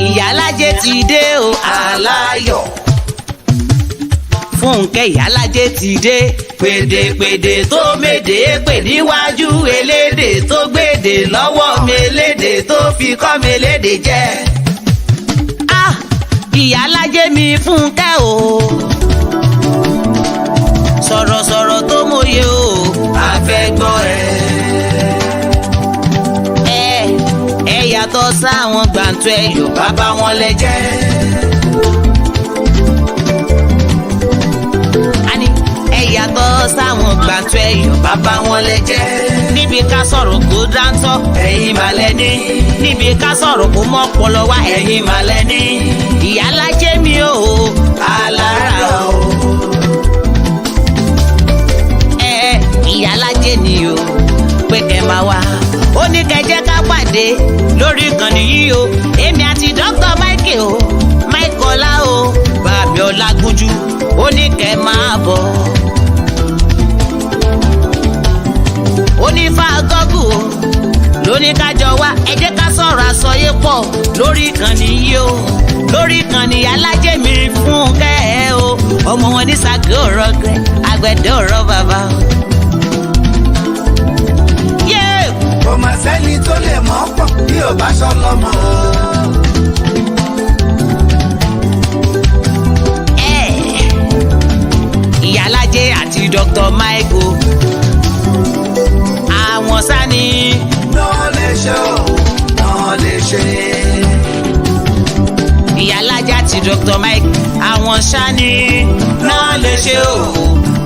Ìyálájé ti dé o aláyọ̀. Fúnkẹ́ Ìyálájé ti dé. Pèdèpèdè tó méde pè níwájú elédè tó gbèdè lọ́wọ́ melédè tó fi kọ́ melédè jẹ́. Ìyálájé mi Fúnkẹ́ o. Sọ̀rọ̀sọ̀rọ̀ tó mòye o. A fẹ́ gbọ́ ẹ. Ẹ yàtọ̀ sáwọn gbàǹtọ́ ẹ̀yọ̀ bàbá wọn lẹ́jẹ́. Yàtọ̀ sáwọn gbàǹtọ́ ẹ̀yọ̀ bàbá wọn lẹ́jẹ́. Níbi ká sọ̀rọ̀ kó dáńtọ́ ẹ̀yin màlẹ́ ní. Níbi ká sọ̀rọ̀ kó mọ́ pọlọ wá ẹ̀yin màlẹ́ ní. Ìyálájé mi o alára o. Ìyálájé ni o pé kẹ́ máa wá. Ó ní kẹ́ jẹ́ ká pàdé lórí ìkànnì yìí o. Èmi àti Dr. Michael o Michael Ọlá o Bàbí Ọlágúnjú ó ní kẹ́ máa bọ̀. Onífà gọ́gù o lóní kájọ wá ẹ jẹ́ ká sọ̀rọ̀ àsọyé pọ̀ lórí ìkànnì yìí o. Lórí ìkànnì Ìyálájé mi Fúnkẹ́ o. Ọmọ wọn ní sàgé ọ̀rọ̀ gbẹ àgbẹ̀dẹ ọ̀rọ̀ bàbá o. Kò mà sẹ́ni tó lè mọ̀ pọ̀ bí ò bá sọ lọ́mọ. Ìyálájé àti Dr. Michael àwọn sani. Náà lè ṣe o, náà lè ṣe. Ìyálájé àti Dr. Michael àwọn sani. Náà lè ṣe o,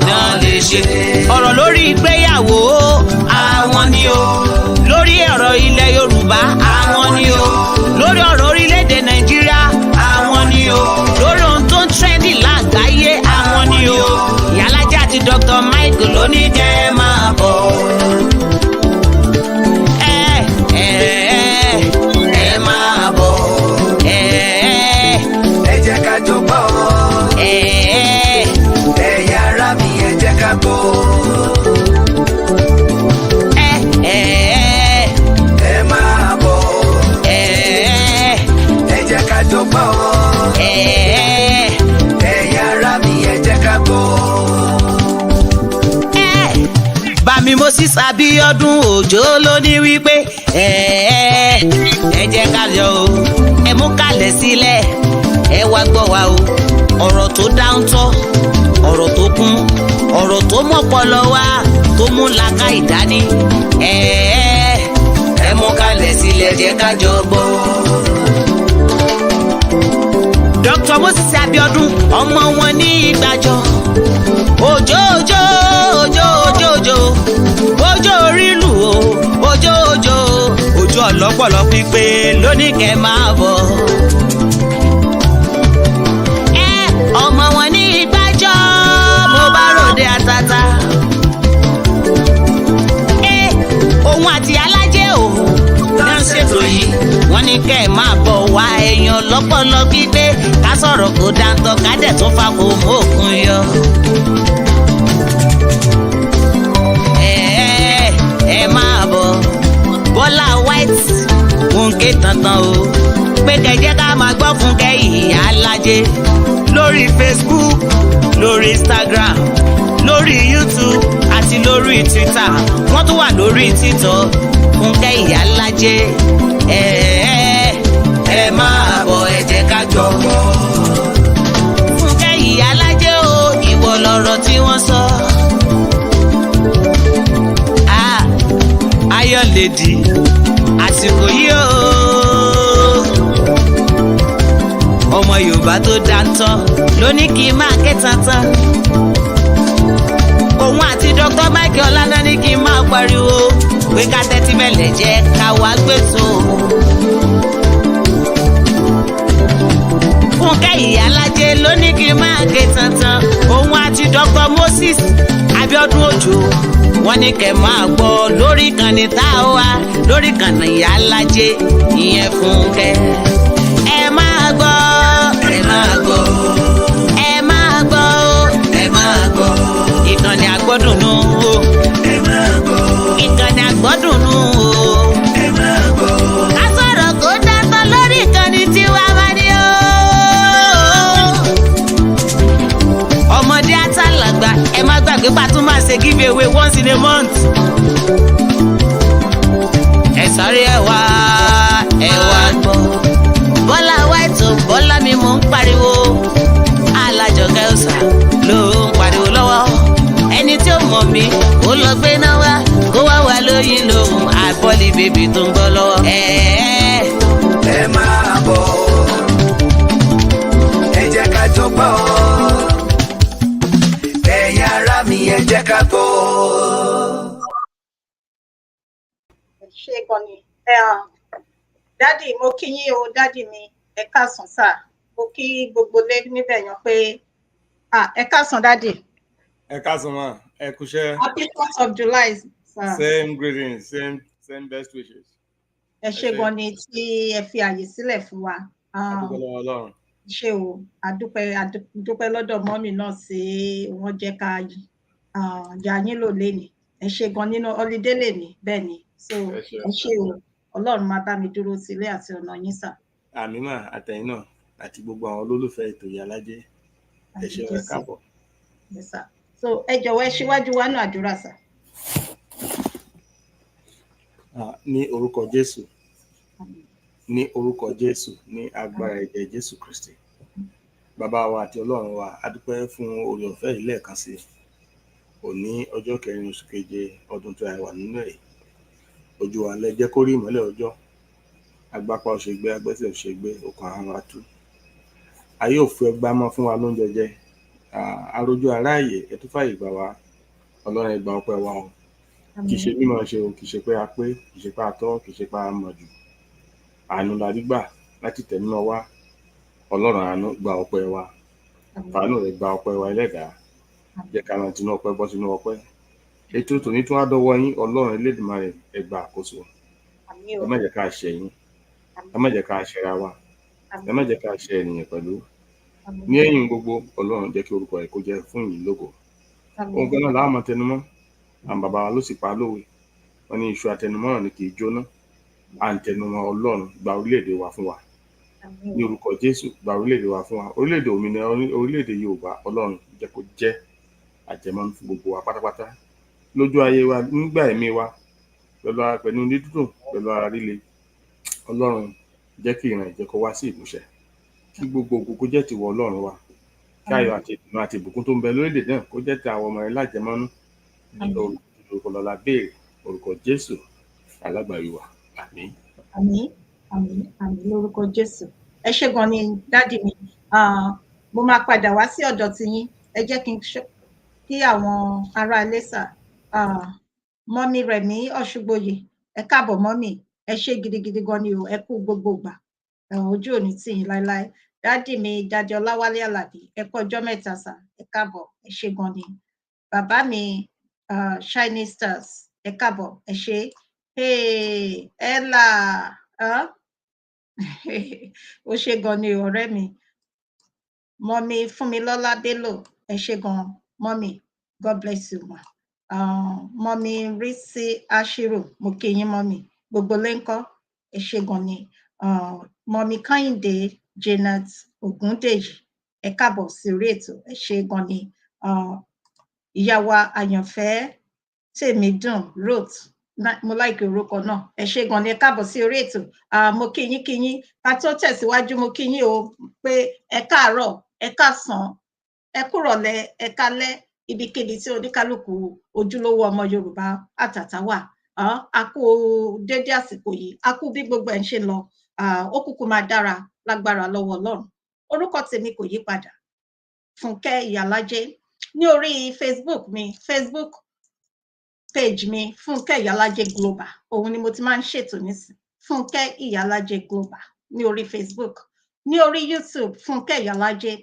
náà lè ṣe. Ọ̀rọ̀ lórí ìgbéyàwó àwọn ni o. Lórí ọ̀rọ̀ ilẹ̀ Yorùbá àwọn ni o. Lórí ọ̀rọ̀ orílẹ̀-èdè Nàìjíríà àwọn ni o. Lórí ohun tó ń trendy lágbàáyé àwọn ni o. Ìyálájé àti Dr. Michael ló ní kẹ́ ẹ máa bọ̀. Ẹ máa bọ̀. Ẹ jẹ́ ká jọ gbọ́. Ẹ̀yà ara mi ẹ jẹ́ ká gbọ́. Ẹ máa bọ̀. Ẹ jẹ́ ká jọ gbọ́. Ẹ̀yà ara mi ẹ jẹ́ ká gbọ́. Bàmí Moses Abiodun Òjó ló ní wípé ẹ jẹ́ ká yọ o. Ẹ mú kalẹ̀ sílẹ̀ ẹ wá gbọ́ wa o. Ọ̀rọ̀ tó dáńtọ́ ọ̀rọ̀ tó kún ọ̀rọ̀ tó mọ́pọlọ wá tó mú làákà ìdání. Ẹ mú kalẹ̀ sílẹ̀ jẹ́ ká jọ gbọ́. Dr. Moses Abiodun ọmọ wọn ní Ìgbàjọ. Òjó òjó òjó òjó òjó òjó orílù o òjó òjó òjó ọlọ́pọ̀lọ́ pípé lóní kẹ́ máa bọ̀. Ọmọ wọn ní Ìgbàjọ mo bá ròde àtàtà. Òun àti Ìyálájé o náà ṣètò yìí wọ́n ní kẹ́ ẹ̀ máa bọ̀ wá èèyàn lọ́pọ̀lọ́ pípé ká sọ̀rọ̀ kó dáńtọ́ ká dẹ̀ tó fa kó mú òkun yọ. Ẹ máa bọ̀ Bọ́lá White Fúnkẹ́ tantan o pé kẹjẹ́ ká máa gbọ́ Fúnkẹ́ Ìyálájé lórí Facebook lórí Instagram lórí YouTube àti lórí Twitter wọ́n tún wà lórí TikTok Fúnkẹ́ Ìyálájé. Ẹ máa bọ̀ ẹ jẹ́ ká jọ gbọ́. Fúnkẹ́ Ìyálájé o ìwọ lọ̀rọ̀ tí wọ́n sọ. Ayọ̀ lèdì àsìkò yìí o. Ọmọ Yorùbá tó dáńtọ́ ló ní kí n máa ké tantan. Òun àti Dr. Michael Ọlá náà ní kí n máa pariwo pé ká tẹ́tí bẹ̀lẹ̀ jẹ́ ká wá gbèsò. Fúnkẹ́ Ìyálájé ló ní kí n máa ké tantan. Òun àti Dr. Moses Abiodun Òjó wọ́n ní kẹ́ máa gbọ́ lórí ìkànnì tá a wà lórí ìkànnì Ìyálájé ìyẹn Fúnkẹ́. Ẹ máa gbọ́. Ẹ máa gbọ́. Ẹ máa gbọ́. Ẹ máa gbọ́. Ìkànnì àgbọ́dùnú o. Ẹ máa gbọ́. Ìkànnì àgbọ́dùnú o. Ẹ máa gbọ́. Ká gbàgbé pàtó máa ṣe give away once in a month. ẹ sáré ẹ wá gbọ́. Bọ́lá White o Bọ́lá mi mò ń pariwo. Alájọkẹ́ ọ̀sà ló ń pariwo lọ́wọ́. Ẹni tí ó mọ̀ mí ó lọ gbé náà wá kó wá wà lóyún lòun àbọ̀lì bèbí tó ń gbọ́ lọ́wọ́. ẹ máa bọ̀ ẹ jẹ́ ká jó gbọ́ ẹ̀yin ará mi ẹ jẹ́ ká gbọ́. ṣé gan ni dádì mo kí yín o dádì mi ẹ káàsán sà mo kí gbogbo lé níbẹ̀ yẹn pé ẹ káàsán dádì. ẹ káàsán ma ẹ kúṣẹ́. Happy 4th of July sir. Same greetings, same best wishes. ẹ ṣé gan ni tí ẹ fi àyè sílẹ̀ fún wa. adúpẹ́ lọ́wọ́ Ọlọ́run. ṣé o adúpẹ́ lọ́dọ̀ mọ́mì náà sí wọ́n jẹ́ ká yà yín lò léni ẹ ṣé gan nínú holiday léni bẹ́ẹ̀ ni so ẹ ṣé o Ọlọ́run máa bá mi dúró sílé àti ọ̀nà yín sà. àmín mà àtẹ̀yìn náà àti gbogbo àwọn olólùfẹ́ ètò Ìyálájé ẹ ṣé ẹ káàbọ̀. so ẹ jọ̀wọ́ ẹ ṣíwájú wa nù àdúrà sà. ní orúkọ Jésù ní orúkọ Jésù ní agbára ẹ̀jẹ̀ Jésù Kristi bàbá wa àti Ọlọ́run wa a dúpẹ́ fún oore ọ̀fẹ́ yìí lẹ́ẹ̀kan sí òní ọjọ́ 4 oṣù keje ọdún tó wà nínú ẹ̀ ojú wa lẹ jẹ́ kó rí ìmọ́lẹ̀ ọjọ́ agbápá òṣègbè agbẹ́sẹ̀ òṣègbè ọkàn àwọn àtú ayé òfin ẹgbàá mọ́ fún wa lóúnjẹ jẹ arójú aráàyè ẹ tún fàyè gbà wá Ọlọ́run ẹ gbà ọpẹ́ wa o kì í ṣe mímọ̀ ṣe o kì í ṣe pé a pé kì í ṣe pé a tọ́ kì í ṣe pé a mọ̀ jù àánú la rí gbà láti tẹ̀mínà wá Ọlọ́run àánú gba ọpẹ́ wa fàánù rẹ gba ọpẹ́ wa Ẹlẹ́dàá jẹ́ ká rántí inú ọpẹ́ bọ́ sínú ọpẹ́ ètò tòní tún á dọ́wọ́ yín Ọlọ́run Elédùmarè ẹ gba àkóso ẹ má jẹ́ ká ṣẹ̀ yín ẹ má jẹ́ ká ṣẹ̀ra wa ẹ má jẹ́ ká ṣẹ̀ ènìyàn pẹ̀lú ní ẹ̀yìn gbogbo Ọlọ́run jẹ́ kí orúkọ ẹ̀ kó jẹ́ fún yín lógo ohun kan náà láwọn máa tẹnumọ́ àwọn bàbá wa ló sì pa lówe wọn ní iṣu àtẹnumọ́ràn ni kì í jóná à ń tẹnumọ́ Ọlọ́run gba orílẹ̀-èdè wa fún wa ní orúkọ Jésù gba orílẹ̀-èdè wa fún wa orílẹ̀-èdè òmìnira orílẹ̀-èdè Yorùbá Ọlọ́run jẹ́ kó jẹ́ àjẹmọ́nú fún gbogbo wa pátápátá lójú ayé wa nígbà ẹ̀mí wa pẹ̀lú ara pẹ̀lú dídùn pẹ̀lú ara líle Ọlọ́run jẹ́ kí ìran ìjẹ́ kó wá sí ìmúṣẹ kí gbogbo ògo kó jẹ́ tìwọ Ọlọ́run wa kí ayọ̀ àti ìdùnnú àti ìbùkún tó ń bẹ lórílẹ̀-èdè náà kó jẹ́ ti àwọn ọmọ rẹ̀ lájẹmọ́nú orúkọ lọ́la béèrè orúkọ Jésù alágbàwí wa àmín. àmín àmín àmín lórúkọ Jésù ẹ ṣé gan ni dádì mi mo máa padà wá sí ọ̀dọ̀ tiyín ẹ jẹ́ kí àwọn ará ilé sà mọ́mí Rẹ̀mí Ọ̀ṣùgbòyè ẹ káàbọ̀ mọ́mí ẹ ṣé gidigidi gan ni o ẹ kú gbogbo ìgbà ojú òní tì yín láéláé dádì mi dádì Ọláwálé Àlàbí ẹ kú ọjọ́ mẹ́ta sà ẹ káàbọ̀ ẹ ṣé gan ni bàbá mi Shiny Stars ẹ káàbọ̀ ẹ ṣé Ella ó ṣé gan ni ọ̀rẹ́ mi mọ́mí Fúnmilọ́lá Bello ẹ ṣé gan mọ́mí God bless you ma mọ́mí Rísí Ashiru mo kí yín mọ́mí gbogbo lẹ́ńkọ́ ẹ ṣé gan ni mọ́mí Kẹ́hìndé Janet Ògúndèjì ẹ káàbọ̀ sí orí ètò ẹ ṣé gan ni ìyá wa àyànfẹ́ Tèmídùn Ruth mo láìkí orúkọ náà ẹ ṣé gan ni ẹ káàbọ̀ sí orí ètò mo kí yín ká tó tẹ̀síwájú mo kí yín o pé ẹ káàárọ̀ ẹ káàsán ẹ kúrọ̀lẹ́ ẹ kálẹ́ ibikíbi tí oníkálukú ojúlówó ọmọ Yorùbá àtàtà wà a kú dédé àsìkò yìí a kú bí gbogbo ẹ̀ ń ṣe lọ ó kúkú máa dára lágbára lọ́wọ́ Ọlọ́run orúkọ tèmi kò yí padà Fúnkẹ́ Ìyálájé ní orí Facebook mi Facebook page mi Fúnkẹ́ Ìyálájé Global òun ni mo ti máa ń ṣètò nísìn Fúnkẹ́ Ìyálájé Global ní orí Facebook ní orí YouTube Fúnkẹ́ Ìyálájé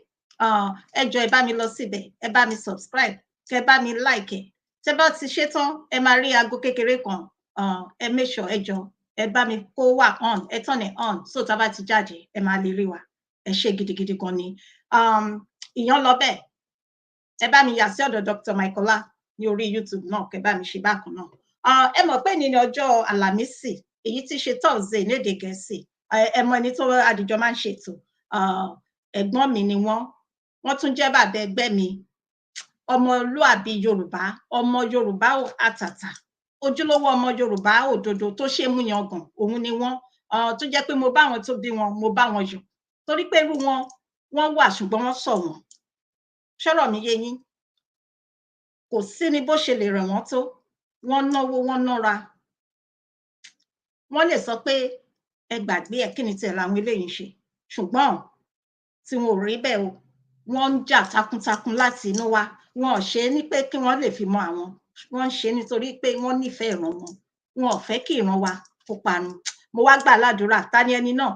ẹ jọ̀ọ́ ẹ bá mi lọ síbẹ̀ ẹ bá mi subscribe kẹ bá mi like tẹ bá ti ṣe tán ẹ máa rí aago kékeré kan ẹ make sure ẹ jọ̀ọ́ ẹ bá mi kó wà on ẹ turn it on so tá bá ti jáde ẹ máa lè rí wa ẹ ṣé gidigidi gan ni ìyàn lọ bẹ́ẹ̀ ẹ bá mi yà sí ọ̀dọ̀ Dr. Michaela ní orí YouTube náà kẹ bá mi ṣe bákan náà ẹ mọ̀ pé ní ọjọ́ Àlàmísì èyí tí ṣe Thursday lédè Gẹ̀ẹ́sì ẹ mọ̀ ẹni tó àdìjọ máa ń ṣètò ẹ̀gbọ́n mi ni wọ́n tún jẹ́ bàbá ẹgbẹ́ mi ọmọlúàbí Yorùbá, ọmọ Yorùbá àtàtà, ojúlówó ọmọ Yorùbá òdodo tó ṣe mú yangàn, òun ni wọ́n. Tó jẹ́ pé mo bá wọn tó bí wọn, mo bá wọn yọ̀, torí pé irú wọn wà ṣùgbọ́n wọ́n ṣọ̀wọ́n. Ṣọ́rọ̀ mi yé yín? Kò sí ní bó ṣe lè rẹ̀ wọ́n tó, wọ́n náwó, wọ́n nára. Wọ́n lè sọ pé ẹ gbàgbé ẹ̀, kí ni tiẹ̀ làwọn eléyìí ń ṣe? Ṣùgbọ́n tí wọn ò rí bẹ́ẹ̀ o, wọ́n ń jà takuntakun láti inú wá. Wọn ò ṣe é ní pé kí wọ́n lè fi mọ àwọn, wọ́n ń ṣe é nítorí pé wọ́n nífẹ̀ẹ́ ìran wọn. Wọn ò fẹ́ kí ìran wa kó parun. Mo wá gbà ládùúrà, ta ni ẹni náà?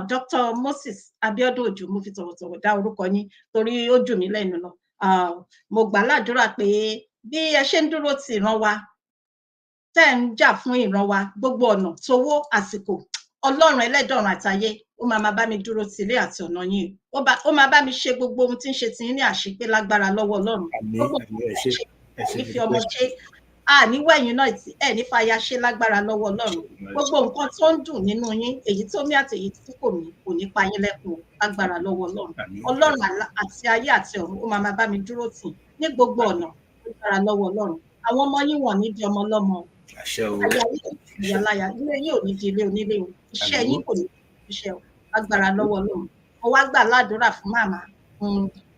Dr. Moses Abiodun Ojo, mo fi tọ̀wọ̀tọ̀wọ̀ dá orúkọ yín torí ó jù mí lẹ́nu lọ. Mo gbà ládùúrà pé bí ẹ ṣe ń dúró ti ìran wa, tẹ́ ń jà fún ìran wa, gbogbo ọ̀nà, tówó, àsìkò, Ọlọ́run ẹlẹ́dọ̀run àtayé, ó máa bá mi dúró ti ilé àti ọ̀nà yín. Ó máa bá mi ṣe gbogbo ohun tí ń ṣe tiyín ní àṣepé lágbára lọ́wọ́ Ọlọ́run. Gbogbo ìfi ọmọ ṣe, àníwẹ̀yìn náà ẹ̀ ní fàyà ṣe lágbára lọ́wọ́ Ọlọ́run. Gbogbo nǹkan tó ń dùn nínú yín, èyí tó mí àti èyí tí kò mí, kò ní pa yín lẹ́kùn lágbára lọ́wọ́ Ọlọ́run. Ọlọ́run àti ayé àti ọ̀run, ó máa bá mi dúró tì ní gbogbo ọ̀nà lágbára lọ́wọ́ Ọlọ́run. Àwọn ọmọ yín wọ̀n ní di ọmọ ọlọ́mọ. Ìyàláyà ilé yín ò ní di ilé onílé o. Iṣẹ́ yín kò ní di iṣẹ́ o lágbára lọ́wọ́ Ọlọ́run. Mo wá gbà ládùúrà fún màmá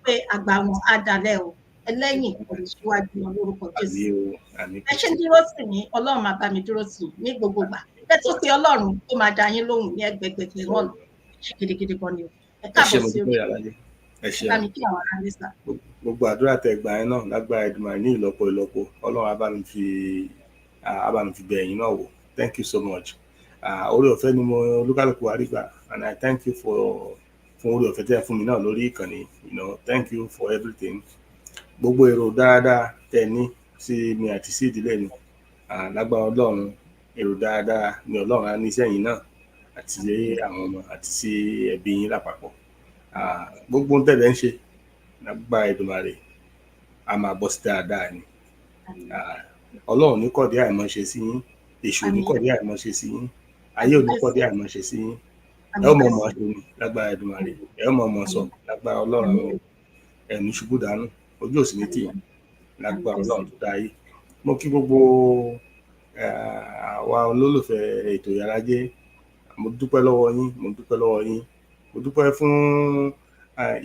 pé àgbà wọn á dalẹ̀ o. Ẹlẹ́yìn kò ní síwájú wọn lórúkọ Jésù. Ẹ ṣe dúró tì mí, Ọlọ́run máa bá mi dúró tì mí ní gbogbo ìgbà. Ẹ tó pe Ọlọ́run tó máa dá yín lóhùn ní ẹgbẹgbẹgbẹ mọ́ọ̀lù. Ṣé gidigidi gan ni o. Ẹ káàbọ̀ sí orí. Bá mi kí àwọn ará lé sà. Gbogbo àdúrà tẹ́ gbà yẹn náà lágbára Èdùmàrè ní ìlọ́po ìlọ́po. Ọlọ́run á bá mi fi bẹ̀ yín náà wò. Thank you so much. Orí ọ̀fẹ́ ni mo olúkálùkù wa rí gbà, and I thank you fún orí ọ̀fẹ́ tẹ́ fún mi náà lórí ìkànnì. Thank you for everything. Gbogbo èrò dáadáa tẹ́ ní sí mi àti sí ìdílé mi, lágbára Ọlọ́run, èrò dáadáa ni Ọlọ́run á ní sẹ́yìn náà àti sí àwọn ọmọ àti sí ẹbí yín lápapọ̀. Gbogbo ń tẹ̀lé ń ṣe lágbára Èdùmàrè a máa bọ́ sí dáadáa ni. Ọlọ́run ní kọ̀dí àìmọ̀ṣe sí yín, èṣù ní kọ̀dí àìmọ̀ṣe sí yín, ayé ò ní kọ̀dí àìmọ̀ṣe sí yín. Ẹ ó mọ̀ ọmọ ṣe ni lágbára Èdùmàrè, ẹ ó mọ̀ ọmọ sọ lágbára Ọlọ́run, ẹ̀mí ṣubú dànù, ojú òsì ní tì yín lágbára Ọlọ́run tó dá yìí. Mo kí gbogbo àwa olólùfẹ́ ètò Ìyálájé, mo dúpẹ́ lọ́wọ́ yín, mo dúpẹ́ fún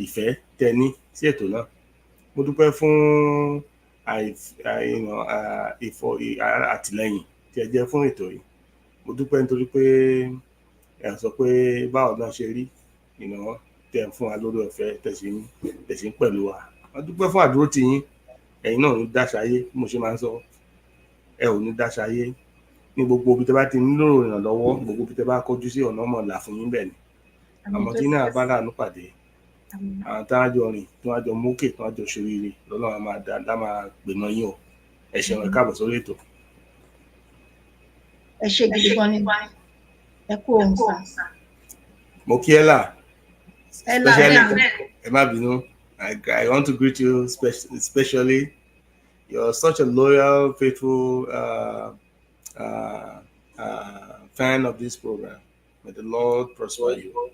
ìfẹ́ tẹ́ ní sí ètò náà. Mo dúpẹ́ fún àtìlẹ́yìn tí ẹ jẹ́ fún ètò yìí. Mo dúpẹ́ nítorí pé ẹ sọ pé báwo náà ṣe rí tẹ́ fún wa lórí ọ̀fẹ́ tẹ̀sí pẹ̀lú wa. Mo dúpẹ́ fún àdúró ti yín. Ẹ̀yin náà ò ní dáṣayé, bí mo ṣe máa ń sọ, ẹ ò ní dáṣayé. Ní gbogbo ibi tẹ́ bá ti nílò ìrànlọ́wọ́, gbogbo ibi tẹ́ bá kọjú sí ọ̀nà ọmọ là fún yín bẹ́ẹ̀ ni. Àmọ́ tí náà bá láàánú pàdé, àwọn tá a jọ rìn, tí wọ́n á jọ mókè, tí wọ́n á jọ ṣoríire, lọ́lọ́run máa gbèmọ̀ yín o. Ẹ ṣeun, ẹ káàbọ̀ sórí ètò. Ẹ ṣe gidi gan ni. Ẹ kú ohun sà. Mo kí Ella. Ẹ má bínú. I want to greet you especially. You're such a loyal, faithful fan of this program. May the Lord prosper you.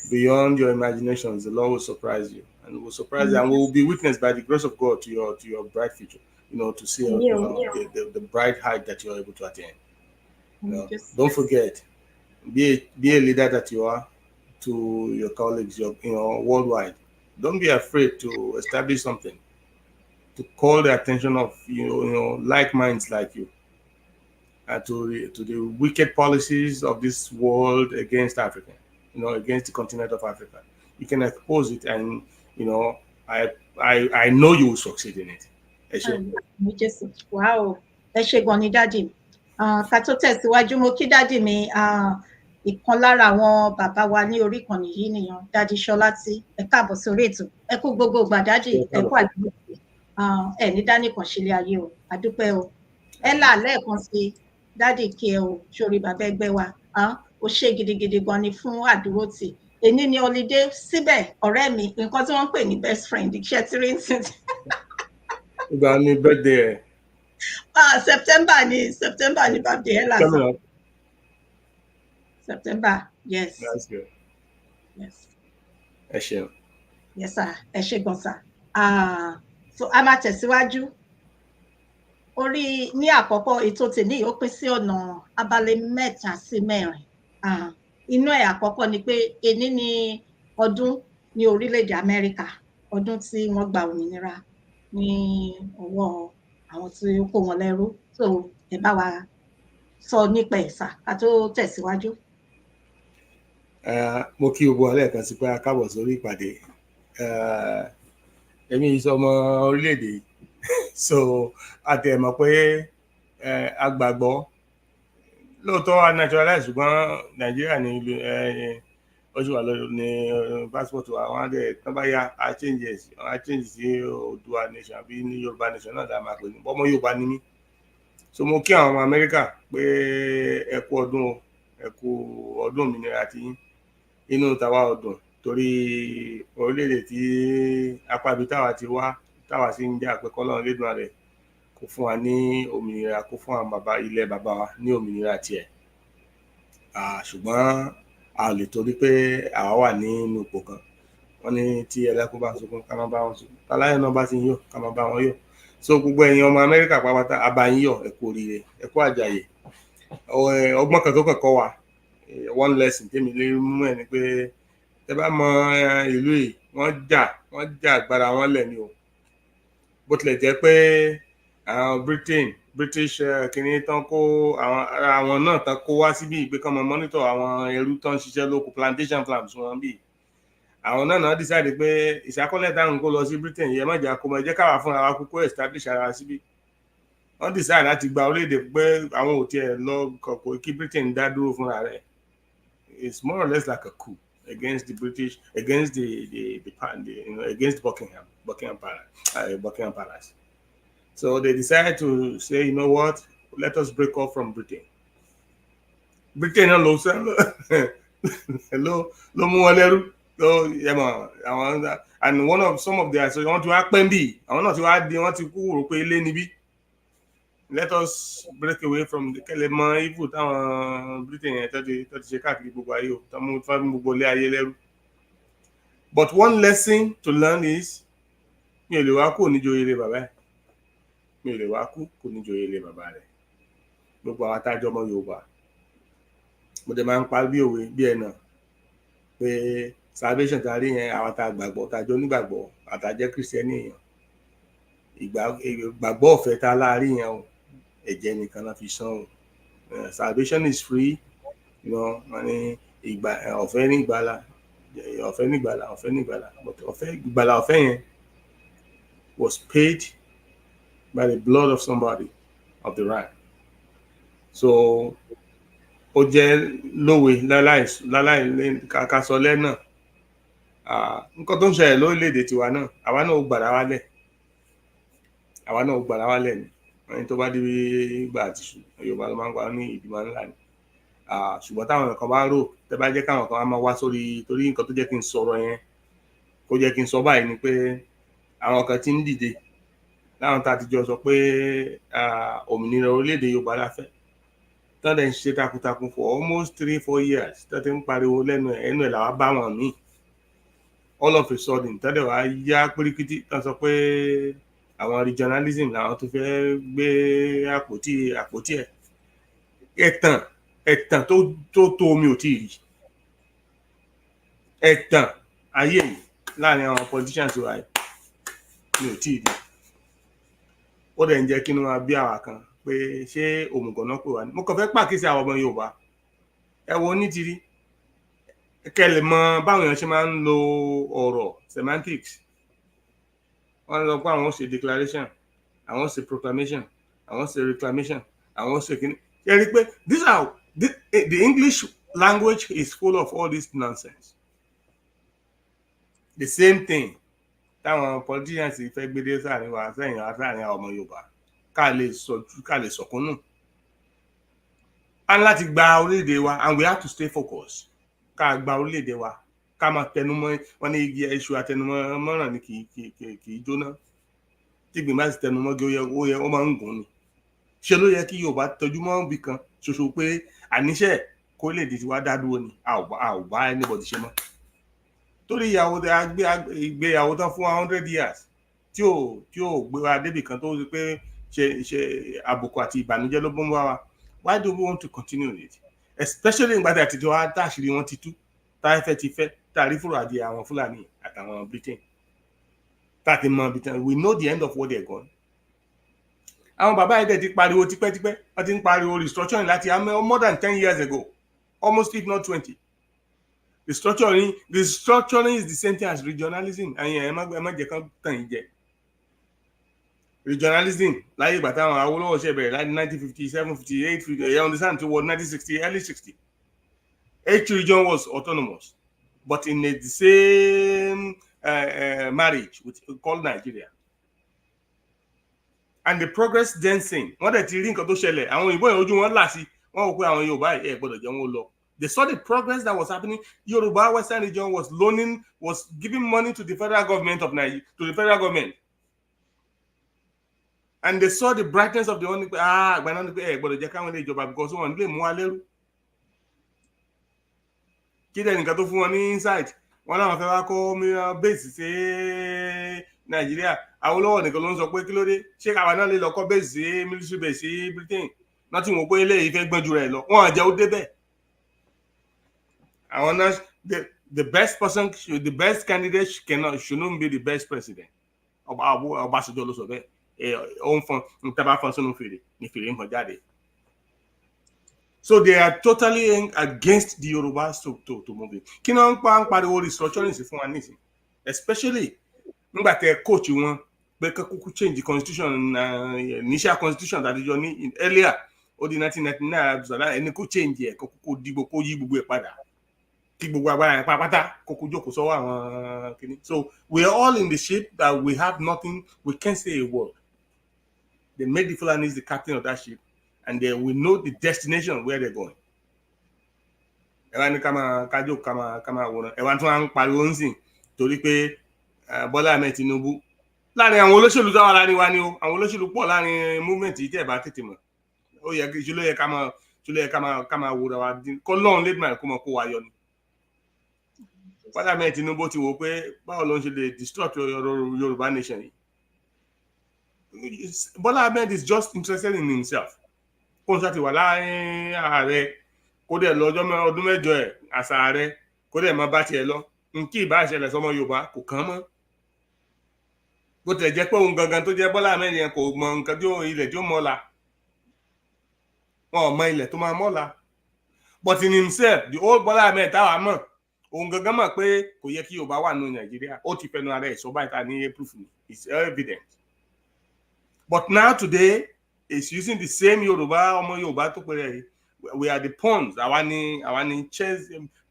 Beyond your imaginations, the Lord will surprise you, and will surprise you, and will be witnessed by the grace of God to your bright future. To see the bright height that you're able to attain. Don't forget, be a leader that you are to your colleagues, worldwide. Don't be afraid to establish something, to call the attention of like minds like you, to the wicked policies of this world against Africa, against the continent of Africa. You can expose it, and I know you will succeed in it. Wow, ẹ ṣé gan ni dádì. Ká tó tẹ̀síwájú, mo kí dádì mi, ìkan lára àwọn bàbá wa ní orí ìkànnì yìí nìyẹn, dádì Ṣọlá tí ẹ káàbọ̀ sórí ètò. Ẹ kú gbogbo ìgbà dádì, ẹ kú àdúgbò. Ẹ ní dánìkan sílé ayé o, àdúpẹ́ o. Ẹ là lẹ́ẹ̀kan sí dádì kí ẹ o, sórí bàbá ẹgbẹ́ wa. Ó ṣe gidigidi gan ni fún àdúró tì. Èní ni holiday, síbẹ̀ ọ̀rẹ́ mi, nǹkan tí wọ́n ń pè ní best friend, iṣẹ́ tí rí ń sìn. Ìgbà ni birthday ẹ. September ni birthday ẹ lásán. September, yes. That's good. Yes. Ẹ ṣeun. Yes sir, ẹ ṣé gan sir. so a máa tẹ̀síwájú. Orí ní àkọ́kọ́ ètò tèmi ó pín sí ọ̀nà abala 3 sí 4. Inú ẹ̀ àkọ́kọ́ ni pé èní ni ọdún ní orílẹ̀-èdè Amẹ́ríkà, ọdún tí wọ́n gba òmìnira ní ọwọ́ àwọn tí ó kó wọn lẹ́rú. So ẹ bá wa sọ nípa ẹ̀ sà ká tó tẹ̀síwájú. Mo kí gbogbo wa lẹ́ẹ̀kan sí pé a káàbọ̀ sórí ìpàdé. Èmi ìsọmọ orílẹ̀-èdè so a tẹ̀ mọ̀ pé a gbàgbọ́ lóòótọ́ a naturalize ṣùgbọ́n Nàìjíríà ní oṣù wà ní passport wa wọn á dẹ̀ tán bá yá a change sí Oòduà nation àbí ní Yorùbá nation náà dáa máa pè ní ọmọ Yorùbá ní mí. So mo kí àwọn ọmọ Amẹ́ríkà pé ẹ kú ọdún òmìnira tí inú tàwa ọdún torí orílẹ̀-èdè tí apá ibi táwa sí ń jà pé kọ́lọ́run lédùn rẹ̀ kó fún wa ní òmìnira, kó fún àwọn ilẹ̀ bàbá wa ní òmìnira tiẹ̀. Ṣùgbọ́n a lè torí pé àwa wà nínú ipò kan wọ́n ní tí ẹlẹ́kùn bá sunkún ká má bá wọn sunkún, táláyọ̀ náà bá ti ń yọ̀ ká má bá wọn yọ̀. So gbogbo ẹ̀yin ọmọ Amẹ́ríkà pátá a bá yín yọ̀, ẹ kú oríire, ẹ kú àjàyè. Ọgbọ́n kan tó kàn kọ́ wa, one lesson tèmi lè mú ẹ̀ ni pé tẹ bá mọ ìlú yìí wọ́n jà agbára wọn lẹ̀ ni o. Bó tilẹ̀ jẹ́ pé àwọn British kìíní tán kó àwọn náà tán kó wá síbí ìgbé kan mọ monitor àwọn ẹrú tán ṣiṣẹ́ lóko plantation farms wọn bí. Àwọn náà decide pé ìṣàkọọ́lẹ̀ táwọn kó lọ sí Britain yẹ má jà kó mọ ẹ jẹ́ káwa fúnra wa kúkú establish ara wa síbí. Wọ́n decide láti gba orílẹ̀-èdè pé àwọn ò tiẹ̀ lọ kọ̀kọ́ kí Britain dá dúró fúnra rẹ̀. It's more or less like a coup against the British, against against Buckingham Palace. So they decided to say, you know what, let us break off from Britain. Britain ló mú wọn lẹ́rú. So and some of their so wọ́n ti wá pẹ́ bí àwọn náà ti wá di wọ́n ti kú rò pé ilé níbí. Let us break away from the kẹlẹmọ evil táwọn Britain yẹn tó ti ṣe káàkiri gbogbo ayé o tó mú gbogbo ilé ayé lẹ́rú. But one lesson to learn is mi ò lè wá kú níjòyè ilé bàbá ẹ̀, mi ò lè wá kú kò níjòyè ilé bàbá rẹ̀. Gbogbo àwọn atájọ́ ọmọ Yorùbá mo dẹ̀ máa ń pa bí òwe bí ẹ̀ náà pé salvation tá a rí yẹn àwọn tá a gbàgbọ́ tá a jọ nígbàgbọ́ àtàjẹ́ Kírísítẹ́nì èèyàn ìgbàgbọ́ ọ̀fẹ́ tá a láàárín yẹn o ẹ̀jẹ̀ nìkan la fi san o. Salvation is free, wọ́n ní ọ̀fẹ́ nígbàlà but ìgbàlà ọ̀fẹ́ yẹn was paid by the blood of somebody of the right. So ó jẹ́ lówe láláì ká sọ lẹ́nà nǹkan tó ń ṣẹlẹ̀ lórílẹ̀-èdè tiwa náà àwa náà ó gbàrà wálẹ̀ ni ẹni tó bá dé ìgbà àtìṣù Yorùbá ló máa ń pa ní ìbímọ ńlá ni. Ṣùgbọ́n táwọn kan bá rò tẹ́ bá jẹ́ káwọn kan máa wá sórí torí nǹkan tó jẹ́ kí n sọ̀rọ̀ yẹn kó jẹ́ kí n sọ báyìí ni pé àwọn kan ti ń dìde láwọn tá a ti jọ sọ pé òmìnira orílẹ̀-èdè Yorùbá la fẹ́ tán dẹ̀ ń ṣe takuntakun for almost 3-4 years tán ti ń pariwo ẹnu ẹ̀ làwa bá wọn míì all of a sudden tán dẹ̀ wá yá píríkítí tán sọ pé àwọn regionalism làwọn tó fẹ́ gbé àpótí ẹ̀ ẹ̀tàn tó omi ò tí ì rí ẹ̀tàn ayé yìí láàrin àwọn politicians wa yìí mi ò tí ì rí. Ó dẹ̀ ń jẹ́ kí inú wa bí àwa kan pé ṣé òmùgọ̀ náà pè wá ní. Mo kàn fẹ́ pàkíyèsí àwọn ọmọ Yorùbá ẹ wo onítìrí kẹlẹ̀ mọ báwọn èèyàn ṣe máa ń lo ọ̀rọ̀ semantics. Wọ́n lọ pé àwọn ṣe declaration, àwọn ṣe proclamation, àwọn ṣe reclamation, àwọn ṣe kíní. Ẹ rí i pé the English language is full of all this nonsense. The same thing táwọn politicians fẹ́ gbédé sáàrin wa sẹ́yìn àtàrin àwọn ọmọ Yorùbá ká lè sọ̀kúnnù. A ní láti gba orílẹ̀-èdè wa and we have to stay focused. Ká gba orílẹ̀-èdè wa ká máa tẹnumọ́ wọn ní igi iṣu àtẹnumọ́ mọ́ràn ni kì í jóná. Tí gbìmọ̀ bá ti tẹnumọ́ gé ó máa ń gùn ni. Ṣé ló yẹ kí Yorùbá tọ́jú mọ́ ibì kan ṣoṣo pé àníṣe kó lè di tiwa dá dúró ni a ò bá anybody ṣe mọ́. Torí ìgbéyàwó tán fún 100 years tí ò gbé wa débì kan tó rí pé ṣe àbùkù àti ìbànújẹ́ ló bọ́ wá wa. Why do we want to continue it? Especially nígbà tí àtijọ́ wa táṣìírí wọn ti tú, táyẹ̀fẹ́ ti fẹ́, tàrí fúrò àdìẹ àwọn Fúlàní àtàwọn Britain. Tàti mọ ibi tán, we know the end of what they're going. Àwọn bàbá ẹ̀dẹ̀ ti pariwo tipẹ́tipẹ́, wọ́n ti ń pariwo restructuring láti more than 10 years ago, almost if not 20. Restructuring is the same thing as regionalism. Ẹ̀yin ẹ má jẹ́ kán tàn yín jẹ. Regionalism láyé ìgbà táwọn Awólọ́wọ̀ ṣe bẹ̀rẹ̀ láti 1957, 58, 50, you understand, toward 1960, early 60. Each region was autonomous, but in the same marriage called Nigeria. And the progress then seen, wọ́n dẹ̀ ti rí nǹkan tó ṣẹlẹ̀, àwọn òyìnbó yẹn ojú wọn là sí, wọ́n wò pé àwọn Yorùbá ẹ̀ gbọ́dọ̀ jẹ́ wọn lọ. They saw the progress that was happening. Yoruba Western region was giving money to the federal government of Nigeria, to the federal government. And they saw the brightness of the only gbọ́dọ̀ jẹ́ káwọn ilé ìjọba because wọ́n lè mú wa lẹ́rú. Kí dẹ̀ nìkan tó fún wọn ní insight, wọ́n láwọn fẹ́ wá kọ́ base sí Nàìjíríà. Awólọ́wọ̀ nìkan ló ń sọ pé kí ló dé, ṣé káwa náà lè lọ kọ́ base sí military base sí Britain. Náà tí wọ́n pé eléyìí fẹ́ gbọ́n ju rẹ̀ lọ. Wọ́n àjẹ́ ó débẹ̀. The best person, the best candidate shouldn't be the best president. Ọbásanjọ́ ló sọ bẹ́ẹ̀. Òun fọn ntaba fọn sínú fèrè ní fèrè ń bọ̀ jáde. So they are totally against the Yorubas to move it. Kí ni wọ́n ń pariwo restructuring sí fún wa nísìn? Especially nígbà tẹ coach wọn pé kúkú change the constitution, initial constitution that you ní earlier ó di 1999 ẹni kó change ẹ̀ kó dìbò kó yí gbogbo ẹ̀ padà. Kí gbogbo agbára ẹ̀ pátá kó jókòó sọ́wọ́ àwọn kìíní. So we are all in the ship that we have nothing, we can't say a word. They made the Fulanis the captain of that ship, and then we know the destination where they're going. Ẹ̀wá ní kájọ kama wòran. Ẹ̀wá tí wọ́n ń pariwo ń sìn torí pé Bọ́lá Ahmed Tinubu. Láàrin àwọn olóṣèlú táwọn láàrin wa ni o, àwọn olóṣèlú pọ̀ láàrin movement yìí tẹ̀ bá tètè mọ̀. Ó yẹ kí ṣe ká máa wòra wa dín. Kọ́ lọ́run lédùn àìkú mọ̀ kó wa yọ ni. Bọ́lá Ahmed Tinubu ti wò pé báwo ló ń ṣe lè destruct Yorùbá nation yìí. Bola Ahmed is just interested in himself. Kó n ṣáà ti wà láàrin ààrẹ, kó dẹ̀ lọ ọdún mẹ́jọ ẹ̀ àṣà ààrẹ, kó dẹ̀ máa bá tiẹ̀ lọ. Nkí ìbá ìṣẹ̀lẹ̀ sọmọ Yorùbá kò kàn mọ́. Bó tilẹ̀ jẹ́ pé òun gangan tó jẹ́ Bola Ahmed yẹn kò mọ nǹkan tí ilẹ̀ tí ó mọ́la. Wọn ò mọ ilẹ̀ tó máa mọ́la. But in himself, the old Bola Ahmed táwa mọ̀, òun gangan mọ̀ pé kò yẹ kí Yorùbá wà nínú Nàìjíríà. Ó ti fẹnu ara ẹ̀ sọ báyìí ta ní proof ni. It's evident. But now today, it's using the same Yoruba, Omo Yoruba to play. We are the pawns. I want chess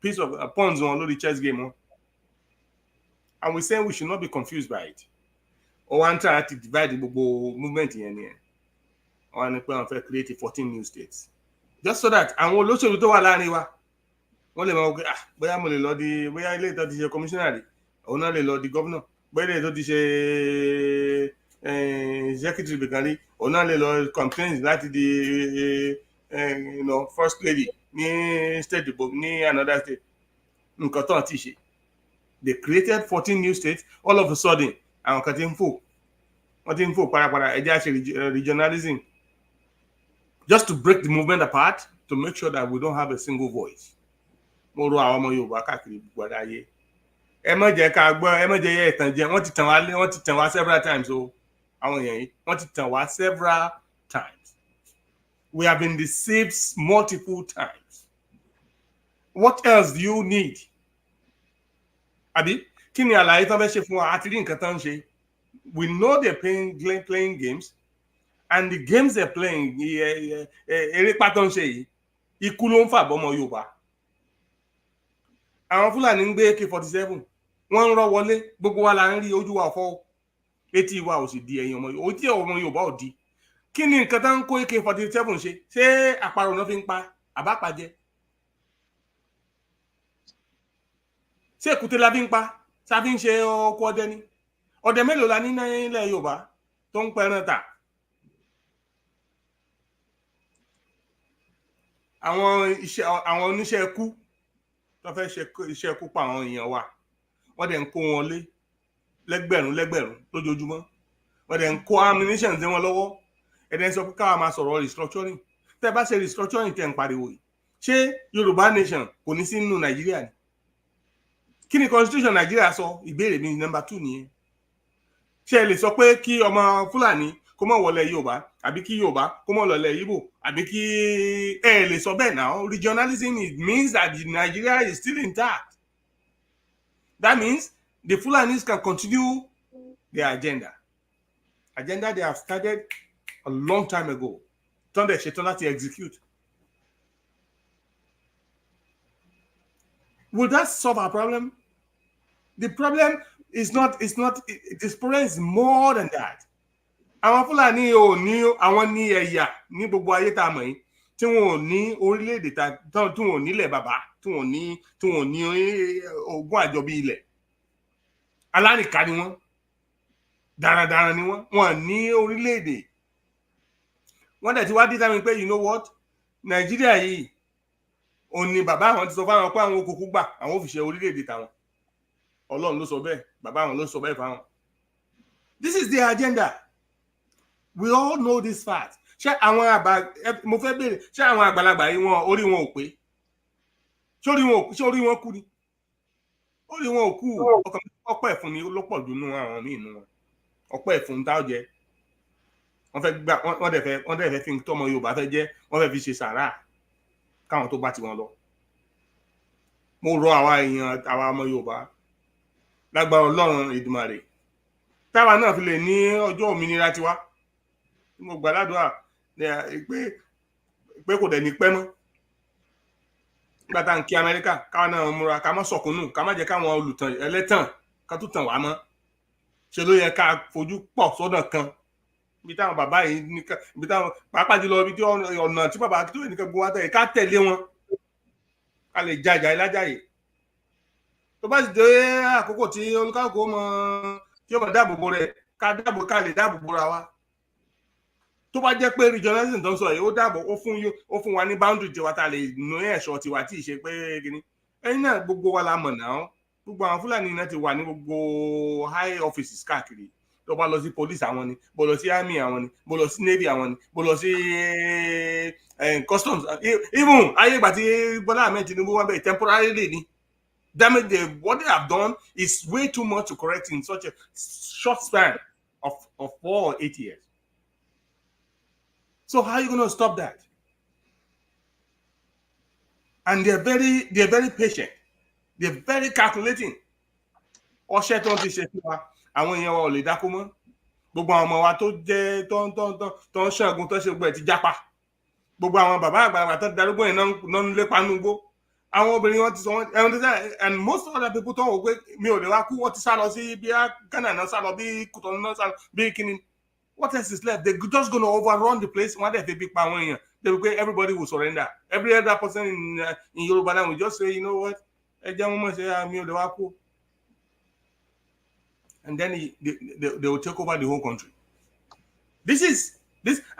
piece of pawns on the chess game. And we say we should not be confused by it. Or one try to divide the movement in here. Or one to create 14 new states. Just so that and we'll also do a wọ́n lè máa wọ́n pé bóyá mo lè lọ di bóyá ilé ìtọ́ ti ṣe commissioner òun náà lè lọ di governor bóyá ilé ìtọ́ ti ṣe executive bìkan rí òun náà lè lọ campaign láti di first lady ní state dìbò ní another state nǹkan tó àti ṣe. They created 14 new states. All of a sudden àwọn kan ti ń fò wọ́n ti ń fò parapara ẹ̀jẹ̀ àṣẹ regionalism just to break the movement apart to make sure that we don't have a single voice. Mo rò àwọn ọmọ Yorùbá káàkiri gbogbo ayé ẹ má jẹ́ ká gbọ́ ẹ má jẹ́ yẹ ìtàn jẹ wọ́n ti tàn wá several times o àwọn èèyàn yìí wọ́n ti tàn wá several times. We have been deceived multiple times. What else do you need? Àbí kí ni àlàyé tán fẹ́ ṣe fún wa àti rí nǹkan tán ń ṣe. We know they're playing games and the games they're playing eré pátá ń ṣe yìí ikú ló ń fà bọ́mọ Yorùbá. Àwọn Fúlàní ń gbé AK-47 wọ́n ń rọ́ wọlé gbogbo wa la ń rí ojú wa fọ́ etí wa ò sì di ẹ̀yìn ọmọ Yorùbá ojú ọmọ Yorùbá ò di. Kí ni nǹkan tá ń kó AK-47 ṣe ṣé àparò náà fi ń pa àbápàjẹ ṣé èkúté la fi ń pa ṣáfi ń ṣe ọkọ ọdẹ ni ọdẹ mélòó la ní ilẹ̀ Yorùbá tó ń pẹran tà. Àwọn oníṣẹ́ ikú tó fẹ́ ṣe iṣẹ́ ikú pa àwọn èèyàn wa wọ́n dẹ̀ ń kó wọn lé lẹ́gbẹ̀rún lójoojúmọ́ wọ́n dẹ̀ ń kó ammunition sí wọn lọ́wọ́ ẹ̀dẹ̀ ń sọ pé káwa máa sọ̀rọ̀ restructuring tẹ́ bá ṣe restructuring tẹ́ ń pariwo yìí ṣé Yorùbá nation kò ní sí nínú Nàìjíríà ni kí ni constitution Nàìjíríà sọ ìbéèrè mi number 2 nìyẹn ṣé ẹ lè sọ pé kí ọmọ Fúlàní kó mọ̀ wọlé Yorùbá àbí kí Yorùbá kó mọ̀ lọlẹ̀ Ìgbò àbí kí ẹ lè sọ bẹ́ẹ̀ náà regionalism means that Nigeria is still intact. That means the Fulanis can continue their agenda they have started a long time ago tán dẹ̀ ṣetán láti execute. Will that solve our problem? The problem is not this problem is more than that. Àwọn Fúlàní ò ní àwọn ní ẹ̀yà ní gbogbo ayé tá a mọ̀ yìí tí wọn ò ní orílẹ̀-èdè tí wọn ò nílẹ̀ bàbá tí wọn ò ní ogún àjọbí ilẹ̀ alárìnká ni wọ́n darandaran ni wọ́n ní orílẹ̀-èdè wọ́n dẹ̀ ti wá dídá mi pé you know what Nàìjíríà yìí ò ní bàbá àwọn ti sọ fáwọn pé àwọn òkùnkùn gbà àwọn ò fi ṣe orílẹ̀-èdè tàwọn Ọlọ́run ló sọ bẹ́ẹ̀ bàbá àwọn ló sọ bẹ́ẹ̀ fáwọn. This is their agenda. We all know this fact. Ṣé àwọn mo fẹ́ béèrè ṣé àwọn àgbàlagbà yìí wọn orí wọn ò pé ṣé orí wọn kú ni orí wọn ò kú ọpẹ́ ẹ̀fún ni ló pọ̀ jù nínú àwọn míì nínú wọn ọpẹ́ ẹ̀fún tá ó jẹ wọ́n fẹ́ gbà wọ́n dẹ̀ fẹ́ fi tọ́mọ Yorùbá fẹ́ jẹ́ wọ́n fẹ́ fi ṣe sàrà káwọn tó bá ti wọn lọ. Mo rọ àwa èèyàn àwa ọmọ Yorùbá lágbára Ọlọ́run Èdùmàrè táwa náà fi lè ní ọjọ́ òmìnira tiwa mo gbàdúrà pé kò dẹ̀ ní pẹ́ mọ́ nígbà tá à ń kí Amẹ́ríkà káwọn náà múra ká má sọ̀kúnnù ká má jẹ́ káwọn olùtàn ẹlẹ́tàn ká tún tàn wá mọ́ ṣe ló yẹ ká fojú pọ̀ sọ́dọ̀ kan ibi táwọn bàbá yìí nìkan ibi táwọn pàápàá jùlọ ibi tí ọ̀nà tí bàbá tó yẹ nìkan gbowó àtẹ̀yẹ ká tẹ̀lé wọn ká lè jàjà ilájàyè tó bá sì dé àkókò tí olùkàkó mọ tí ó mọ dáàbò bo rẹ̀ ká lè dáàbò bora wa tó bá jẹ́ pé regionalism tó ń sọ yìí ó fún wa ní boundary tiwa tá a lè nù ẹ̀ṣọ́ tiwa tí ì ṣe pé kíní ẹ̀yin náà gbogbo wa la mọ̀ náà gbogbo àwọn Fúlàní náà ti wà ní gbogbo high offices káàkiri tó bá lọ sí police àwọn ni bó lọ sí army àwọn ni bó lọ sí navy àwọn ni bó lọ sí customs even ayé ìgbà tí Bọ́lá Ahmed Tinubu wà bẹ́ẹ̀ temporarily ni damage what they have done is way too much to correct in such a short span of 4 or 8 years. So how are you going to stop that? And they're very patient. They're very calculating. Ọṣẹ tó ń ti ṣe fún wa, àwọn èèyàn wa ò lè dákú mọ́. Gbogbo àwọn ọmọ wa tó jẹ́ tó ń ṣẹ́gun tó ṣe gbọ́ ẹ̀ ti jápa. Gbogbo àwọn bàbá àgbàlagbà tó darúgbó yẹn náà ń lépa núgbó. Àwọn obìnrin wọn ti sọ wọn and most other people tó ń wò pé mi ò lè wá kú wọ́n ti sá lọ sí bí Ghana náà sá lọ bí Kútọ̀nù náà sá lọ bí kíni. What else is left? They're just going to overrun the place. One day they big power here. They will get everybody will surrender. Every other person in YORUBALAND will just say, you know what? And then they will take over the whole country. This,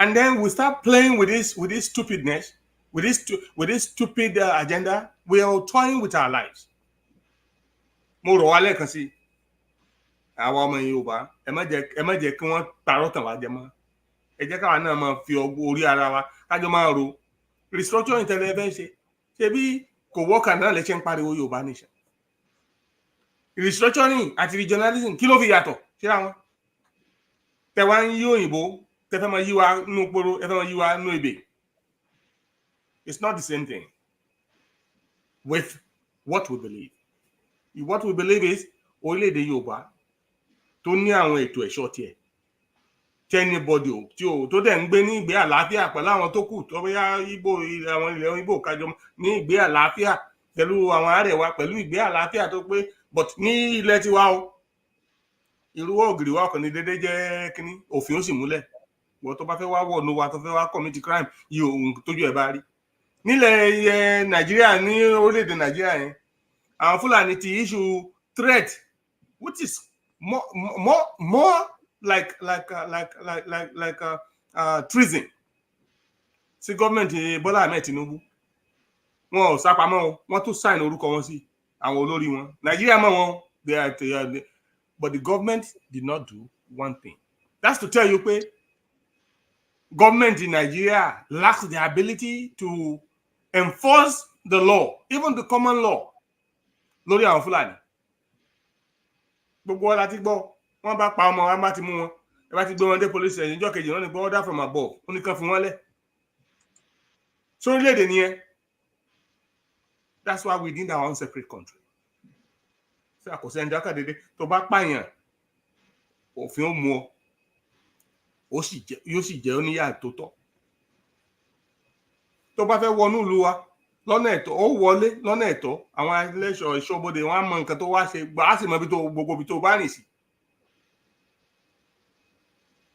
and then we start playing with this stupidness, with this stupid agenda. We are toying with our lives. Àwọn ọmọ Yorùbá ẹ má jẹ́ kí wọ́n parọ́ tàn wá jẹ mọ́ ẹ jẹ́ káwa náà máa fi ọgbọ́n orí ara wa kájọ máa ro restructuring tẹ́lẹ̀ fẹ́ ṣe bí kò wọ́ọ̀kà náà lè ṣe ń pariwo Yorùbá nation restructuring àti regionalism kí ló fi yàtọ̀ síra wọn tẹ wá ń yí òyìnbó tẹ fẹ́ máa yí wa nú poro ẹ fẹ́ máa yí wa nú ebè it's not the same thing with what we believe is orílẹ̀-èdè Yorùbá tó ní àwọn ètò ẹ̀ṣọ́ tiẹ̀ anybody tó dẹ̀ ń gbé ní ìgbé àlàáfíà pẹ̀lú àwọn tó kù tó bóyá àwọn ilẹ̀ Ìgbò kájọ ní ìgbé àlàáfíà pẹ̀lú àwọn Àrẹwà pẹ̀lú ìgbé àlàáfíà tó pé but ní ilẹ̀ tiwa o irú ògiri wa ọkàn ní dédé jẹ́ kínní òfin ó sì múlẹ̀ wọ́n tó bá fẹ́ wá wọ̀nù wa tó fẹ́ wá commit crime yìí ohun tójú ẹ̀ bá rí nílẹ̀ Nàìjíríà ní orílẹ̀-èdè Nàìjíríà yẹn àwọn Fúlàní ti issue threat which is more like treason. Sí gọ́ọ̀mẹ̀ntì Bọ́lá Ahmed Tinubu. Wọn ò sápamọ́ o, wọ́n tún sign orúkọ wọn sí àwọn olórí wọn. Nàìjíríà mọ̀ wọn, but the government did not do one thing. That's to tell you pé government in Nigeria lacks the ability to enforce the law, even the common law, lórí àwọn Fúlàní. Gbogbo ọlá ti gbọ́, wọ́n bá pa ọmọ wa bá ti mú wọn, ẹ bá ti gbé wọn dé police station níjọ́ kejì wọ́n ní pé order from above, ó ní kàn fi wọ́n lẹ̀. Sórílẹ̀-èdè nìyẹn. That's why we need our own separate country. Ṣé àkọsẹ́ ẹni dákà dédé tó bá pààyàn, òfin ó mú ọ, yóò sì jẹ́ oníyà tó tọ́. Tó bá fẹ́ wọnú ìlú wa lọ́nà ẹ̀tọ́, ó wọlé lọ́nà ẹ̀tọ́, àwọn ẹlẹ́ṣọ̀ ìṣọ́bodè wọn á mọ nǹkan tó wá ṣe, á sì mọ gbogbo ibi tó bá rìn sí.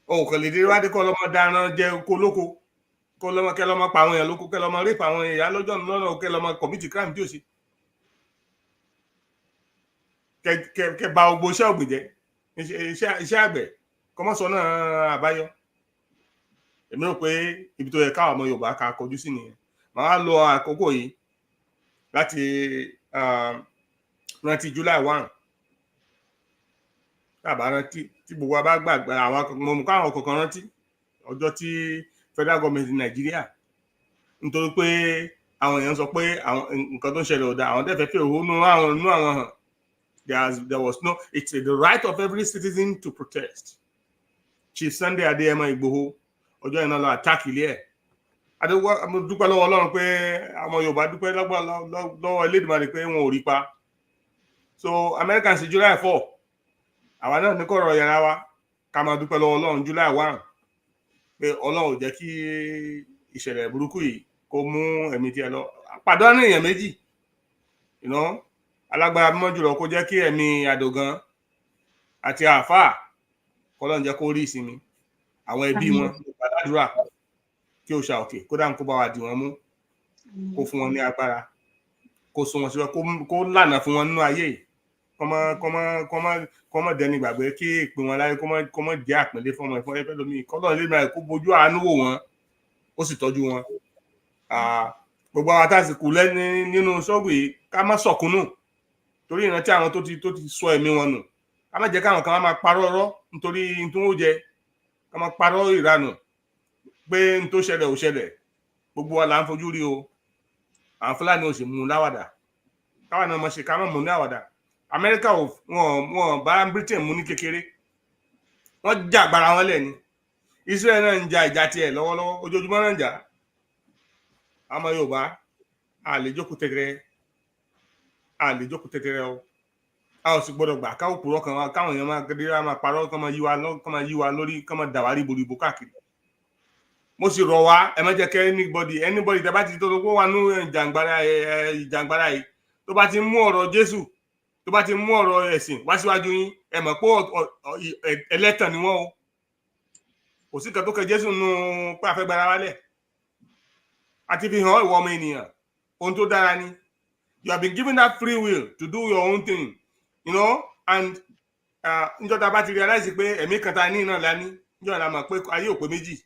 O kàn lè dé wá dé kọ́ lọ́mọ dáná jẹ kólókó, kọ́ lọ́mọ kẹ́ lọ́mọ pa àwọn èèyàn lóko, kẹ́ lọ́mọ rape àwọn èèyàn lọ́jọ́ lọ́nà, kẹ́ lọ́mọ commit crime tí ò sí. Kẹ́ bà gbogbo iṣẹ́ ọ̀gbìn jẹ́, iṣẹ́ àgbẹ̀, kọ́mọ́sọ náà àbáyọ. Èmi rò pé ibi tó yẹ káwọn ọmọ Yorùbá ká kọjú sí nìyẹn. Màá lọ àkókò yìí láti rántí July 1. Tàbá rántí tí gbogbo wa bá gbàgbé àwọn ọmọ káwọn kọ̀ọ̀kan rántí ọjọ́ tí federal government in Nigeria, nítorí pé àwọn èèyàn sọ pé àwọn nǹkan tó ń ṣẹlẹ̀ ò dáa, àwọn dẹ́fẹ̀ẹ́ fẹ́ òhónú àwọn hàn. There was no, it's the right of every citizen to protest. Chief Sunday Adéyẹmọ Ìgbòho ọjọ́ yẹn náà lọ attack ilé ẹ̀. Mo dúpẹ́ lọ́wọ́ Ọlọ́run pé àwọn Yorùbá dúpẹ́ lọ́wọ́ Elédùmarè pé wọn ò rí pa. So Americans July 4, àwa náà ní kọ̀rọ̀ yàrá wa ká máa dúpẹ́ lọ́wọ́ Ọlọ́run July 1 pé Ọlọ́run ò jẹ́ kí ìṣẹ̀lẹ̀ burúkú yìí kó mú ẹ̀mí tiẹ̀ lọ. Pàdánù èèyàn méjì, alágbára mímọ́ jùlọ kó jẹ́ kí ẹ̀mí Àdògán àti àáfàá k'Ọlọ́run jẹ́ kó rí ìsinmi. Àwọn ẹbí wọn gbàdúrà kí Òòṣà òkè kó dáhùn kó bá wa dì wọ́n mú, kó fún wọn ní agbára, kó sún wọn síwájú, kó lànà fún wọn nínú ayé yìí. Kọ́mọ dẹni gbàgbé kí ìpín wọn láyé kọ́mọ jẹ́ àpínlé fọmọ ẹ̀fọn ẹ̀fẹ́ lómi. K'Ọlọ́run lè máa kó bojú àánú wò wọ́n, ó sì tọ́jú wọn. Gbogbo àwọn àtàsìkò lẹ́ni nínú ṣọ́ọ̀bù yìí ká má sọ̀kúnnù torí ìrántí àwọn tó ti sọ ẹ̀mí wọn nù. Ká má jẹ́ káwọn kan máa parọ́ ọ̀rọ̀ nítorí n tó ń jẹ, ká máa parọ́ ìranù pé n tó ṣẹlẹ̀ ò ṣẹlẹ̀. Gbogbo wa là ń fojú rí o. Àwọn Fúlàní ò sì mú un láwàdà. Káwọn náà mọ̀ ṣe ká má mú un ní àwàdà. Amẹ́ríkà wọn bá Britain mú ní kékeré. Wọ́n jà gbára wọn lẹ̀ ni. Israel náà ń ja ìjà tiẹ̀ lọ́wọ́lọ́wọ́, ojoojúmọ́ náà ń jà. Àmọ́ Yorùbá a lè jókòó tẹ́tẹ́rẹ́ o. A ò sì gbọ́dọ̀ gbà káwọn òpùrọ́ kan wá, káwọn èèyàn máa gẹ́gẹ́ máa parọ́, kán máa yí wa lórí, kán máa dà wá ríboríbo káàkiri. Mo sì rọ̀ wá, ẹ má jẹ́ kẹ́ anybody tẹ́ bá ti tó kó wà nínú ìjàngbara yìí, tó bá ti mú ọ̀rọ̀ Jésù, tó bá ti mú ọ̀rọ̀ ẹ̀sìn wá síwájú yín, ẹ mọ̀ pé ẹlẹ́tàn ni wọ́n o. Kò sí kan tó kẹ Jésù nínú pé a fẹ́ gbára wálẹ̀. Àti fi hàn ìwọ ọmọ ènìyàn ohun tó dára ni. You have been given that free will to do your own thing, and níjọ́ tá a bá ti realize pé ẹ̀mí kan ta ní náà lání, níjọ́ la mọ̀ pé ayé ò pé méjì.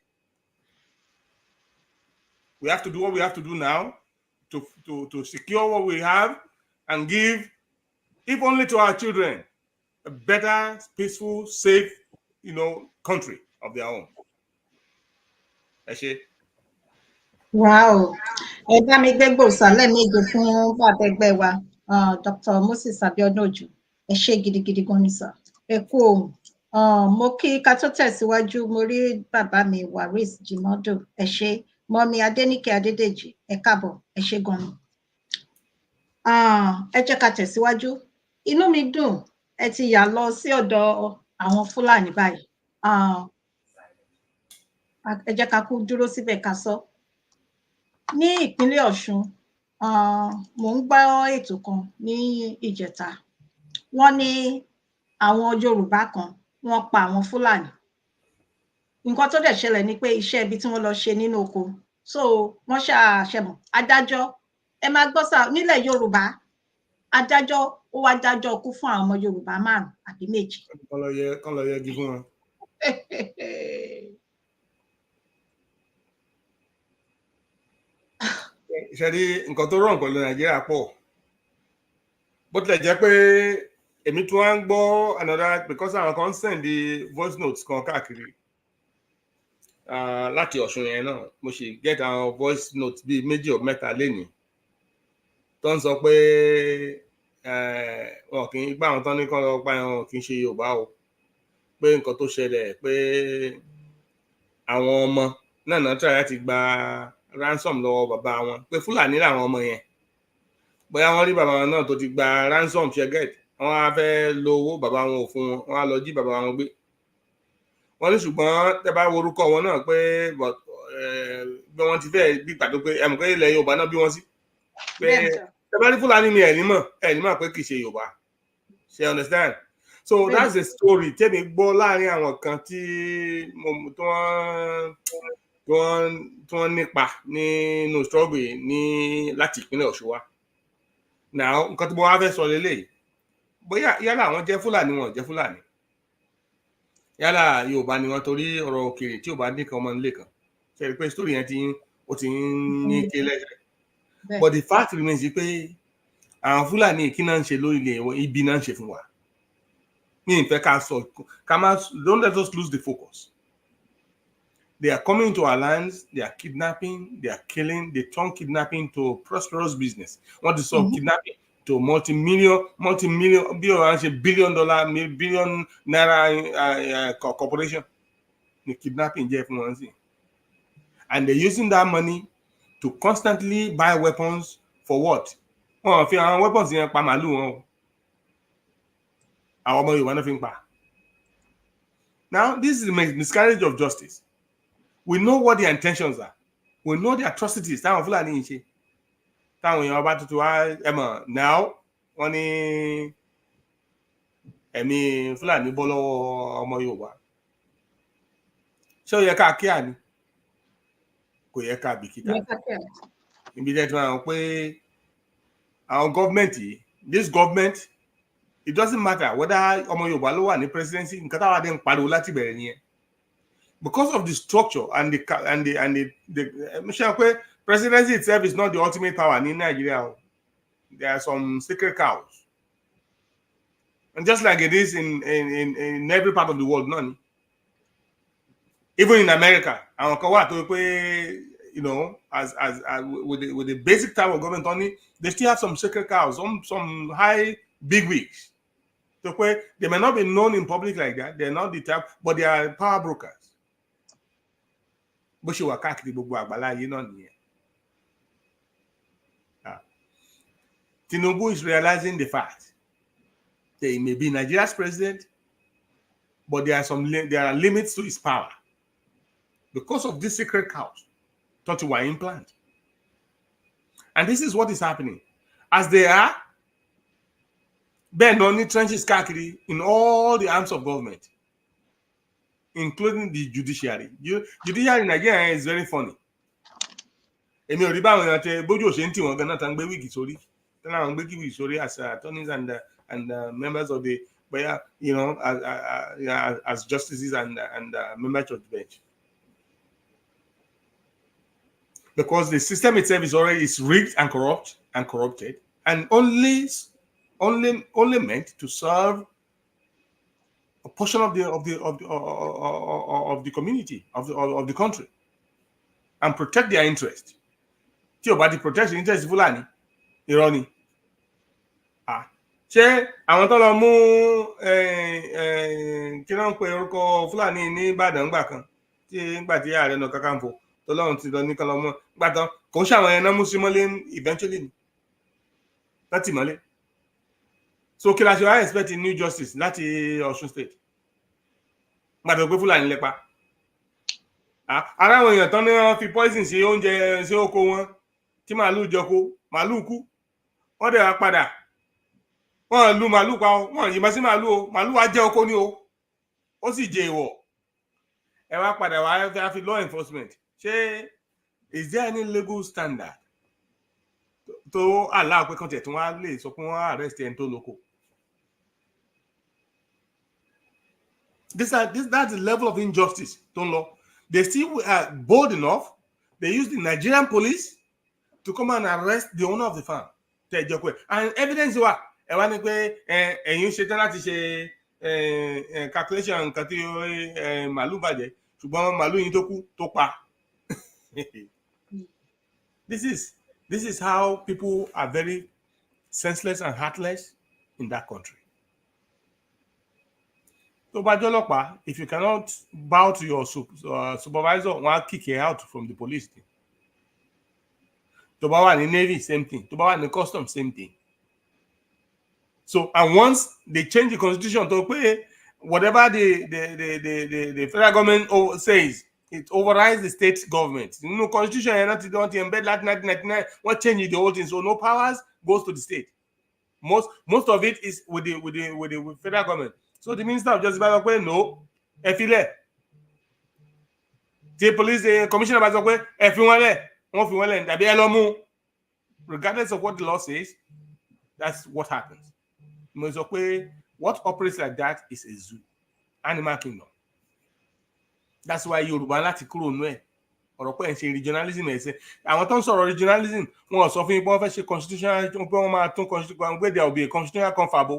We have to do what we have to do now to secure what we have and give, if only to our children, a better, peaceful, safe, country of their own. Ẹ ṣé. Wow. Ẹ bá mi gbé gbòòsà lẹ́ẹ̀mejì fún bàbá ẹgbẹ́ wa, Dr. Moses Abiodun Ojo. Ẹ ṣé gidigidi gan ni sà. Ẹ kú ohùn. Mo kí ká tó tẹ̀síwájú, mo rí bàbá mi Waris Jimodo. Ẹ ṣé. Mọ́mí Adéníkẹ́ Adédèjì. Ẹ káàbọ̀. Ẹ ṣé gan ni. Ẹ jẹ́ ká tẹ̀síwájú. Inú mi dùn ẹ ti yà lọ sí ọ̀dọ̀ àwọn Fúlàní báyìí. Ẹ jẹ́ ká kú dúró síbẹ̀ ká sọ. Ní ìpínlẹ̀ Ọ̀ṣun, mò ń gbọ́ ètò kan ní ìjẹta. Wọ́n ní àwọn Yorùbá kan wọ́n pa àwọn Fúlàní. Nǹkan tó dẹ̀ ṣẹlẹ̀ ni pé iṣẹ́ ibi tí wọ́n lọ ṣe nínú oko. So wọ́n ṣàṣẹmọ̀ adájọ́, ẹ máa gbọ́ sà, nílẹ̀ Yorùbá adájọ́ ó wá dájọ́ ikú fún àwọn ọmọ Yorùbá 5 àbí 2. Kán lọ yẹgi fún wọn. Ṣé rí nǹkan tó rọrùn pẹ̀lú Nàìjíríà pọ̀. Bó tilẹ̀ jẹ́ pé èmi tún wá ń gbọ́ another because àwọn kan send the voice notes kan káàkiri láti Ọ̀ṣun yẹn náà mo ṣe get àwọn voice notes bíi méjì or mẹ́ta lénìí tó ń sọ pé wọn kì í gbà wọn tán ní kán lọ pa wọn kì í ṣe Yorùbá o pé nǹkan tó ṣẹlẹ̀ pé àwọn ọmọ náà try láti gba ransom lọ́wọ́ bàbá wọn pé Fúlàní làwọn ọmọ yẹn bóyá wọ́n rí bàbá wọn náà tó ti gba ransom ṣe get wọ́n á fẹ́ lo owó bàbá wọn ò fún wọn wọ́n á lọ jí bàbá wọn gbé wọ́n ní ṣùgbọ́n tẹ́ bá worúkọ wọn náà pé bí wọ́n ti fẹ́ bí pàtó pé ẹ̀mú pé ilẹ̀ Yorùbá náà bí wọ́n sí pé tẹ́ bá rí Fúlàní ni ẹ̀ ní mọ̀ pé kì í ṣe Yorùbá ṣe understand so that's the story tẹ́mi gbọ́ láàrin àwọn kan tí wọ́n nípa nínú struggle ní láti ìpínlẹ̀ Ọ̀ṣun wá now nǹkan tí mo wá fẹ́ sọ lélẹ́yìí bóyá yálà àwọn jẹ́ Fúlàní wọn jẹ́ Fúlàní yálà Yorùbá ni wọn torí ọ̀rọ̀ òkèèrè tí ò bá nìkan ọmọ nílé kan ṣe rí pé story yẹn ti ń ní ké lẹ́sẹ̀ but the fact remains pé àwọn Fúlàní kí náà ń ṣe lórí ilẹ̀ ibi náà ń ṣe fún wa ní ìfẹ́ ká sọ ká má don't let us lose the focus. They are coming to our lands, they are kidnapping, they are killing, they turn kidnapping to prosperous business. What is so kidnapping to multi-million, billion naira corporation? The kidnapping, and they're using that money to constantly buy weapons for what? Oh, if you have weapons in Pamalu, our money, one thing. Now, this is a miscarriage of justice. We know what their intentions are. We know the atrocities. Táwọn Fúlàní ń ṣe. Táwọn èèyàn bá tuntun wá now wọ́n ní ẹ̀mí Fúlàní bọ́ lọ́wọ́ ọmọ Yorùbá. Ṣé ó yẹ ká kíá ni? Kò yẹ ká bìkítà. Ibi tẹ́ tí wọ́n hàn pé àwọn gọ́ọ̀mẹ̀ntì this government it doesn't matter whether ọmọ Yorùbá ló wà ní presidency nǹkan táwa dé ń pariwo láti bẹ̀rẹ̀ nìyẹn. Because of the structure and the presidency itself is not the ultimate power in Nigeria. There are some sacred cows. And just like it is in every part of the world, none. Even in America, you know, as with the basic type of government only, they still have some sacred cows, some high big wigs. So they may not be known in public like that. They're not the type, but they are power brokers. Bó ṣe wà káàkiri gbogbo àgbáláyé náà nìyẹn. Tinubu is realizing the fact that he may be Nigeria's president, but there are limits to his power because of these secret cows thought were implanted. And this is what is happening. As they are, Ben only trenches káàkiri in all the arms of government, including the judiciary. Judiciary in Nigeria is very funny. Èmi ò rí báwọn èèyàn tẹ bójú òṣè ń tì wọ́n gan-an tán gbé wíìgì sórí. Tán láwọn gbé wíìgì sórí as attorneys and members of the, you know, as justices and members of the bench. Because the system itself is rigged and corrupted and only meant to serve a portion of the community of the country and protect their interest. Tí o bá ti protect the interest Fúlàní, irọ́ ni. Ṣé àwọn tó lọ mú kí ló ń pe orúkọ Fúlàní ní Ìbàdàn gbà kan tí nígbà tí Ààrẹ Ọ̀nà Kakanfò tó lọ́run ti lọ ní kan lọ mọ́ gbà tán kò ń ṣàwọn ẹ̀yẹn náà mú sí mọ́lé eventually ni láti mọ́lé. So kí la ṣe wá expect new justice láti Ọ̀ṣun state gbàdọ̀ pé Fúlàní lẹ́pa ara àwọn èèyàn tán ní wọ́n fi poison sí oúnjẹ sí oko wọn tí màálù jọko màálù kú wọ́n dẹ̀ wá padà wọ́n lu màálù pa o wọ́n yìnbọn sí màálù o màálù wá jẹ́ oko ní o ó sì jẹ èèwọ̀ ẹ wá padà wá fi law enforcement ṣé is there any legal standard tó allow pé kàn tẹ̀ tí wọ́n á lè sọ pé wọ́n arrest ẹni tó lóko. That's the level of injustice. Don't know. They still are bold enough. They use the Nigerian police to come and arrest the owner of the farm. And evidence ẹ wá ní pé ẹ̀yin ṣe tán láti ṣe calculation nǹkan tí màálù bàjẹ́ ṣùgbọ́n màálù yín tó kú tó pa. This is how people are very senseless and heartless in that country. tó bá jẹ́ ọlọ́pàá, if you cannot bow to your supervisor, wọ́n á kick you out from the police team. tó bá wà ní navy, same thing. tó bá wà ní custom, same thing. So, and once they change the constitution to pay whatever the federal government says, it overrides the state government. You know, constitution and not embed that 1999. What changes the whole thing? So no powers goes to the state. Most of it is with the federal government. So the Minister of Justice by no, efile. The police commissioner by efile, regardless of what the law says, that's what happens. What operates like that is a zoo, animal kingdom. That's why Yoruba láti kúrò nú ẹ̀. Ọ̀rọ̀ pé ń ṣe regionalism ẹ̀ ṣe. Àwọn tó ń sọ̀rọ̀ regionalism, wọ́n sọ fún yín pé wọ́n fẹ́ ṣe constitutional, pé wọ́n máa tún constitutional, pé there will be a constitutional conference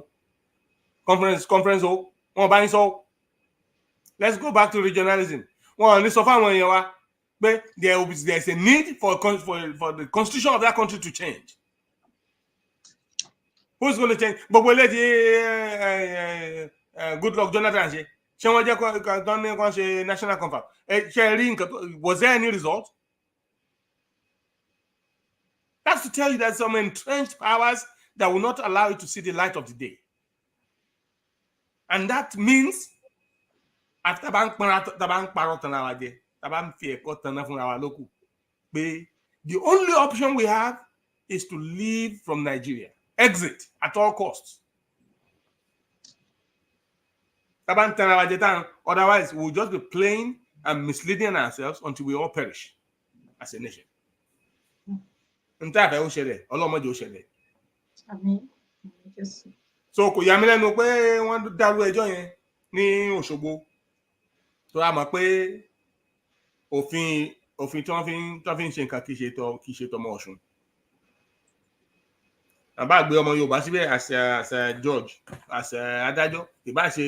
o. Wọ́n bá yín sọ. Let's go back to regionalism. Wọ́n ní sọ fáwọn èèyàn wa pé there's a need for the constitution of that country to change. Who's going to change? Gbogbo eléyìí Goodluck Jonathan ṣe. Ṣé wọ́n jẹ́ ṣe national conference? Was there any result? That's to tell you that some entrenched powers that will not allow you to see the light of the day. And that means after the only option we have is to leave from Nigeria. Exit at all costs. Otherwise, we'll just be playing and misleading ourselves until we all perish as a nation. So, kò yà mí lẹ́nu pé wọ́n dárú ẹjọ́ yẹn ní Òṣogbo. tó a mọ̀ pé òfin tí wọ́n fi ń ṣe nǹkan kì í ṣe tọmọ Ọ̀ṣun. àbá gbé ọmọ Yorùbá síbẹ̀ as a judge, as a adájọ́, ìbá ṣe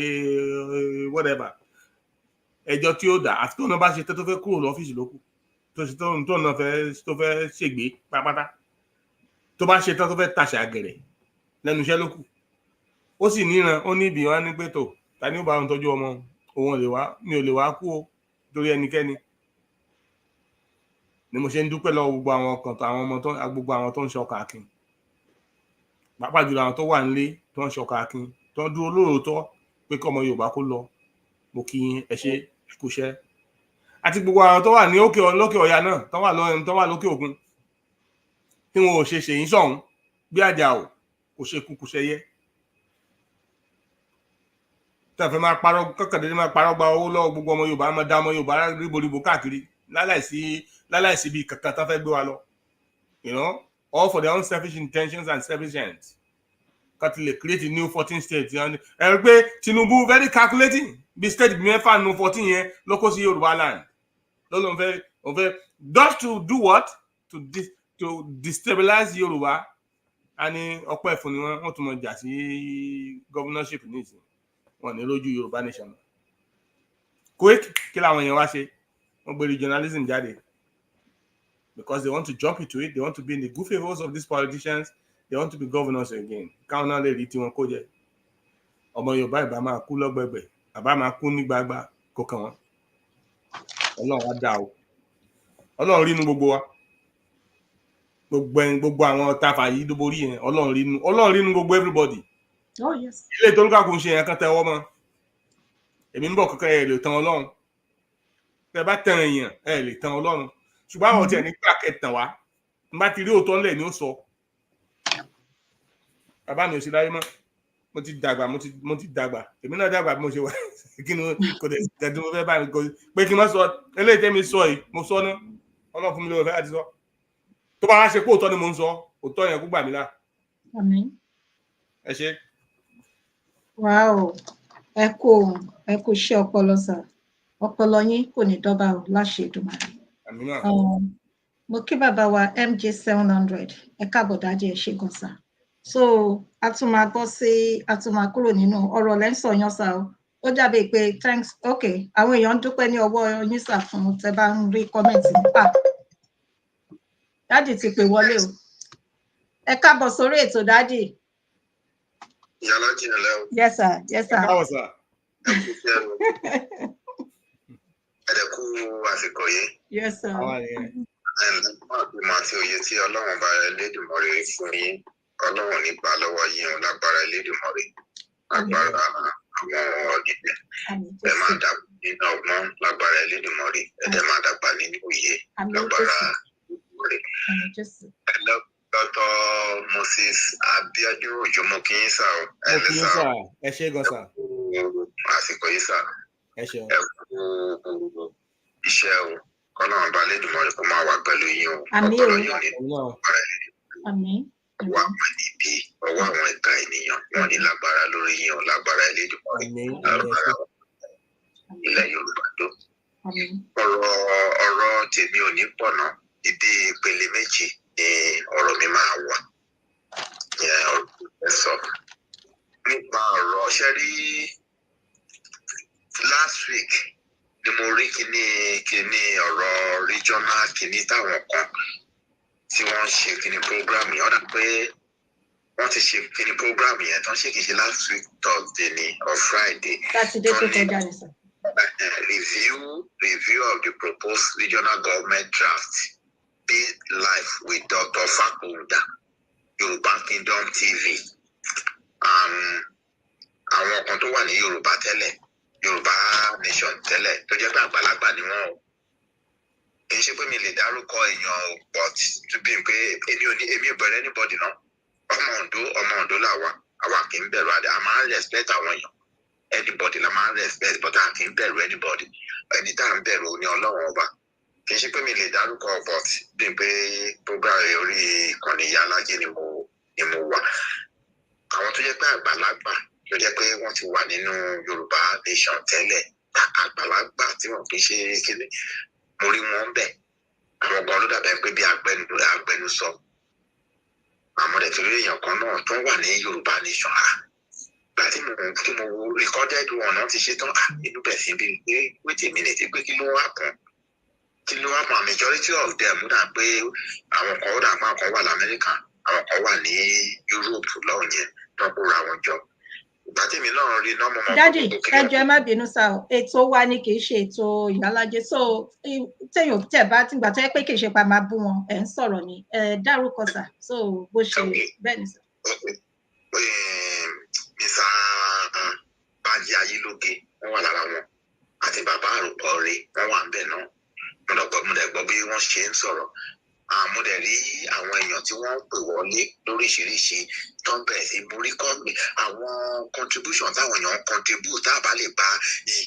whatever ẹjọ́ tí ó dà àfi tó náà bá ṣe tó fẹ́ kúrò lọ́fíìsì lókù tó náà fẹ́ ṣègbè pátápátá tó bá ṣe tó fẹ́ tàṣà àgẹ̀rẹ̀ lẹ́nu iṣẹ́ lókù. ó sì níran, ó ní ibi wọn ní pé tó ta ni ó bá wọn tọ́jú ọmọ òun mi ò lè wá kú o torí ẹnikẹ́ni. ni mo ṣe ń dúpẹ́ lọ gbogbo àwọn tó ń ṣọkà akin, pàápàá jùlọ àwọn tó wà nílé tó ń ṣọkà akin tó ń dúró lóòótọ́ pé kí ọmọ Yorùbá kó lọ. mo kí yín, ẹ ṣé kúṣẹ́. àti gbogbo àwọn tó wà ní lókè ọ̀yà náà tó wà lókè òkun tí wọn ò ṣe ṣèyí sọ̀hún bí àjà ò kò ṣe kú kúṣẹ́ yẹ. tẹ́fẹ́ máa parọ́ kọ́kàndínlẹ́ máa parọ́ gba owó lọ́wọ́ gbogbo ọmọ Yorùbá, máa dá ọmọ Yorùbá ríboríbo káàkiri láláìsí bí kankan tó fẹ́ gbé wa lọ. All for their own selfish intentions and selfish ends. Got to create a new 14 states. Egbe Tinubu very calculating. Bí state mẹ́fà nínú 14 yẹn ló kó sí YORUBALAND. Ló ń fẹ́ just to do what? To destabilize Yorùbá. A ní ọpẹ́ fún ni wọ́n tún mọ jà sí governorship nísìnyí. Wọ́n ní lójú Yorùbá nation. Quick, kí làwọn èèyàn wá ṣe? Wọ́n gbé regionalism jáde. Because they want to jump into it, they want to be in the good favors of these politicians, they want to be governors again. Káwọn náà lè rí tí wọn kó jẹ. Ọmọ Yorùbá ìbá máa kú lọ́gbẹ̀gbẹ̀, àbá máa kú ní gbagba kó kàn wọ́n. Ọlọ́run á dá o. Ọlọ́run rí inú gbogbo wa. Gbogbo àwọn tafa yìí ló borí yẹn. Ọlọ́run rí inú gbogbo everybody. Oh yes. Ilé ìtọ́lúkà kò ń ṣe yẹn kan tẹ́wọ́ mọ́. Èmi ń bọ̀ kankan ẹ̀ lè tan Ọlọ́run. Tẹ́ bá tan èèyàn ẹ̀ lè tan Ọlọ́run. Ṣùgbọ́n àwọn tí ẹni gbà kẹtàn wá n bá ti rí òótọ́ ńlẹ̀ ni ó sọ. Bàbá mi ò sí láyé mọ́, mo ti dàgbà èmi náà dàgbà bí mo ṣe wà kí ni kò dẹ̀ tẹ̀dí mo fẹ́ bá mi kọ pé kí n má sọ eléyìí tẹ́mi sọ yìí mo sọ ná Ọlọ́run fún mi lóore fẹ́ àti sọ. tó bá wá ṣe pé òótọ́ ni mo ń sọ òótọ́ yẹn kó gbà mí là. Àmín. ẹ ṣé. Wow, ẹ kú iṣẹ́ ọpọlọ sà, ọpọlọ yín kò ní dọ́bà o láṣẹ Èdùmàrè. Mo kí bàbá wa MJ 700 ẹ káàbọ̀ dájú ẹ ṣé gan sà. So a tún máa bọ́ sí a tún máa kúrò nínú ọ̀rọ̀ lẹ́ ń sọ yan sá o. Ó dàbí pé thanks okay àwọn èèyàn ń dúpẹ́ ní ọwọ́ yín sá fún tẹ́ bá ń rí kọ́mẹ̀ntì nípa. Dádì ti pè wọlé o. Ẹ káàbọ̀ sórí ètò dádì. Yàrá jìnnà lẹ́wọ̀. Yes sir, yes sir. Káwọ̀ sà. Ẹ kú sí ẹnu. Ẹ̀dẹ̀kú àsìkò yìí. Yes sir. Àwa nìyẹn. Ẹ̀lẹ́gbọ́n àbímọ àti òye tí Ọlọ́run bá Elédùmarè fún yín. Ọlọ́run ní gbà lọ́wọ́ yín o lágbára Elédùmarè. Lágbára àwọn ọ̀dìdẹ̀. Ẹ máa dàgbà nínú ọgbọ́n lágbára Elédùmarè. Ẹ̀dẹ̀ máa dàgbà nínú òye lágbára Elédùmarè. Dr. Moses Abiodun Ojomokin sá o. Mo kí yín sà. Ẹ ṣé gan sà. Àsìkò yìí sá. Ẹ ṣeun. Ẹ kú iṣẹ́ o. Ọlọ́run bá Elédùmarè kó máa wà pẹ̀lú yín o. Àmín o. Ọpọlọ yín ò ní Òun náà. Àmín. wà níbi ọwọ́ àwọn ẹ̀ka ènìyàn wọn ní lágbára lórí yín o lágbára Elédùmarè Àmín. lágbára ilẹ̀ Yorùbá tó. Àmín. Ọ̀rọ̀ tèmi ò ní pọ̀ ná. Ìdí ìpele méjì ni ọ̀rọ̀ mi máa wà. Ìyẹn ọ̀rọ̀ ẹ sọ. Nípa ọ̀rọ̀ ṣe rí last week ni mo rí kíní ọ̀rọ̀ regional kíní táwọn kan tí wọ́n ṣe kíní program yẹn ọ̀dà pé wọ́n ti ṣe kíní program yẹn tán ṣe kìí ṣe last week Thursday ni or Friday. Saturday tó kọjá ni sir. Review of the proposed regional government draft be live with Dr. Fakunda, Yoruba Kingdom TV. Àwọn kan tó wà ní Yorùbá tẹ́lẹ̀, Yorùbá Nation tẹ́lẹ̀ tó jẹ́ pé àgbàlagbà ni wọ́n o. Kì í ṣe pé mi lè dárúkọ èèyàn o, but to be pé èmi ò bẹ̀rẹ̀ anybody náà. Ọmọ Oǹdó làwa, àwa kì í bẹ̀rù àdé, a máa ń respect àwọn èèyàn. Anybody la máa ń respect, but a kì í bẹ̀rù anybody. Ẹni tá à ń bẹ̀rù ni Ọlọ́run ọba. Kì í ṣe pé mi lè dárúkọ but bí pé program orí ìkànnì ìyá alájẹ ni mo wà. Àwọn tó jẹ́ pé àgbàlagbà tó jẹ́ pé wọ́n ti wà nínú Yorùbá Nation tẹ́lẹ̀, àgbàlagbà tí wọ́n kì í ṣe kíni, mo rí wọn bẹ̀. Àwọn ọgbọ́n ló dàbẹ̀ pé bí agbẹnusọ. Àmọ́ dẹ̀ torí èèyàn kan náà tó wà ní Yorùbá Nation. Gbàtí mo wo recorded one náà ti ṣe tán, inú bẹ̀ sí bí pé wait a minute pé kí ló wà kan. Majority of them dà pé àwọn kan ó dà pé àwọn kan wà l'Amẹ́ríkà, àwọn kan wà ní Europe lọ́hùn yẹn tó ń kóra wọn jọ. Ìgbà tí mi náà rí nọ́mọ̀ mọ́. Dádì ẹ jọ̀ọ́ ẹ má bínú sá o, ètò wa ni kì í ṣe ètò ìyálájẹ so téèyàn tẹ̀ bá tìgbà tó yẹ pé kì í ṣe pa máa bú wọn ẹ̀ ń sọ̀rọ̀ ni ẹ dárúkọ sá so bó ṣe bẹ́ẹ̀ ni sá. Mr. Bájí Ayélóge wọ́n wà lára wọn àti bàbá ọ̀rẹ́ wọ́n wà ń bẹ̀ náà. Mo dẹ̀ gbọ́ bí wọ́n ṣe ń sọ̀rọ̀. Mo dẹ̀ rí àwọn èèyàn tí wọ́n pè wọlé lóríṣiríṣi tó ń bẹ̀rẹ̀ sí borí kọ́ọ̀mì àwọn contribution táwọn èèyàn contribute tá a bá lè gba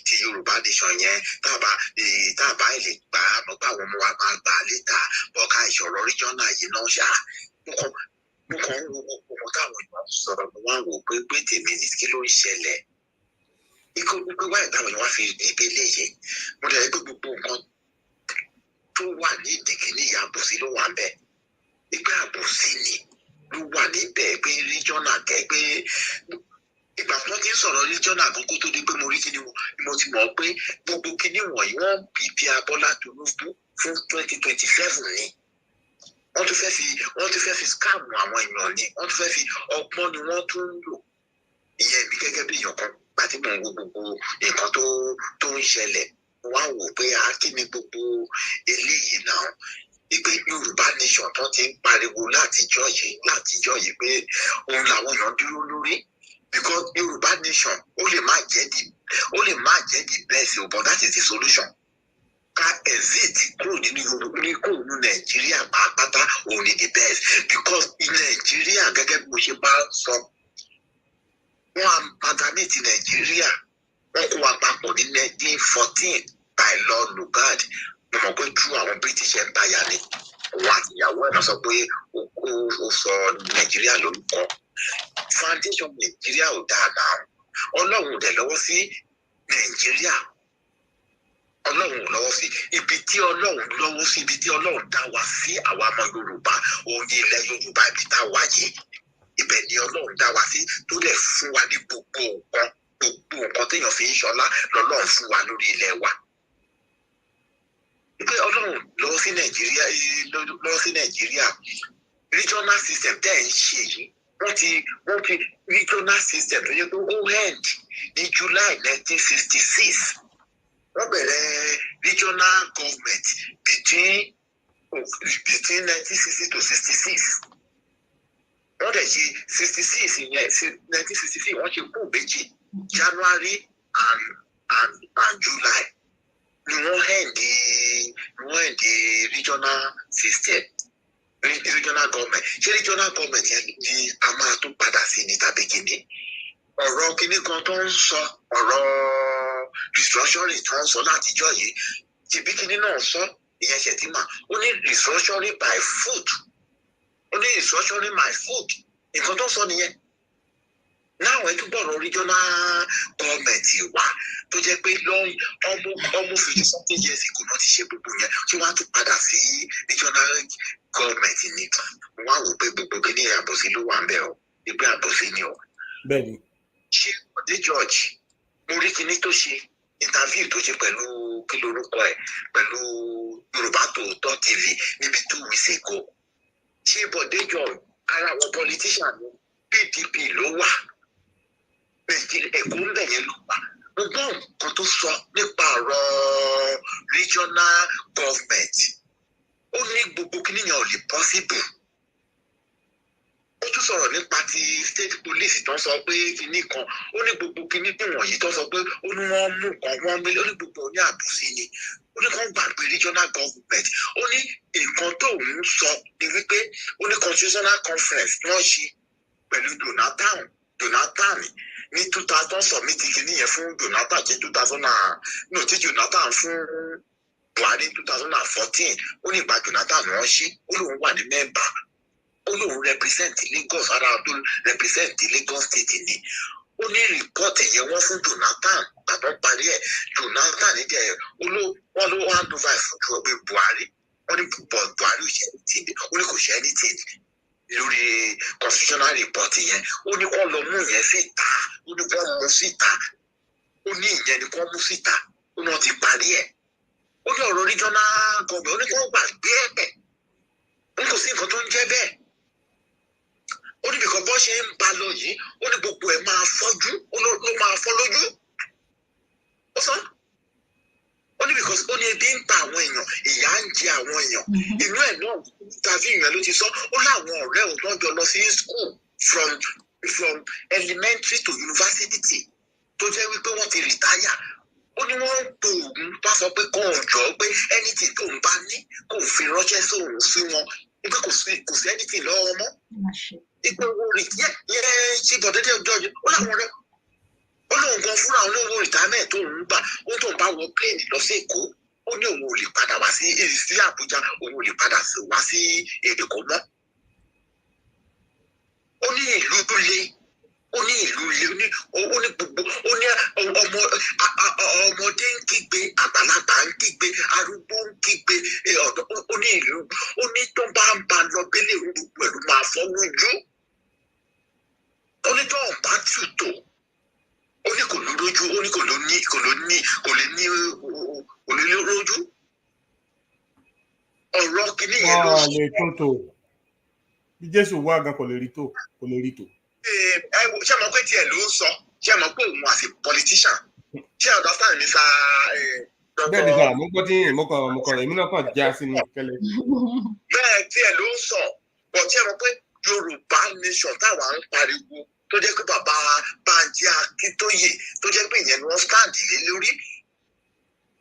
ti Yorùbá Nation yẹn tá a bá lè gbà á mọ̀ pé àwọn ọmọ wa máa gbà á létà bọ̀ká ìṣòro regional yìí náà ṣá. Mo kàn ń wo gbogbo táwọn èèyàn sọ̀rọ̀ mo wá wò pé tèmi ní kí ló ń ṣẹlẹ̀. Ikú gbogbo wáyé táwọn èèyàn wá fi ibi léyè mo dẹ̀ rí pé gbogbo nǹkan tó wà ní ìdíkìní àbòsí ló wà bẹ́ẹ̀ ìgbà àbòsí ni ló wà níbẹ̀ pé regional kẹ́ pé ìgbà tí wọ́n ti ń sọ̀rọ̀ regional kan kó tó di pé mo rí kíní wọn ni mo ti mọ̀ pé gbogbo kíní wọ̀nyí wọ́n bìbí Bọ́lá Tinubu fún 2027 ni wọ́n tún fẹ́ fi scam àwọn èèyàn ni wọ́n tún fẹ́ fi ọgbọ́n ni wọ́n tún ń lò ìyẹn mi gẹ́gẹ́ bí èèyàn kan gbàtí mò ń wo gbogbo nǹkan tó ń ṣẹlẹ̀ wọ́n wò pé kí ni gbogbo eléyìí náà ìpè Yorùbá Nation tó ti ń pariwo látijọ́ yìí pé òun làwọn èèyàn dúró lórí because Yorùbá Nation ó lè má jẹ́ the best but that is the solution. Ká exit kúrò nínú Nàìjíríà pàápàá òun ni the best because Nàìjíríà gẹ́gẹ́ bí mo ṣe bá sọ wọ́n amalgamate Nàìjíríà wọ́n kó wa papọ̀ ní 1914 by Lord Lugard mo mọ̀ pé tú àwọn British Empire ni òun àti ìyàwó ẹ̀ náà sọ pé ó sọ Nàìjíríà lórúkọ foundation Nàìjíríà ò dáa náà Ọlọ́run ò dẹ̀ lọ́wọ́ sí Nàìjíríà Ọlọ́run ò lọ́wọ́ sí ibi tí Ọlọ́run lọ́wọ́ sí ibi tí Ọlọ́run dá wa sí àwa ọmọ Yorùbá òun ní ilẹ̀ Yorùbá ibi tá a wà yìí ibẹ̀ ni Ọlọ́run dá wa sí tó dẹ̀ fún wa ní gbogbo nǹkan téèyàn fi ń ṣọlá lọ́lọ́run fún wa lórí ilẹ̀ wa. Pé Ọlọ́run lọ sí Nàìjíríà regional system tẹ́ ẹ̀ ń ṣe yìí wọ́n ti regional system tó yẹ kó ó end ní July 1966 wọ́n bẹ̀rẹ̀ regional government between 1960 to 66 wọ́n dẹ̀ ṣe 66 yẹn 1966 wọ́n ṣe kú méjì January and July ni wọ́n end the regional system regional government ṣé regional government yẹn ni a máa tún padà sí ní tàbí kìíní ọ̀rọ̀ kìíní kan tó ń sọ ọ̀rọ̀ restructuring tó ń sọ látijọ́ yìí tìbí kìíní náà sọ ìyẹn Shettima ó ní restructuring by food ó ní restructuring my food nǹkan tó ń sọ nìyẹn náà ẹ túbọ̀ lọ regional government wá tó jẹ́ pé ọmọ 50 something years ago náà ti ṣe gbogbo yẹn tí wọ́n á tún padà sí regional government ní wọ́n á wò pé gbogbo kí ní àbòsí ló wà ń bẹ̀ ọ́ ìgbé àbòsí ni ọ́. Bẹ́ẹ̀ni. Ṣé ọdẹ George mo rí kinní tó ṣe interview tó ṣe pẹ̀lú kí lorúkọ ẹ̀ pẹ̀lú Yorùbá Tòótọ́ TV níbi 2 weeks ago ṣé Bọ̀dé George ara àwọn politician ní PDP ló wà Èkó ń bẹ̀ yẹn ló wà mo gbọ́ nǹkan tó sọ nípa ọ̀rọ̀ regional government ó ní gbogbo kìnìyàn ò lè possible ó tún sọ̀rọ̀ nípa ti state police tó ń sọ pé kinní kan ó ní gbogbo kinní wọ̀nyí tó ń sọ pé ó ní wọ́n mú kan wọ́n mílí ó ní gbogbo ní àbùsí ni ó ní kàn gbàgbé regional government ó ní nǹkan tó ń sọ ni wípé ó ní constitutional conference wọ́n ṣe pẹ̀lú Jonathan ní 2000 submit kinní yẹn fún Jonathan jẹ́ 2000 tí Jonathan fún Buhari 2014 ó ní ìgbà Jonathan wọ́n ṣe ó lóun wà ní mẹ́mbà ó lóun represent Lagos ara tó represent Lagos state ni ó ní report yẹn wọ́n fún Jonathan gbàgbọ́ parí ẹ̀ Jonathan jẹ́ wọ́n ló hand over fún ọgbẹ́ Buhari wọ́n ní Buhari ò ṣe anything ó ní kò ṣe anything lórí constitutional report yẹn ó ní kó lọ mú yẹn síta ó ní kó mú síta ó ní ìyẹn ni kó mú síta ó náà ti parí ẹ̀ ó ní ọ̀rọ̀ regional government ó ní kó gbàgbé ẹ̀ ó ní kò sí nǹkan tó ń jẹ́ bẹ́ẹ̀ ó ní bìkan bọ́ ṣe ń ba lọ yìí ó ní gbogbo ẹ̀ máa fọ́jú ó ló máa fọ́ lójú ó sọ ó ní bìkan ó ní ebi ń pa àwọn èèyàn ìyà ń jẹ àwọn èèyàn inú ẹ̀ náà tàbí ìyẹn ló ti sọ ó láwọn ọ̀rẹ́ òun náà jọ lọ sí school from elementary to university tó jẹ́ wípé wọ́n ti retire ó ní wọ́n ń po òun bá sọ pé kó òun jọ pé anything tó ń bá ní kó fi ránṣẹ́ sóun sí wọn nígbà kò sí anything lọ́wọ́ mọ́ ìpè owó rẹ̀ yẹ ṣe Bọ̀dé George ó láwọn rẹ̀ ó lóun gan fúnra òun lówó retirement tó ń gbà ó tó ń bá wọ plane lọ sí Èkó ó ní òun ò lè padà wá sí Àbújá òun ò lè padà wá sí Èkó mọ́ ó ní ìlú le ó ní gbogbo ó ní ọmọdé ń kígbe àgbàlagbà ń kígbe arúgbó ń kígbe ọ̀dọ́ ó ní ìlú ó ní tó bá ń ba lọ bẹ́lẹ̀ gbogbo ẹ̀rù máa fọ́ lójú ó ní tó ń bá tù tó ó ní kò lójú ó ní kò lè ní lójú ọ̀rọ̀ kìíní yẹn ló ṣe. lè tó tó bí Jésù wá gan kò lè rí tó. ṣé mo pé tiẹ̀ ló ń sọ ṣé mo pé òun àti politician ṣé ọ̀dọ́ sáà ní sáà. bẹ́ẹ̀ ni sáà mo gbọ́ tí mo kàn èmi náà kàn já sínú kẹlẹ́. bẹ́ẹ̀ tiẹ̀ ló ń sọ bọ̀ tí ẹ mọ̀ pé Yorùbá nation táwa ń pariwo tó jẹ́ pé bàbá Bánjí Akíntóyè tó jẹ́ pé ìyẹn ni wọ́n stand lé lórí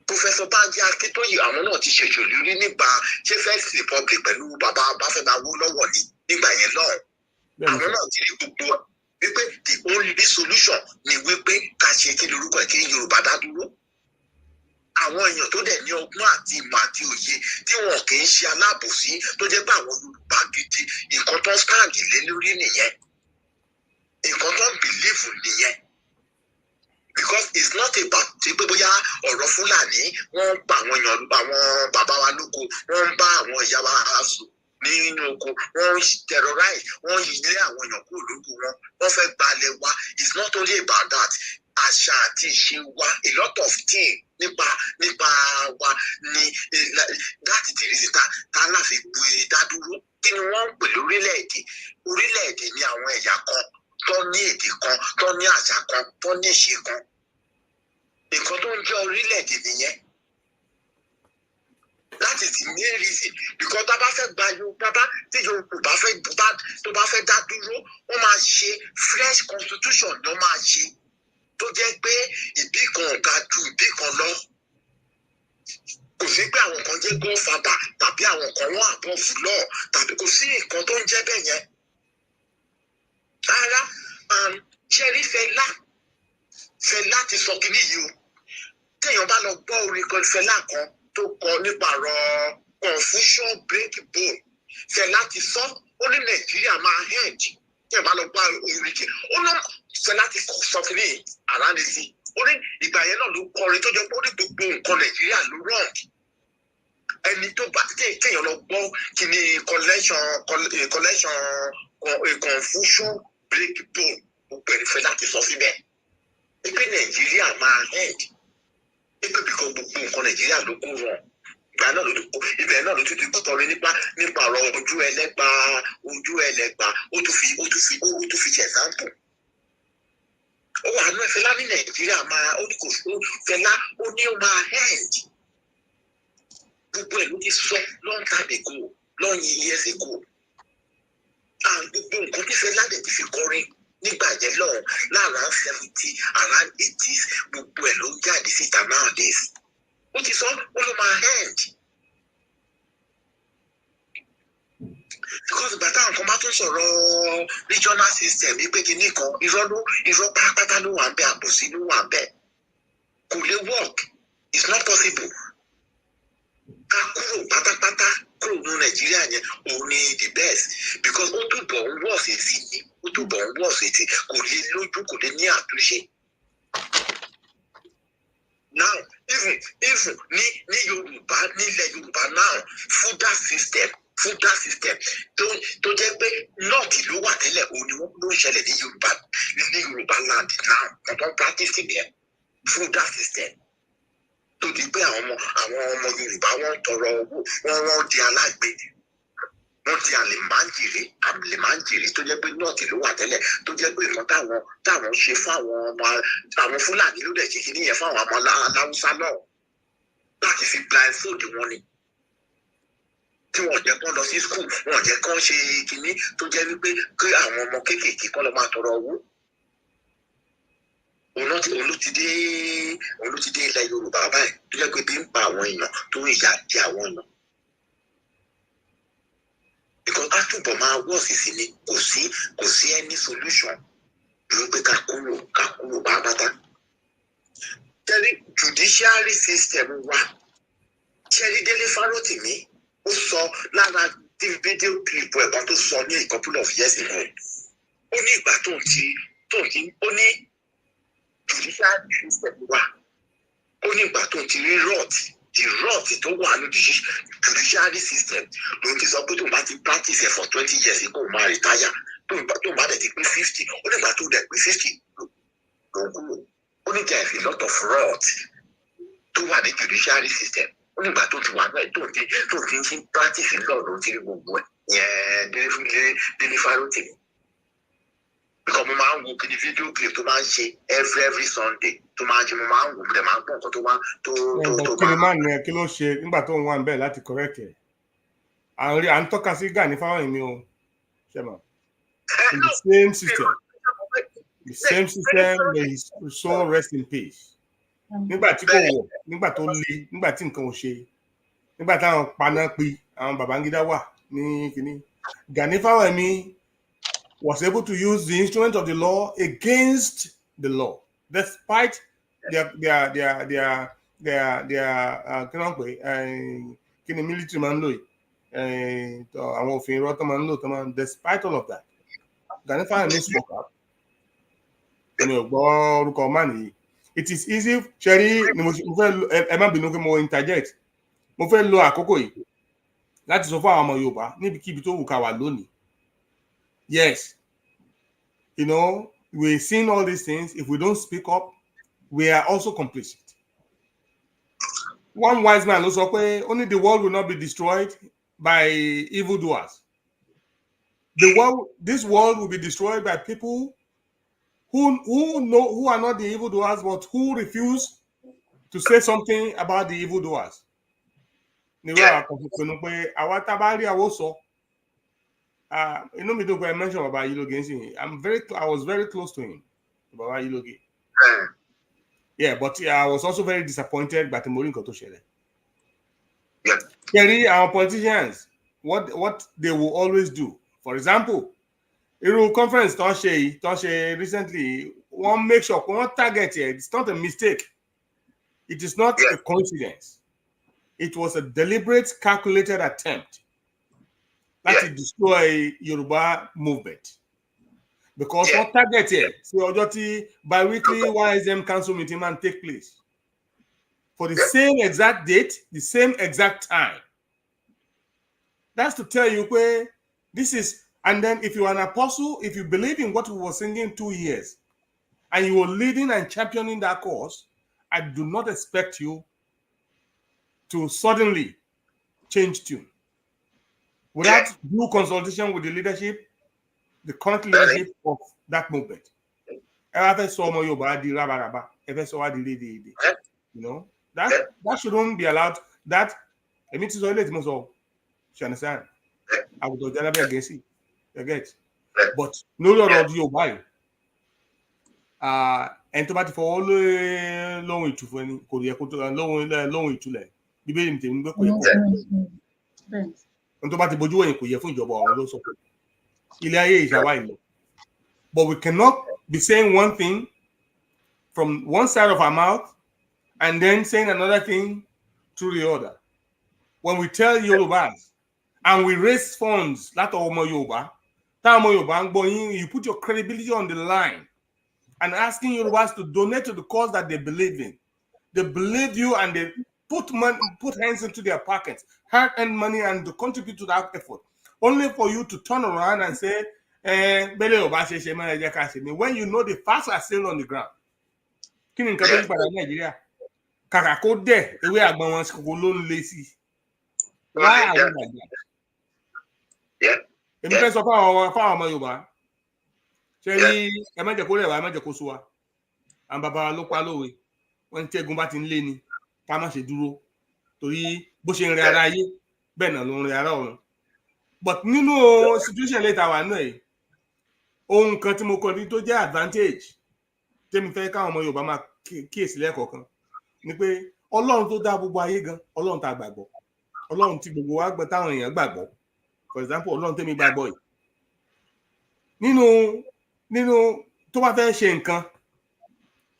Professor Bánjí Akíntóyè àwọn náà ti ṣèṣòlú rí nígbà ṣé First Republic pẹ̀lú bàbá Báfẹ́mi Awólọ́wọ̀ ni nígbà yẹn lọ́hùn àwọn náà ti rí gbogbo wípé the only solution ni wípé ká ṣe kí lorúkọ ẹ̀ kí Yorùbá dá dúró àwọn èèyàn tó dẹ̀ ní ọgbọ́n àti ìmọ̀ àti òye tí wọn kì í ṣe alábòsí tó jẹ́ pé àwọn Yorùbá gidi nǹkan tó stand lé lórí nìyẹn nǹkan tó believe nìyẹn because it's not about ti pé bóyá ọ̀rọ̀ Fúlàní wọ́n ń pa àwọn èèyàn àwọn bàbá wa lóko wọ́n ń bá àwọn ìyá wa sùn nínú oko, wọ́n terrorize, wọ́n lé àwọn èèyàn kúrò lóko wọn, wọ́n fẹ́ gbalẹ̀ wa. It's not only about that. Àṣà àti ìṣe wa, a lot of things nípa wa ni that is the reason tá láfi gbé dá dúró. Kí ni wọ́n ń pè lórílẹ̀-èdè? Orílẹ̀-èdè ni àwọn ẹ̀yà kan tó ní èdè kan, tó ní àṣà kan, tó ní ìṣe kan. Nǹkan tó ń jẹ́ orílẹ̀-èdè nìyẹn. That is the main reason, because tá bá fẹ́ gba Yorùbá, tí Yorùbá tó bá fẹ́ dá dúró, wọ́n máa ṣe fresh constitution ló máa ṣe, tó jẹ́ pé ìbí kan ò ga ju ìbí kan lọ. Kò sí pé àwọn kan jẹ́ godfather tàbí àwọn kan wọ́n above law tàbí kò sí nǹkan tó ń jẹ́ bẹ́ẹ̀ yẹn. Rárá, ṣẹ́rí Fẹlá ti sọ kínní yìí o. Téèyàn bá lọ gbọ́ orin kan Fẹlá kan tó kọ nípa ọ̀rọ̀ Confucian breakbone, Fẹlá ti sọ, ó ní Nàìjíríà máa head. Téèyàn bá lọ gbọ́ orin kí ó ní Fẹlá ti sọ kínní àránìsí. Ó ní ìgbà yẹn náà ló kọrin tó jẹ́ pé ó ní gbogbo nǹkan Nàìjíríà ló wrong. Ẹni tó bá téèyàn lọ gbọ́ kínní collection Confucian breakbone, ó pẹ̀lú Fẹlá ti sọ síbẹ̀. Pé Nàìjíríà máa head. Pé bíkọ́ gbogbo nǹkan Nàìjíríà ló kó wọn. Ìgbà náà ló kó ibẹ̀ náà ló tún ti kọ́tọ̀rin nípa ọ̀rọ̀ ojú ẹlẹ́gba. Ó tún fi ṣe example. Ó wà nú Fẹlá ní Nàìjíríà máa ó ní kò fún Fẹlá ó ní ó máa head. Gbogbo ẹ̀ ló ti sọ long time ago, long years ago. And gbogbo nǹkan tí Fẹlá dẹ̀ ti fi kọrin nígbà yẹn lọ́hùn láàrin 70 around 80s, gbogbo ẹ̀ ló ń jáde síta nowadays. Ó ti sọ ó ló máa end. Because bàtà nǹkan bá tún sọ̀rọ̀ regional system wípé kinní kan irọ́ pátápátá ló wà ń bẹ, àbòsí ló wà ń bẹ. Kò lè work. It's not possible. Ká kúrò pátápátá kúrò ní Nàìjíríà yẹn òun ni the best, because ó túbọ̀ ń wọ̀ sí ni. Ó túbọ̀ ń wọ̀ sí ti kò lè lójú, kò lè ní àtúnṣe. Now even ní Yorùbá, nílẹ̀ Yorùbá now foodal system tó jẹ́ pé north ló wà tẹ́lẹ̀ òun ni wọ́n ló ń ṣẹlẹ̀ ní Yorùbá land now ọ̀dọ́ practice yẹn foodal system tó di pé àwọn ọmọ Yorùbá wọ́n tọrọ owó, wọ́n di alágbe, wọ́n di àlèmáǹjèrè tó jẹ́ pé nọ́ọ̀tì ló wà tẹ́lẹ̀, tó jẹ́ pé nǹkan táwọn ṣe fún àwọn Fúlàní ló dẹ̀ ṣe kí nìyẹn fún àwọn ọmọ Haúsá náà láti fi blindfold wọn ni. Tí wọ́n jẹ́ kán lọ sí school, wọ́n jẹ́ kán ṣe kinní tó jẹ́ wípé kí àwọn ọmọ kéékèèké kán lọ máa tọrọ owó. Òun ló ti dé ilẹ̀ Yorùbá báyìí tó jẹ́ pé bí ń pa àwọn èèyàn tó ń ìyà jẹ àwọn èèyàn. Because a túbọ̀ máa wọ̀ sí ni kò sí any solution ló pé ká kúrò pátápátá. Tẹ́lí judiciary system wa, Ṣẹ́rí Délé Fárótìmí ó sọ lára fídíò clip ẹ̀kan tó sọ ní a couple of years ago. Ó ní ìgbà tó ń ti ó ní judiciary system wa, ó ní ìgbà tó ń ti rí the rot tó wà ní judiciary system ló ń ti sọ pé tó bá ti practice for 20 years kó máa retire, tó bá dẹ̀ ti pé 50, ó ní ìgbà tó dẹ̀ pé 50 ló kúrò. Ó ní there is a lot of rot tó wà ní judiciary system. Ó ní ìgbà tó ti wà náà tó ti ń practice lọ́ọ̀ ló ti rí gbogbo ẹ̀ yẹn Délé Fárótìmí. Because mo máa ń wo kí ni fídíò clip tó máa ń ṣe every Sunday tó máa ń ṣe, mo máa ń wo mo dẹ̀ máa ń gbọ́ nǹkan tó máa tó kí ni máa nìyẹn kí ló ṣe nígbà tó ń wà ń bẹ̀ láti correct ẹ̀. À ń tọ́ka sí Gani Fáwẹ́hìnmí o ṣe mọ̀ in the same system may his soul rest in peace. Nígbà tí kò wọ̀, nígbà tó le, nígbà tí nǹkan ò ṣe, nígbà táwọn paná pi àwọn Babangida wà ní kínní, Gani Fáwẹ́hìnmí was able to use the instrument of the law against the law, despite their military man lò àwọn òfin irọ́ tó máa ń lò despite all of that. Gani Fáwẹ́hìnmí spoke up. Ẹni ò gbọ́ orúkọ ọmọ nìyí. It is easy, Sherry, mo fẹ́ ẹ má bínú pé mo interject. Mo fẹ́ lo àkókò yìí láti sọ fún àwọn ọmọ Yorùbá níbikíbi tó wù ká wà lónìí. Yes, you know, we're seeing all these things. If we don't speak up, we are also complicit. One wise man also said, only the world will not be destroyed by evildoers. This world will be destroyed by people who are not the evildoers, but who refuse to say something about the evildoers. I'm I was very close to him. Yeah, but I was also very disappointed by the Morin Kotoshele. Kerry, our politicians, what they will always do. For example, a conference Toshe recently, one make sure one target here. It's not a mistake. It is not a coincidence. It was a deliberate, calculated attempt to destroy Yoruba movement. Because what target here? So bi-weekly YSM council meeting man take place for the same exact date, the same exact time. That's to tell you where this is. And then if you are an apostle, if you believe in what we were singing 2 years, and you were leading and championing that cause, I do not expect you to suddenly change tune without due consultation with the leadership, the current leadership of that movement. You know, that shouldn't be allowed. That you understand? I would do that against it. You get? But no Lord you why. And to bat for all long it to funny, could you put long it to let the baby thing go. And to bat the boju and could you find your ball also. But we cannot be saying one thing from one side of our mouth and then saying another thing to the other. When we tell Yorubas and we raise funds, you put your credibility on the line and asking Yorubas to donate to the cause that they believe in. They believe you and they put hands into their pockets, hard-earned money, and to contribute to that effort. Only for you to turn around and say, when you know the facts are still on the ground. Why are we like that? In terms of our Yoruba, and Baba Lokalo, when Tegun Batin Leni, Kamashi Duro, Tori, Bushing Rai, Benan, but you know, situation later one way. Own Katimo Kodito advantage. Temifeka ọmọ Yorùbá máa kíyèsí lẹ́ẹ̀kọ̀ọ̀kan ni pé Ọlọ́run tó dá gbogbo ayé gan, Ọlọ́run tá gbàgbọ́, Ọlọ́run tí gbogbo wa gbọ́ táwọn èèyàn gbàgbọ́. For example, Ọlọ́run tẹ́mi gbàgbọ́ yìí. Nínú tó bá fẹ́ ṣe nǹkan,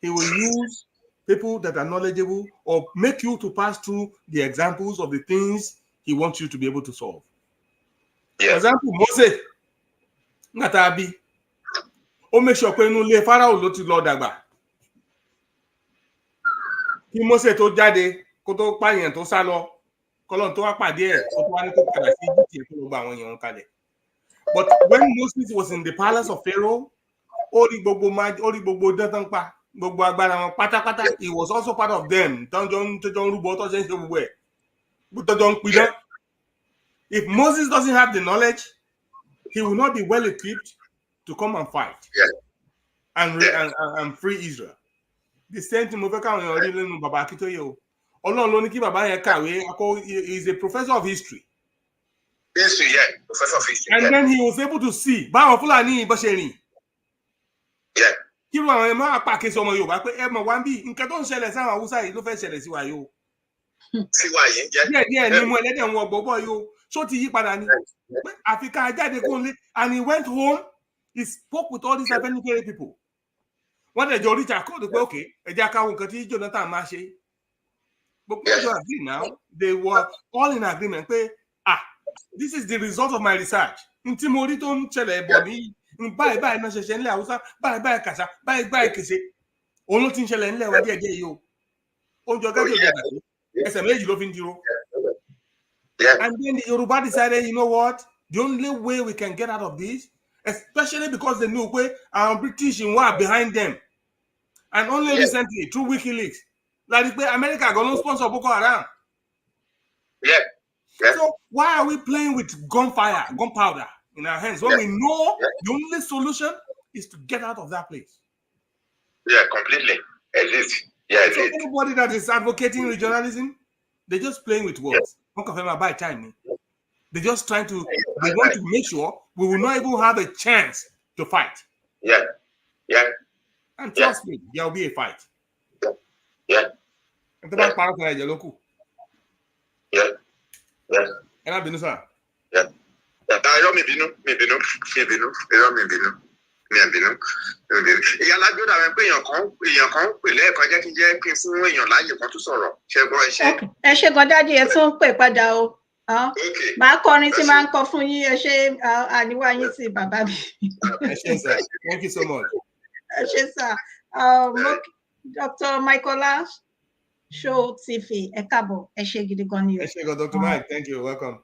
he will use people that are knowledgeable or make you to pass through the examples of the things he wants you to be able to solve. For example, Moses, Ngatabi, ó make sure pé inú ilé Fáráò ló ti lọ dàgbà. Kí Mósè tó jáde kó tó pààyàn tó sá lọ, kọ́lọ́run tó wá pàdé ẹ̀ kó tó wá ní kó padà sí Egypt kó lọ gba àwọn èèyàn kalẹ̀. But when Moses was in the palace of Pharaoh, ó rí gbogbo dantan pa, gbogbo agbára wọn pátápátá, he was also part of them. Tọ́jọ́ ń rúbọ tó ṣe ń ṣe gbogbo ẹ̀. Tọ́jọ́ ń pidán. If Moses doesn't have the knowledge, he will not be well equipped to come and fight and free Israel. The same thing Baba Akitoye. He's a professor of history. History, professor of history. And then he was able to see. And he went home. He spoke with all these Afenifere people. When the jury called, okay, Jonathan Mashe. But now they were all in agreement. This is the result of my research. Bye Yeah. And then the Yoruba decided, you know what? The only way we can get out of this, especially because they knew our British were behind them. And only recently, through WikiLeaks, like America going to sponsor Boko Haram. Yeah. Yeah. So why are we playing with gunpowder in our hands when we know the only solution is to get out of that place? Yeah, completely. At least. Yeah, so anybody that is advocating regionalism, they're just playing with words. By time. They're just trying to, they want to make sure we will not even have a chance to fight. Yeah. Yeah. And trust me, there will be a fight. Yeah. Yeah. Yeah. And I've been, sir. Yeah. Ìyá Alábíọ́dún àwọn pé èèyàn kan pè lẹ́ẹ̀kan jẹ́ kí n jẹ́ kí n fún èèyàn láàyè kan tún sọ̀rọ̀ ṣe gbọ́ ẹ ṣe. Ẹ ṣe gan dájú ẹ tún ń pè padà o. Màá kọrin tí máa ń kọ fún yín ẹ ṣe àníwá yín sí bàbá mi. Ẹ ṣé sir, thank you so much. Ẹ ṣé sir. Dr. Michaela Show TV ẹ káàbọ̀ ẹ ṣé gidi gan ni o. Ẹ ṣé gan Dr. Mike, thank you, welcome.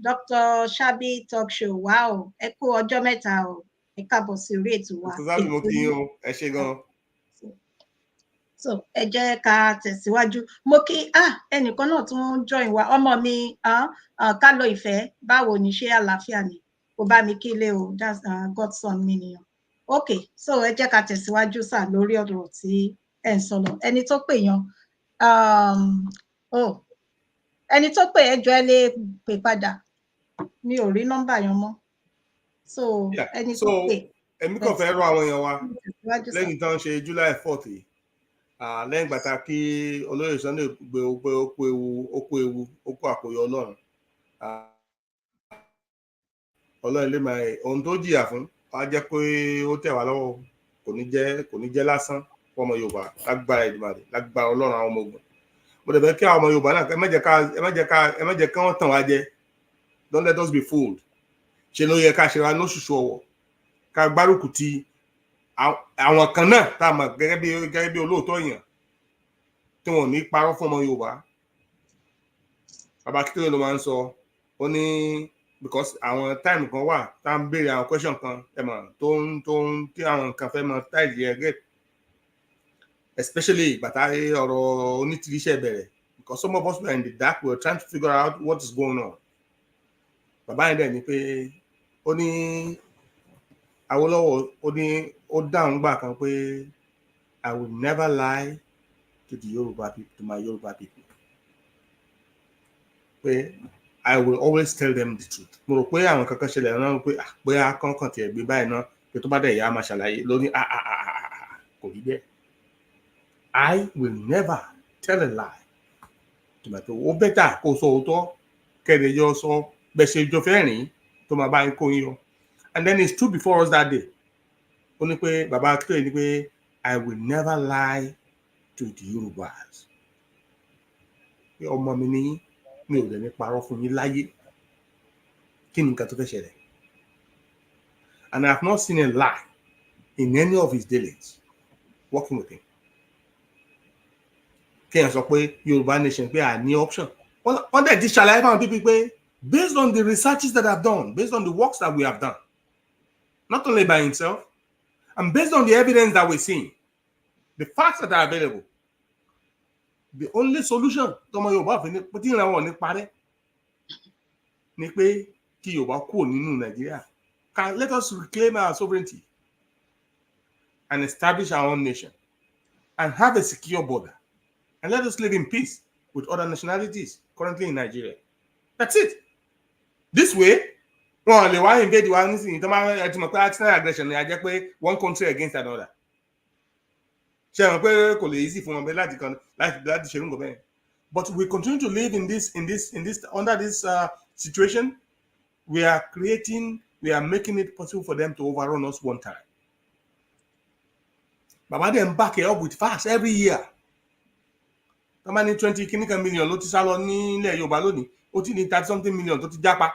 Dr. Shabi Talk Show, wow, ẹ kú ọjọ́ mẹ́ta o, ẹ káàbọ̀ sí orí ètò wa. Mo kí yín o, ẹ ṣé gan. So ẹ jẹ́ ká tẹ̀síwájú. Mo kí ẹnìkan náà tún join wa, ọmọ mi Kálọ Ìfẹ́, báwo ni ṣé àlàáfíà ni? Kò bá mi kílé o, that's Godson mi nìyẹn. Okay, so ẹ jẹ́ ká tẹ̀síwájú sà lórí ọ̀rọ̀ tí ẹ ń sọ lọ. Ẹni tó pè yan, ẹni tó pè ẹjọ́ ẹ lè pè padà. Mi ò rí nọ́mbà yẹn mọ́. So ẹni tó pè. Èmi kàn fẹ́ rọ àwọn èèyàn wa lẹ́yìn tán ṣe July 4th yìí. Lẹ́yìn gbàtà kí olóyè Sunday gbé okó àkóyọ Ọlọ́run. Ọlọ́run lè máa ohun tó jìyà fún wa jẹ́ pé ó tẹ̀ wá lọ́wọ́ kò ní jẹ́ lásán fún ọmọ Yorùbá lágbára Èdùmàrè lágbára Ọlọ́run àwọn ọmọ ogun. Mo dẹ̀ fẹ́ kí àwọn ọmọ Yorùbá náà ẹ má jẹ́ ká wọ́n tàn wá jẹ. Don't let us be fooled. Ṣé ló yẹ ká ṣe wa lóṣùṣù ọwọ̀ ká gbárùkù ti àwọn kan náà tá a mọ̀ gẹ́gẹ́ bí olóòótọ́ èèyàn tí wọ́n ní parọ́ fún ọmọ Yorùbá. Bàbá Akíntúndé ló máa ń sọ ó ní because àwọn time kan wà tá a ń béèrè àwọn question kan ẹ mọ̀ tó ń tí àwọn nǹkan fẹ́ mọ táìlì ẹ̀ gẹ̀ especially bàtà ọ̀rọ̀ onítìríṣẹ́ bẹ̀rẹ̀ because some of us were in the dark, we were trying to figure out what is going on. Bàbá yẹn dẹ̀ ni pé ó ní Awólọ́wọ̀ ó dáhùn gbà kan pé I will never lie to the Yoruba people, to my Yoruba people. Pé I will always tell them the truth. Mo rò pé àwọn kankan ṣẹlẹ̀ náà pé bóyá kankan tiẹ̀ gbé báyìí náà pé tó bá dẹ̀ yá máa ṣàlàyé lóní kò rí bẹ́ẹ̀. I will never tell a lie to my people. Ó bẹ́tà kó sọ òótọ́ kẹ́lẹ́ yọ sọ bẹ́ẹ̀ ṣe jọ fẹ́ rìn tó máa bá ń kó yín yọ. And then it's true before us that day. Ó ní pé bàbá Akíntúndé ní pé I will never lie to the Yorubas. Pé ọmọ mi ní mi ò dẹ̀ ní parọ́ fún yín láyé. Kí ni nǹkan tó fẹ́ ṣẹlẹ̀? And I have not seen a lie in any of his dealings working with him. Kéèyàn sọ pé Yorùbá nation pé I ní option. Wọ́n dẹ̀ ti ṣàlàyé fáwọn pípí pé based on the researches that I've done, based on the works that we have done, not only by himself, and based on the evidence that we're seeing, the facts that are available, the only solution to my Yorùbá fi ní pé tí ìrànwọ́ ní parẹ́ ni pé kí Yorùbá kúrò nínú Nàìjíríà. Let us reclaim our sovereignty and establish our own nation and have a secure border and let us live in peace with other nationalities currently in Nigeria. That's it. This way, wọn lè wá invade wa nísìnyí tó máa ń mọ̀ pé external aggression ni a jẹ́ pé one country against another. Ṣé wọn pé kò lè easy fún wọn bẹ́ẹ̀ láti ṣe nǹkan bẹ́ẹ̀. But we continue to live in this under this situation. We are making it possible for them to overrun us one time. Bàbá dem back it up with facts every year. Tó máa ní 20 kìnnìkan million ló ti sá lọ nílẹ̀ Yorùbá lónìí. Ó ti ní 30-something million tó ti jápa.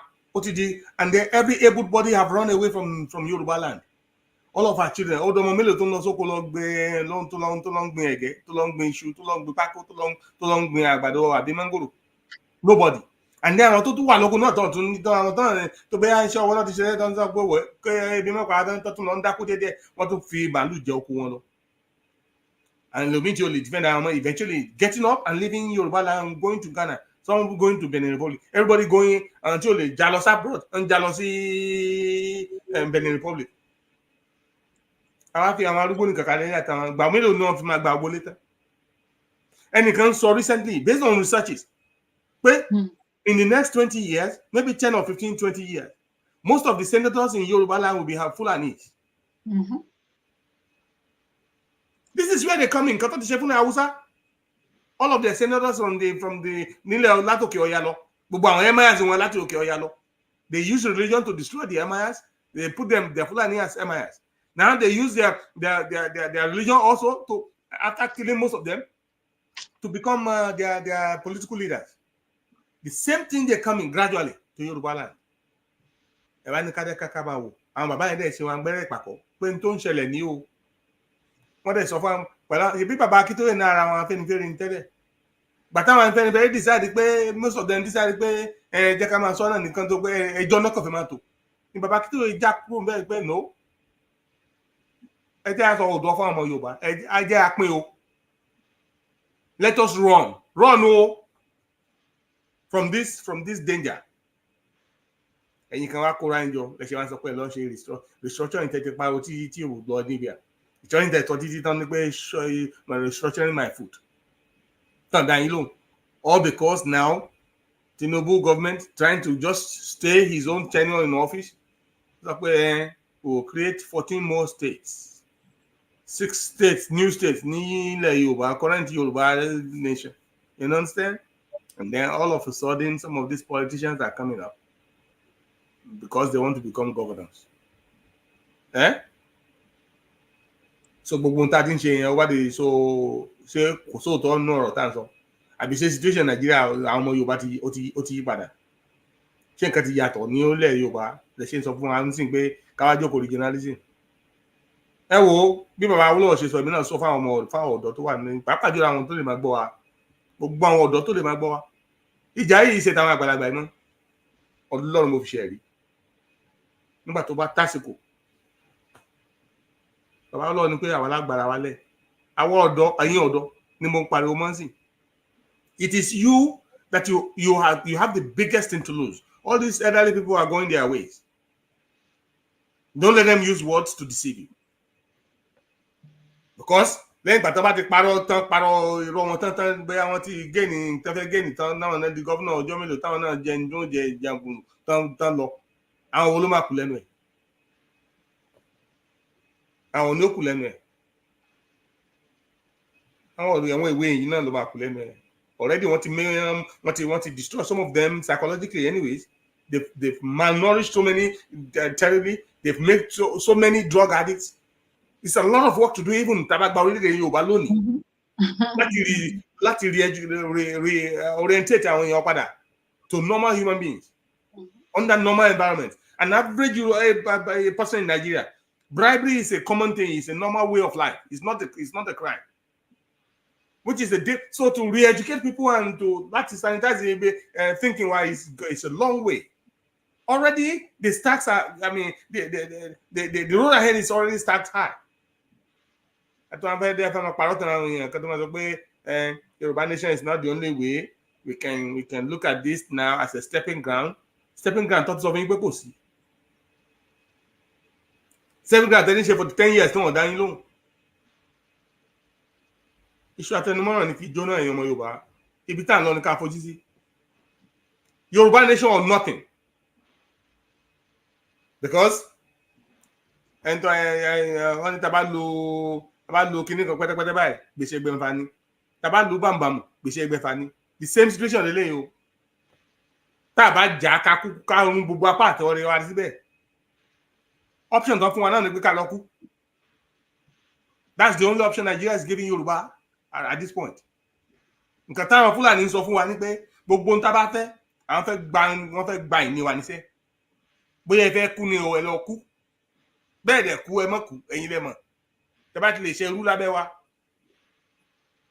And then every able body have run away from YORUBALAND. All of our children, all the mélòó tó ń lọ sóko lọ gbé tó lọ ń gbin ẹ̀gẹ́, tó lọ ń gbin iṣu, tó lọ ń gbin pákó, tó lọ ń gbin àgbàdo àbí mángòrò. Nobody. and then àwọn tó tún wà lóko náà tó tún ní àwọn tó bẹ́ẹ̀ iṣẹ́ ọwọ́ náà ti ṣe tó ń sọ pé wẹ́ kẹ́ ebi mọ́pàá tó tún lọ ń dákú déédéé wọ́n tún fi màálù jẹ oko wọn lọ. And lomi tí o lè defend àwọn eventually getting up and leaving Yorubaland, going to Ghana, some going to Benin Republic, everybody going until lè já lọ sí abroad ń já lọ sí Benin Republic. Àwọn afi àwọn arúgbó ní kàkà lẹ́yìn àtàwọn gbà mélòó náà fi máa gba owó létà. Ẹnìkan sọ recently based on researches pé in the next 20 years, maybe 10 or 15, 20 years, most of the senators in Yorubaland will be Fulanis. This is where they come in. All of the senators from the Nile Latoke Oyalo, they use religion to destroy the Emayas. They put them their Fulani as Emayas. Now they use their religion also to, after killing most of them, to become their political leaders. The same thing they're coming gradually to Yorubaland. Wọ́n dẹ̀ sọ fún àwọn pẹ̀lú ìbí bàbá Akíntóyè náà ara wọn Afẹ́nifẹ́re ń tẹ́lẹ̀. Bàtà àwọn Afẹ́nifẹ́re decide pé most of them decide pé jẹ́ ká máa sọ náà nìkan tó pé ẹjọ́ náà kàn fẹ́ máa tò. Ní bàbá Akíntóyè já kúrò bẹ́ẹ̀ pé no. Ẹ jẹ́ àsọ òdò fún àwọn Yorùbá. Ẹ jẹ́ àpín o. Let us run o from this danger. Ẹ̀yin kan wá kóra ń jọ lẹ́sẹ̀ wá sọ pé lọ́ọ́ ṣe restructuring tẹ́tẹ́ pariwo tí ò lọ níbi à. Joining the restructuring my food. All because now Tinubu government trying to just stay his own tenure in office. Will create 14 more states. 6 states, new states, current Yoruba nation. You understand? And then all of a sudden, some of these politicians are coming up because they want to become governors. So gbogbo nta tin ṣe yẹn wá de so ṣe kò sóòótọ́ nínú ọ̀rọ̀ tá à ń sọ àbí ṣe situation Nàìjíríà àwọn ọmọ Yorùbá ó ti yí padà ṣé nǹkan ti yàtọ̀ ní orílẹ̀ Yorùbá lè ṣe ń sọ fún wa ń sìn pé káwá jókòó regionalism. Ẹ wo bí bàbá Awólọ́wọ̀ ṣe sọ èmi náà sọ fáwọn ọ̀dọ́ tó wà ní pàápàá jùlọ àwọn tó lè máa gbọ́ wa gbogbo àwọn ọ̀dọ́ tó lè máa gbọ́ wa ìjà yìí ṣe táwọn àgbàlagbà iná Ọlọ́run mo fi ṣe ẹ̀rí nígbà tó bá tásìkò bàbá Ọlọ́run ní pé àwọn alágbára wa lẹ̀ àwọn ọ̀dọ́ ẹ̀yin ọ̀dọ́ ni mo ń pariwo mọ́ sí. It is you that you have the biggest thing to lose. All these elderly people are going their ways. Don't let them use words to deceive you. Because lẹ́yìn ìgbà tó bá ti parọ́ irọ́ wọn tán bóyá wọ́n ti gẹ́ni tán fẹ́ gẹ́ni tán náà náà di gọ́fúnà ọjọ́ mélòó táwọn náà jẹ ní oúnjẹ ìjàngbùn tán lọ àwọn wo ló máa kú lẹ́nu ẹ̀. Àwọn ní ó kù lẹ́nu ẹ̀ àwọn ìwé yìí náà ló máa kù lẹ́nu ẹ̀. Already wọ́n ti destroy some of them psychologically anyways. They've malnourished so many terribly. They've made so many drug addicts. It's a lot of work to do even tabagba orílẹ̀-èdè Yorùbá lónìí láti orientate àwọn èèyàn padà to normal human beings under normal environment. An average person in Nigeria, bribery is a common thing. It's a normal way of life. It's not a crime. Which is so to re-educate people and to sanitize thinking why it's a long way. Already the stacks are. I mean, the road ahead is already stacked high. Yoruba nation is not the only way. We can look at this now as a stepping ground. Stepping ground thoughts of people. Stepping ground didn't for 10 years. No, down long. Iṣu àtẹnumọ́ràn ní kí jóná èèyàn ọmọ Yorùbá ibi tá à ń lọ ní ká fojú sí. Yoruba nation or nothing. Because ẹni tó wọ́n ní tá bá lo kinní kan pẹ́tẹ́pẹ́tẹ́ báyìí gbèsè ẹgbẹ̀fà ni tá bá lo bámbàmù gbèsè ẹgbẹ̀fà ni the same situation lélẹ́yìn o tá a bá jà ká run gbogbo apá àtẹwọ́rẹ́ wa síbẹ̀ option tó fún wa náà ni pé ká lọ kú. That's the only option Nigeria is giving Yoruba at this point. Nǹkan táwọn Fúlàní ń sọ fún wa ní pé gbogbo ń tá bá fẹ́ àwọn wọ́n fẹ́ gba ìní wa níṣẹ́. Bóyá ẹ fẹ́ kú ni o ẹ lọ kú. Bẹ́ẹ̀ dẹ̀ kú ẹ mọ́ kú ẹ̀yin lẹ mọ̀. Tẹ́ bá ti lè ṣe irú lábẹ́ wa.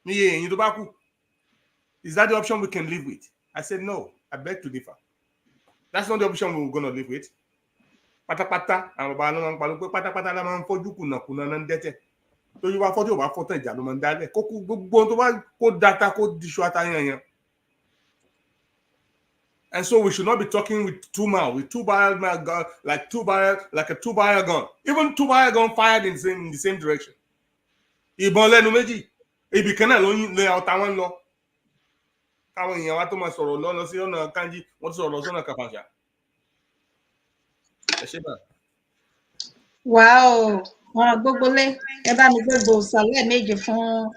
Níye ẹ̀yin tó bá kú. Is that the option we can live with? I said no. I beg to differ. That's not the option we're going to live with. Pátápátá àwọn bàbá ló máa ń parí pé pátápátá la máa ń fojú kùnàkùnà náà ń dẹ́tẹ̀. Tó yí wá fọ́jú ò bá fọ́tàn ìjà ló máa ń dálẹ̀. Kó kú gbogbo tó bá kó data kó diṣu atayanyan. And so we should not be talking with two mouths, with two barrel gun, like a two barrel gun. Even two barrel gun fired in the same direction. Ìbọn lẹ́nu méjì. Ibì kan náà ló ń lé ọ̀tá wọn lọ. Káwọn èèyàn wa tó máa sọ̀rọ̀ lọ sí ọ̀nà Kanji, wọ́n ti sọ̀rọ̀ sọ́nà Kàfàǹṣà. Ẹ ṣé bá. Wow, gbogbo lé ẹ bá mi gbogbo sàlẹ̀ méje fún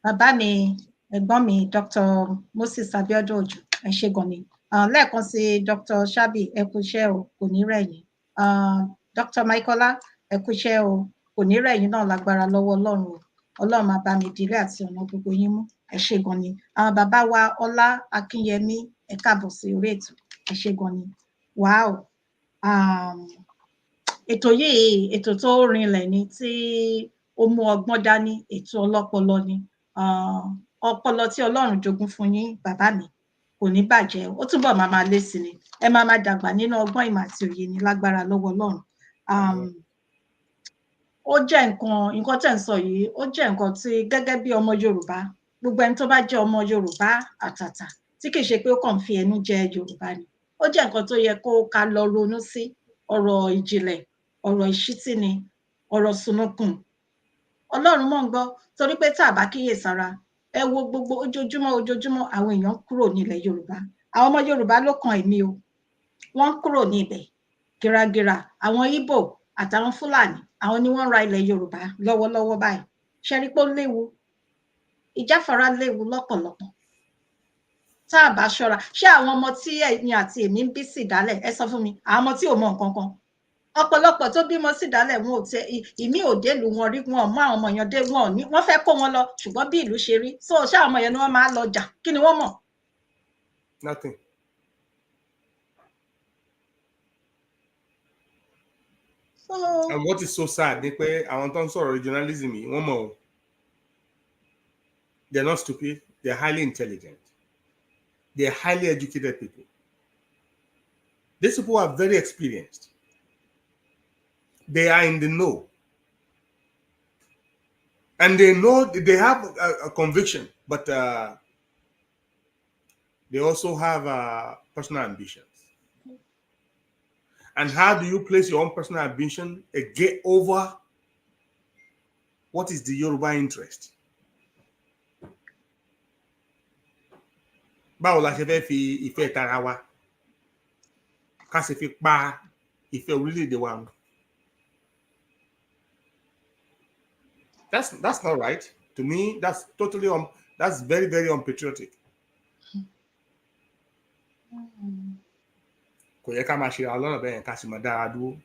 bàbá mi ẹ̀gbọ́n mi Dr. Moses Abiodun Ojo ẹ ṣé gan ni. Lẹ́ẹ̀kan sí Dr. Shabi ẹ kú iṣẹ́ o kò ní rẹ̀ yín. Dr. Maikola ẹ kú iṣẹ́ o kò ní rẹ̀ yín náà lágbára lọ́wọ́ Ọlọ́run o. Ọlọ́run máa bá mi dìrẹ́ àti ọ̀nà gbogbo yín mú ẹ ṣé gan ni. Bàbá wa Ọlá Akínyẹmí ẹ káàbọ̀ sí orí ètò ẹ ṣé gan ni. Wow. Ètò yìí ètò tó rinlẹ̀ ni tí ó mú ọgbọ́n dání, ètò ọlọ́pọlọ ni. Ọpọlọ tí Ọlọ́run jogún fún yín bàbá mi kò ní bàjẹ́, ó túbọ̀ máa lé sí ni. Ẹ máa dàgbà nínú ọgbọ́n ìmọ̀ àti òye ni lágbára lọ́wọ́ Ọlọ́run. Ó jẹ́ nǹkan tẹ́ ń sọ yìí, ó jẹ́ nǹkan tí gẹ́gẹ́ bí ọmọ Yorùbá, gbogbo ẹni tó bá jẹ́ ọmọ Yorùbá àtàtà tí kì í ṣe pé ó kàn fi ẹnu jẹ Yorùbá ni. Ó jẹ́ nǹkan tó yẹ ká lọ ronú sí, ọ̀rọ̀ ìjìnlẹ̀, ọ̀rọ̀ ìṣítí ni, ọ̀rọ̀ sunukun. Ọlọ́run mọ̀ ń gbọ́ torí pé tá a bá kíyèsára, ẹ wo gbogbo ojoojúmọ́ àwọn èèyàn kúrò nílẹ̀ Yorùbá. Àwọn ọmọ Yorùbá ló kan èmi o. Wọ́n kúrò ní ibẹ̀ gíragíra. Àwọn Ìgbò àtàwọn Fúlàní, àwọn ni wọ́n ra ilẹ̀ Yorùbá lọ́wọ́lọ́wọ́ báyìí. Ṣé rí pé ó léwu? Ìjáfara léwu lọ́pọ̀lọpọ̀. Tá a bá ṣọ́ra, ṣé àwọn ọmọ tí ẹ̀yin àti èmi ń bí sí ìdálẹ̀, ẹ sọ fún mi, àwọn ọmọ tí ò mọ nǹkan kan. Ọ̀pọ̀lọpọ̀ tó bímọ sí ìdálẹ̀ wọn ò tẹ ìmí ò dé ìlú wọn rí, wọn ò mú àwọn ọmọ yẹn dé, wọn ò ní, wọ́n fẹ́ kó wọn lọ ṣùgbọ́n bí ìlú ṣe rí. So ṣé àwọn ọmọ yẹn ni wọ́n máa lọ jà? Kí ni wọ́n mọ̀? Nothing. And what is so sad ni pé àwọn tó ń sọ̀rọ̀ regionalism yìí wọ́n mọ̀ o. They're not stupid. They're highly intelligent. They're highly educated people. These people are very experienced. They are in the know. And they know, they have a conviction, but they also have personal ambitions. And how do you place your own personal ambition again over what is the Yoruba interest? Báwo la ṣe fẹ́ fi ìfẹ́ tara wa ká ṣe fi pa ìfẹ́ orílẹ̀-èdè wa? That's not right. To me, that's totally that's very, very unpatriotic. Kò yẹ ká máa ṣe àwọn ọlọ́run bẹ́ẹ̀ ká sì máa dára dúró.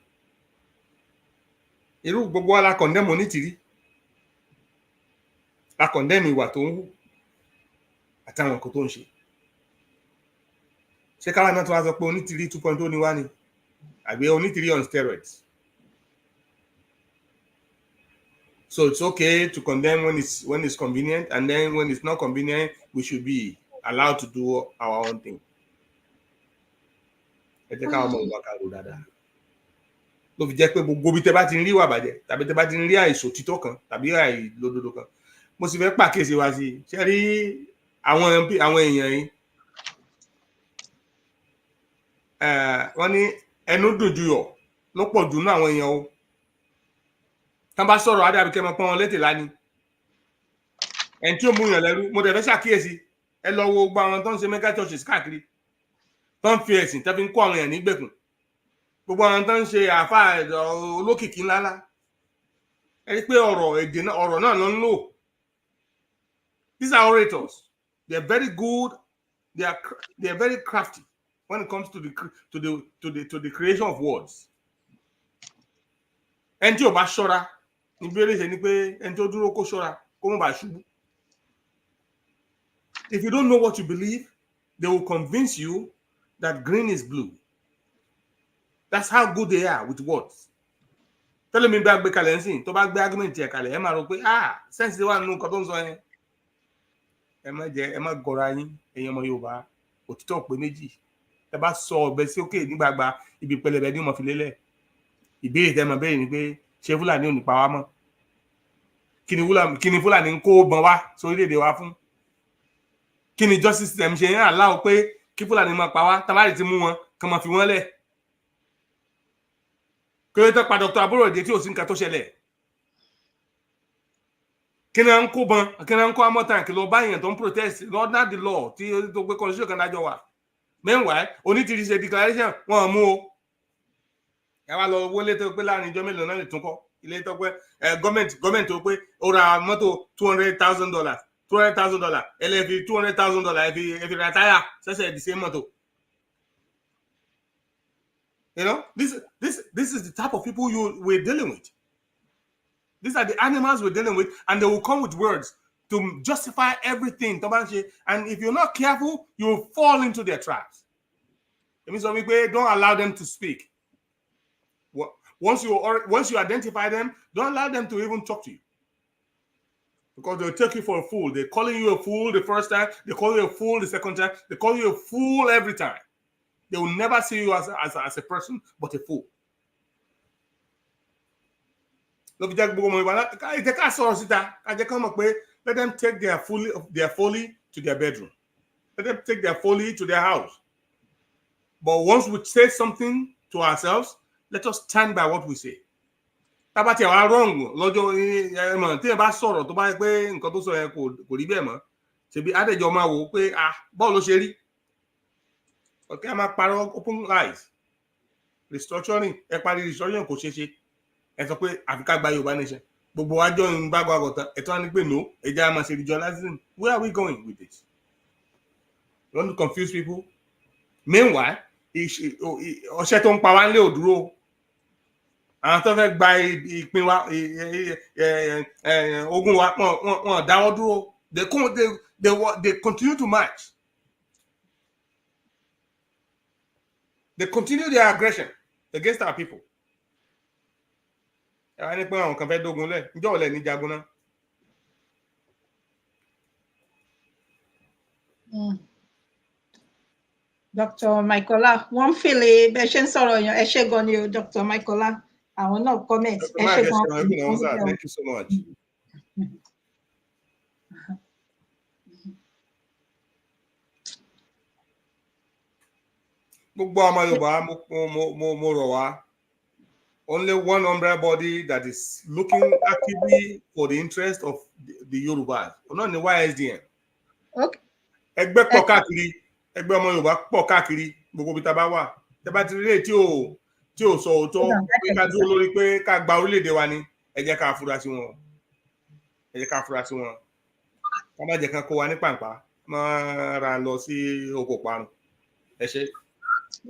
Irú gbogbo wa la condemn onítìrí. La condemn ìwà tó ń hù àtàwọn nǹkan tó ń ṣe. Ṣé káwọn náà tó wá sọ pé onítìrí 2.0 ni wá ni? Àbí onítìrí on steroids? So it's okay to condemn when it's convenient, and then when it's not convenient, we should be allowed to do our own thing. Ẹ jẹ́ káwọn ọmọ ìwà kàrò dáadáa. Ló fi jẹ́ pé gbogbo bí tẹ́ bá ti ń rí ìwà bàjẹ́ tàbí tẹ́ bá ti ń rí àìṣòtítọ́ kan tàbí àìlódodo kan, mo sì fẹ́ pàkíyèsí wa sí i. Ṣé rí àwọn èèyàn yìí? Wọ́n ní ẹnu dùn jù yọ̀ ló pọ̀ jù nínú àwọn èèyàn o. Tán bá sọ̀rọ̀ adé àbíkẹ́ máa pọ́n wọn létè lání. Ẹni tí ó mú yàn lẹ́rú, mo dẹ̀ fẹ́ ṣàkíyèsí, ẹ lọ wo gbogbo àwọn tó ń ṣe mega churches káàkiri, tó ń fi ẹ̀sìn tó fi ń kó àwọn èèyàn nígbèkùn. Gbogbo àwọn tó ń ṣe àáfàá olókìkí ńláńlá. Ẹ rí pé ọ̀rọ̀ náà ló ń lò. These are orators. They are very good. They are very crafty when it comes to the creation of words. Ẹni tí ò bá ṣọ́ra, ìbéèrè ṣe ni pé ẹni tó dúró kó ṣọ́ra kó má bàa ṣubú. If you don't know what you believe, they will convince you that green is blue. That's how good they are with words. Tẹ́lẹ̀ mi bá gbé kalẹ̀ ńsìn, tó bá gbé argument ẹ̀ kalẹ̀, ẹ máa rò pé sense wà nínú nǹkan tó ń sọ yẹn. Ẹ má gọra yín, ẹ̀yin ọmọ Yorùbá. òtítọ́ pé méjì ẹ bá sọ ọ̀bẹ sí òkè nígbàgbà ibi pẹlẹbẹ ní mo fi lélẹ̀ ìbéèrè tẹ́ mọ̀ béèrè ni pé ṣé Fúlàní ò ní pa wá mọ́ kí ni Fúlàní ń kó bọ́n wá sórílẹ̀-èdè wa fún kí ni justice system ṣe ń allow pé kí Fúlàní máa pa wá tabari ti mú wọn kàn máa fi wọ́n lẹ̀ kí ló tó pa Dr. Aborode tí ò sí nǹkan tó ṣẹlẹ̀ kí ni à ń kó bọ́n kí ni à ń kó amọ̀tàn kí lọ bá èèyàn tó ń protest not not the law tí tó gbé constitution kan dájọ́ wa meanwhile onítìrí ṣe declaration wọn mú o ẹ wá lọ wọlé tó pé láàrin ìjọ mélòó náà lè tún kọ́ ilé tó pé gọọmenti tó pé ó ra mọ́tò $200,000 ẹlẹ́fi $200,000 ẹfi ra táyà ṣẹ̀ṣẹ̀ the same mọ́tò. You know, this is the type of people we're dealing with. These are the animals we're dealing with, and they will come with words to justify everything. And if you're not careful, you'll fall into their traps. It means don't allow them to speak. Once you identify them, don't allow them to even talk to you. Because they'll take you for a fool. They're calling you a fool the first time. They call you a fool the second time. They call you a fool every time. They will never see you as a person, but a fool. Let them take their folly to their bedroom. Let them take their folly to their house. But once we say something to ourselves, let us stand by what we say. Tabati are wrong. Lọ́jọ́ tí ẹ bá sọ̀rọ̀ tó bá pé nǹkan tó sọ yẹn kò rí bẹ́ẹ̀ mọ́. Ṣebí adéjọ́ máa wò pé bọ́ọ̀lù ṣe rí. Okay, a máa parọ́ open eyes. Restructuring ẹ parí restructuring kò ṣeé ṣe. Ẹ sọ pé àfi ká gba Yorùbá nation. Gbogbo àjọ ń bá gbọ́ àgọ̀tàn. Ẹ tún wá ní pé no, ẹ jẹ́ a máa ṣe regionalism. Where are we going with this? You want to confuse people? Meanwhile, ọṣẹ tó ń pa wá ń lé òdúró. Àwọn tó fẹ́ gba ìpín wa ogun wa wọn dáwọ́ dúró. They continue to march. They continue their aggression against our people. Ẹ wá ní pé àwọn kan fẹ́ dógun lẹ̀ ǹjọ́ ọ̀lẹ́ ní jagun náà. Dr. Michaela, wọ́n fìlè bẹ́ẹ̀ ṣe ń sọ̀rọ̀ yàn ẹ ṣé gan ni o Dr. Michaela. Àwọn náà comment ẹ ṣé gan. Thank you so much. Gbogbo ọmọ Yorùbá mo rọ̀ wá. Only one umbrella body that is looking actively for the interest of the Yorubas. Not the YSDM. Okay. Egbe pọ̀ káàkiri, ẹgbẹ́ ọmọ Yorùbá pọ̀ káàkiri gbogbo ibi tá a bá wà. Tẹ́ bá ti rí èyí tí ò sọ òótọ́ pé ká dúró lórí pé ká gba orílẹ̀-èdè wa ni, ẹ jẹ́ ká fura sí wọn. Ẹ jẹ́ ká fura sí wọn. Ká má jẹ́ kán kó wa ní pàǹpá, má ra lọ sí oko parun. Ẹ ṣé.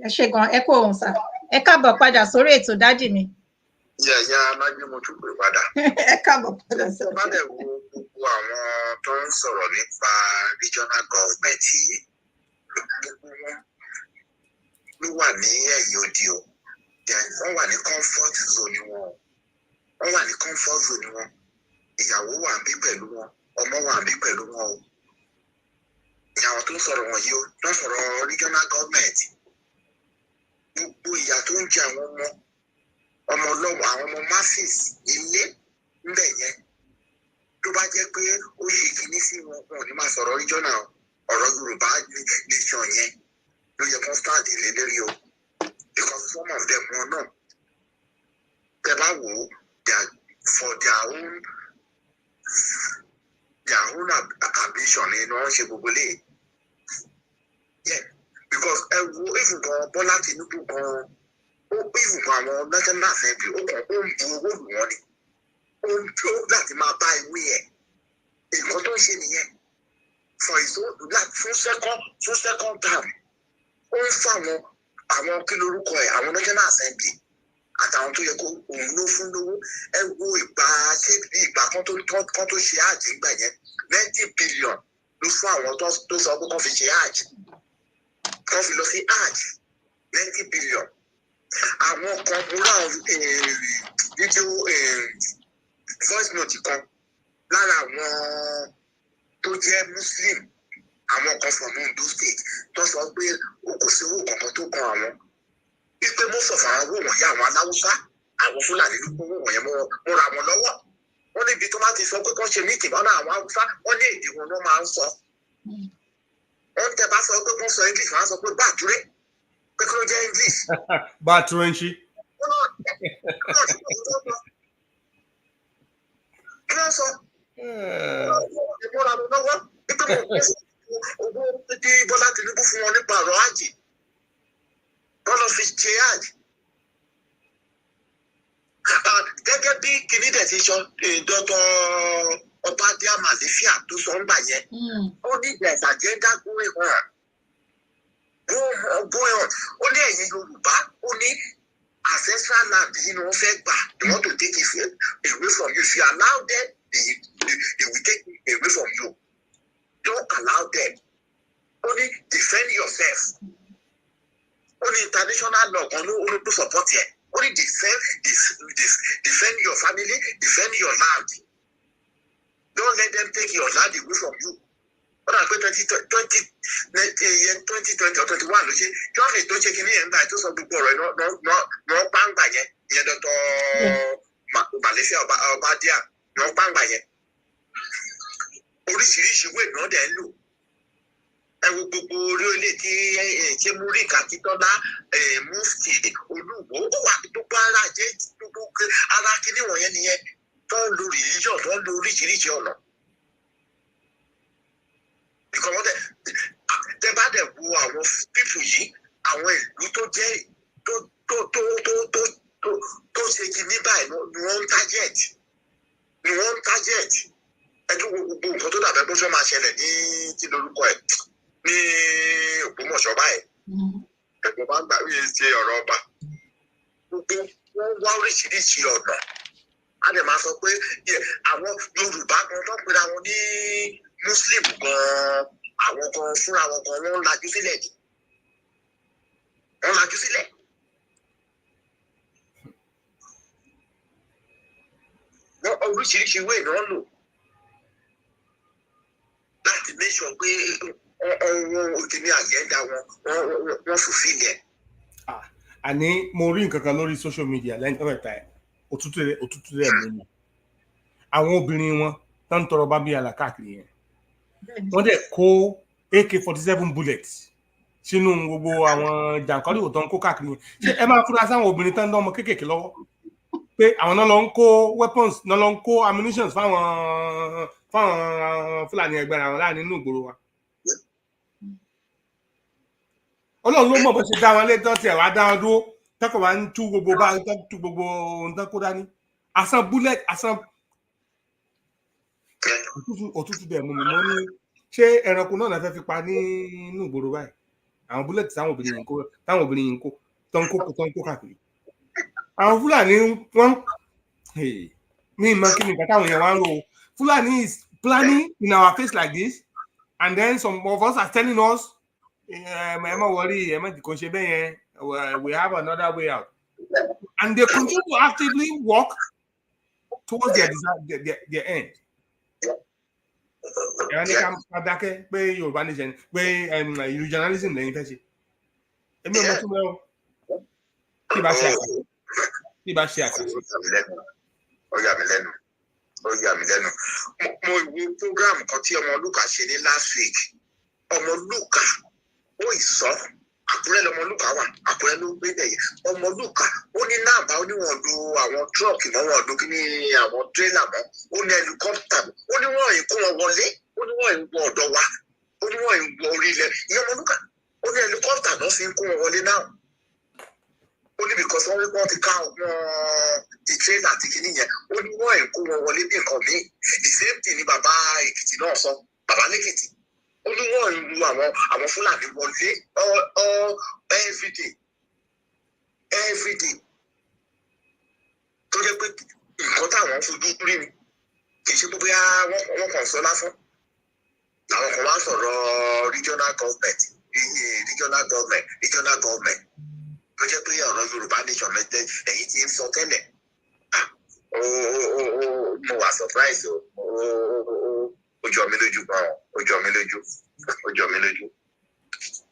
Ẹ ṣé gan, ẹ kú ohùn sà. Ẹ káàbọ̀ padà sórí ètò dádì mi. Yàyà alájú mo tún pè padà. Ẹ káàbọ̀ padà sórí. Bá dẹ̀ wo gbogbo àwọn tó ń sọ̀rọ̀ nípa regional government yìí, gbogbo wọn ló wà ní ẹ̀yìn odi o. Wọ́n wà ní comfort zone wọn. Wọ́n wà ní comfort zone wọn. Ìyàwó wà ń bí pẹ̀lú wọn. Ọmọ wà ń bí pẹ̀lú wọn o. Ìyàwó tó ń sọ̀rọ̀ wọ̀nyí o, tó ń sọ̀rọ̀ regional government. Gbogbo ìyà tó ń jẹ àwọn ọmọ ọlọ́wọ́ àwọn ọmọ masses ilé ńbẹ̀ yẹn tó bá jẹ́ pé ó ṣe kìíní sí wọn ò ní máa sọ̀rọ̀ regional ọ̀rọ̀ Yorùbá nation yẹn ló yẹ kó stand lé lérí o because some of them wọn náà tẹ bá wò ó for their own ambition ni wọ́n ṣe gbogbo lé because ẹ wo ìfúnkan Bọ́lá Tinubu gan ó ìfúnkan àwọn national assembly ó kàn ó ń bu owó lù wọ́n ni ó ń tó láti máa bá ìwé ẹ̀ nǹkan tó ń ṣe nìyẹn for his own fún second term ó ń fún àwọn kí lorúkọ ẹ̀ àwọn national assembly àtàwọn tó yẹ kó òun ló fún lówó ẹ wo ìgbà kan tó ṣe àjì ìgbà yẹn 90 billion ló fún àwọn tó sọ pé kó fi ṣe àjì kó fi lọ sí àjì 90 billion àwọn kan múra fídíò voice note kan lára àwọn tó jẹ́ Muslim àwọn kan from Ondo state tó sọ pé kò sí owó kankan tó kan àwọn wípé most of àwọn owó wọ̀nyí àwọn aláwùsá àwọn fúlàní ló kó owó wọ̀nyẹn mọ́ ra wọn lọ́wọ́ wọ́n níbi tó bá ti sọ pé kán ṣe mítì bọ́nà àwọn haúsá wọ́n ní èdè wọn ló máa ń sọ wọ́n tẹ bá sọ pé kán sọ english wọ́n á sọ pé bàtúrẹ́ pé kí ló jẹ́ english. bàtúrẹ́ ń ṣe. kí ló sọ ìmúra mi lọ́wọ́ nítorí owó tí Bọ́lá Tinubu fún wọn nípa ọ̀rọ̀ àjì bọ́lá fi ṣe àjì. Gẹ́gẹ́ bí kìíní dẹ̀ ti sọ dọ́tọ̀ Ọbádé Màlẹ́fíà tó sọ ńgbà yẹn ó ní ìgbà agenda going on ó ní ẹ̀yin Yorùbá ó ní ancestral land yìí ni wọ́n fẹ́ gbà they want to take it away from you if you allow them they will take it away from you don't allow them only defend yourself only international law kan ló support yẹn only defend your family defend your land don't let them take your land away from you. Wọ́n náà pé 2020 or 21 ló ṣe jọ́ọ̀nì tó ṣe kínní yẹn ń báyìí tó sọ gbogbo ọ̀rọ̀ náà pàǹgbà yẹn ìyẹn dọ́tọ̀ Màlẹ́fíà Ọbádíà náà pàǹgbà yẹn oríṣiríṣi ìwé náà dẹ̀ ń lò ẹ wo gbogbo orí olè tí ṣe Múrík Akíntọ́lá Mufti Olúwo ó wà gbogbo ara jẹ́ gbogbo ara kínní wọ̀nyẹn nìyẹn tó ń lo religion tó ń lo oríṣiríṣi ọ̀nà. Because tẹ bá dẹ̀ wo àwọn pípù yìí àwọn ìlú tó jẹ́ tó ṣe kìíní báyìí ni wọ́n ń target ẹjọ́ gbogbo nǹkan tó dàbẹ́ bó fẹ́ máa ṣẹlẹ̀ ní kí lórúkọ ẹ̀ ní Ògbómọ̀ṣọ́ báyìí ẹ̀gbọ́n bá ń gbà wíyé ṣe ọ̀rọ̀ ọba gbogbo wọ́n wá oríṣiríṣi ọ̀nà a lè máa sọ pé àwọn Yorùbá gan tó pera wọn ní Muslim gan àwọn kan fúnra wọn gan wọ́n lajú sílẹ̀ ni wọ́n lajú sílẹ̀. Wọ́n oríṣiríṣi ìwé ìná lò láti make sure pé wọ́n ti ní àjẹ́ndà wọ́n fulfill yẹn. Àní mo rí nǹkan kan lórí social media lẹ́yìn tó mẹ́ta ẹ̀ òtútù rẹ̀ mú mi àwọn obìnrin wọn tó ń tọrọ bá bí alákàkiri yẹn wọ́n dẹ̀ kó AK-47 bullets sínú gbogbo àwọn jàǹkọ́lì tó ń kó káàkiri yẹn ṣé ẹ máa fura sáwọn obìnrin tó ń dán ọmọ kéékèèké lọ́wọ́ pé àwọn náà lọ ń kó weapons náà lọ ń kó ammunitions fáwọn Fúlàní ẹgbẹ́ àwọn láàrin inú ìgboro wa Ọlọ́run ló mọ̀ bó ṣe dá wọn lé tán tiẹ̀ wá dá wọn dúró tẹ́kọ̀ wá ń tú gbogbo bá tú gbogbo nǹkan kó dání àsan bullet àsan òtútù dẹ̀ mú mi mọ́ ní ṣé ẹranko náà fẹ́ fi pa nínú ìgboro báyìí àwọn bullet táwọn obìnrin yìí ń kó tó ń kó káàkiri àwọn Fúlàní wọ́n ní ìmọ̀ kí nìkan táwọn èèyàn wá ń ro Fúlàní is planning in our face like this and then some of us are telling us ẹ má worry ẹ má kò ṣe bẹ́ẹ̀ yẹn we have another way out and they continue to actively work towards their end. Ẹ̀rọ ní ká dákẹ́ pé Yorùbá nation pé ìlú journalism lẹ́yìn fẹ́ ṣe èmi ò mọ̀ tún mọ́ kí bá ṣe àkàṣe. Ó yà mí lẹ́nu mo ìwé program kan tí Ọmọlúkà ṣe ní last week Ọmọlúkà ó ìsọ Àkúrẹ́ lọmọlúkà wà Àkúrẹ́ ló gbé bẹ̀yẹ Ọmọlúkà ó ní náàbà ó ní wọn lo àwọn tírọ̀kì mọ́ wọn lo kí ní àwọn tírélà mọ́ ó ní ẹlikọ́pítà ó ní wọn ìkó wọn wọlé ó ní wọn ìwọ ọ̀dọ̀ wa ó ní wọn ìwọ orí ilẹ̀ ìyẹn Ọmọlúkà ó ní ẹlikọ́pítà náà fi ń kó wọn wọlé náà ó ní bìkọ́sì wọn wípé wọn ti ká ọgbọ́n ti tírélà àti kìíní yẹn ó ní wọn ìkó wọn wọlé bí nǹkan míì the same thing ni bàbá Èkìtì náà sọ bàbá lẹ́kìtì ó ní wọ́n ń lu àwọn Fúlàní wọlé everyday tó jẹ́ pé nǹkan táwọn fojú rí ni kì í ṣe pé bóyá wọ́n kàn sọ lásán làwọn kan wá sọ̀rọ̀ regional government tó jẹ́ pé ọ̀rọ̀ Yorùbá nation mẹ́tẹ́ ẹ̀yìn tí ń sọ tẹ́lẹ̀ mo wà surprise o ó jọ mí lójú gan, ó jọ mí lójú, ó jọ mí lójú.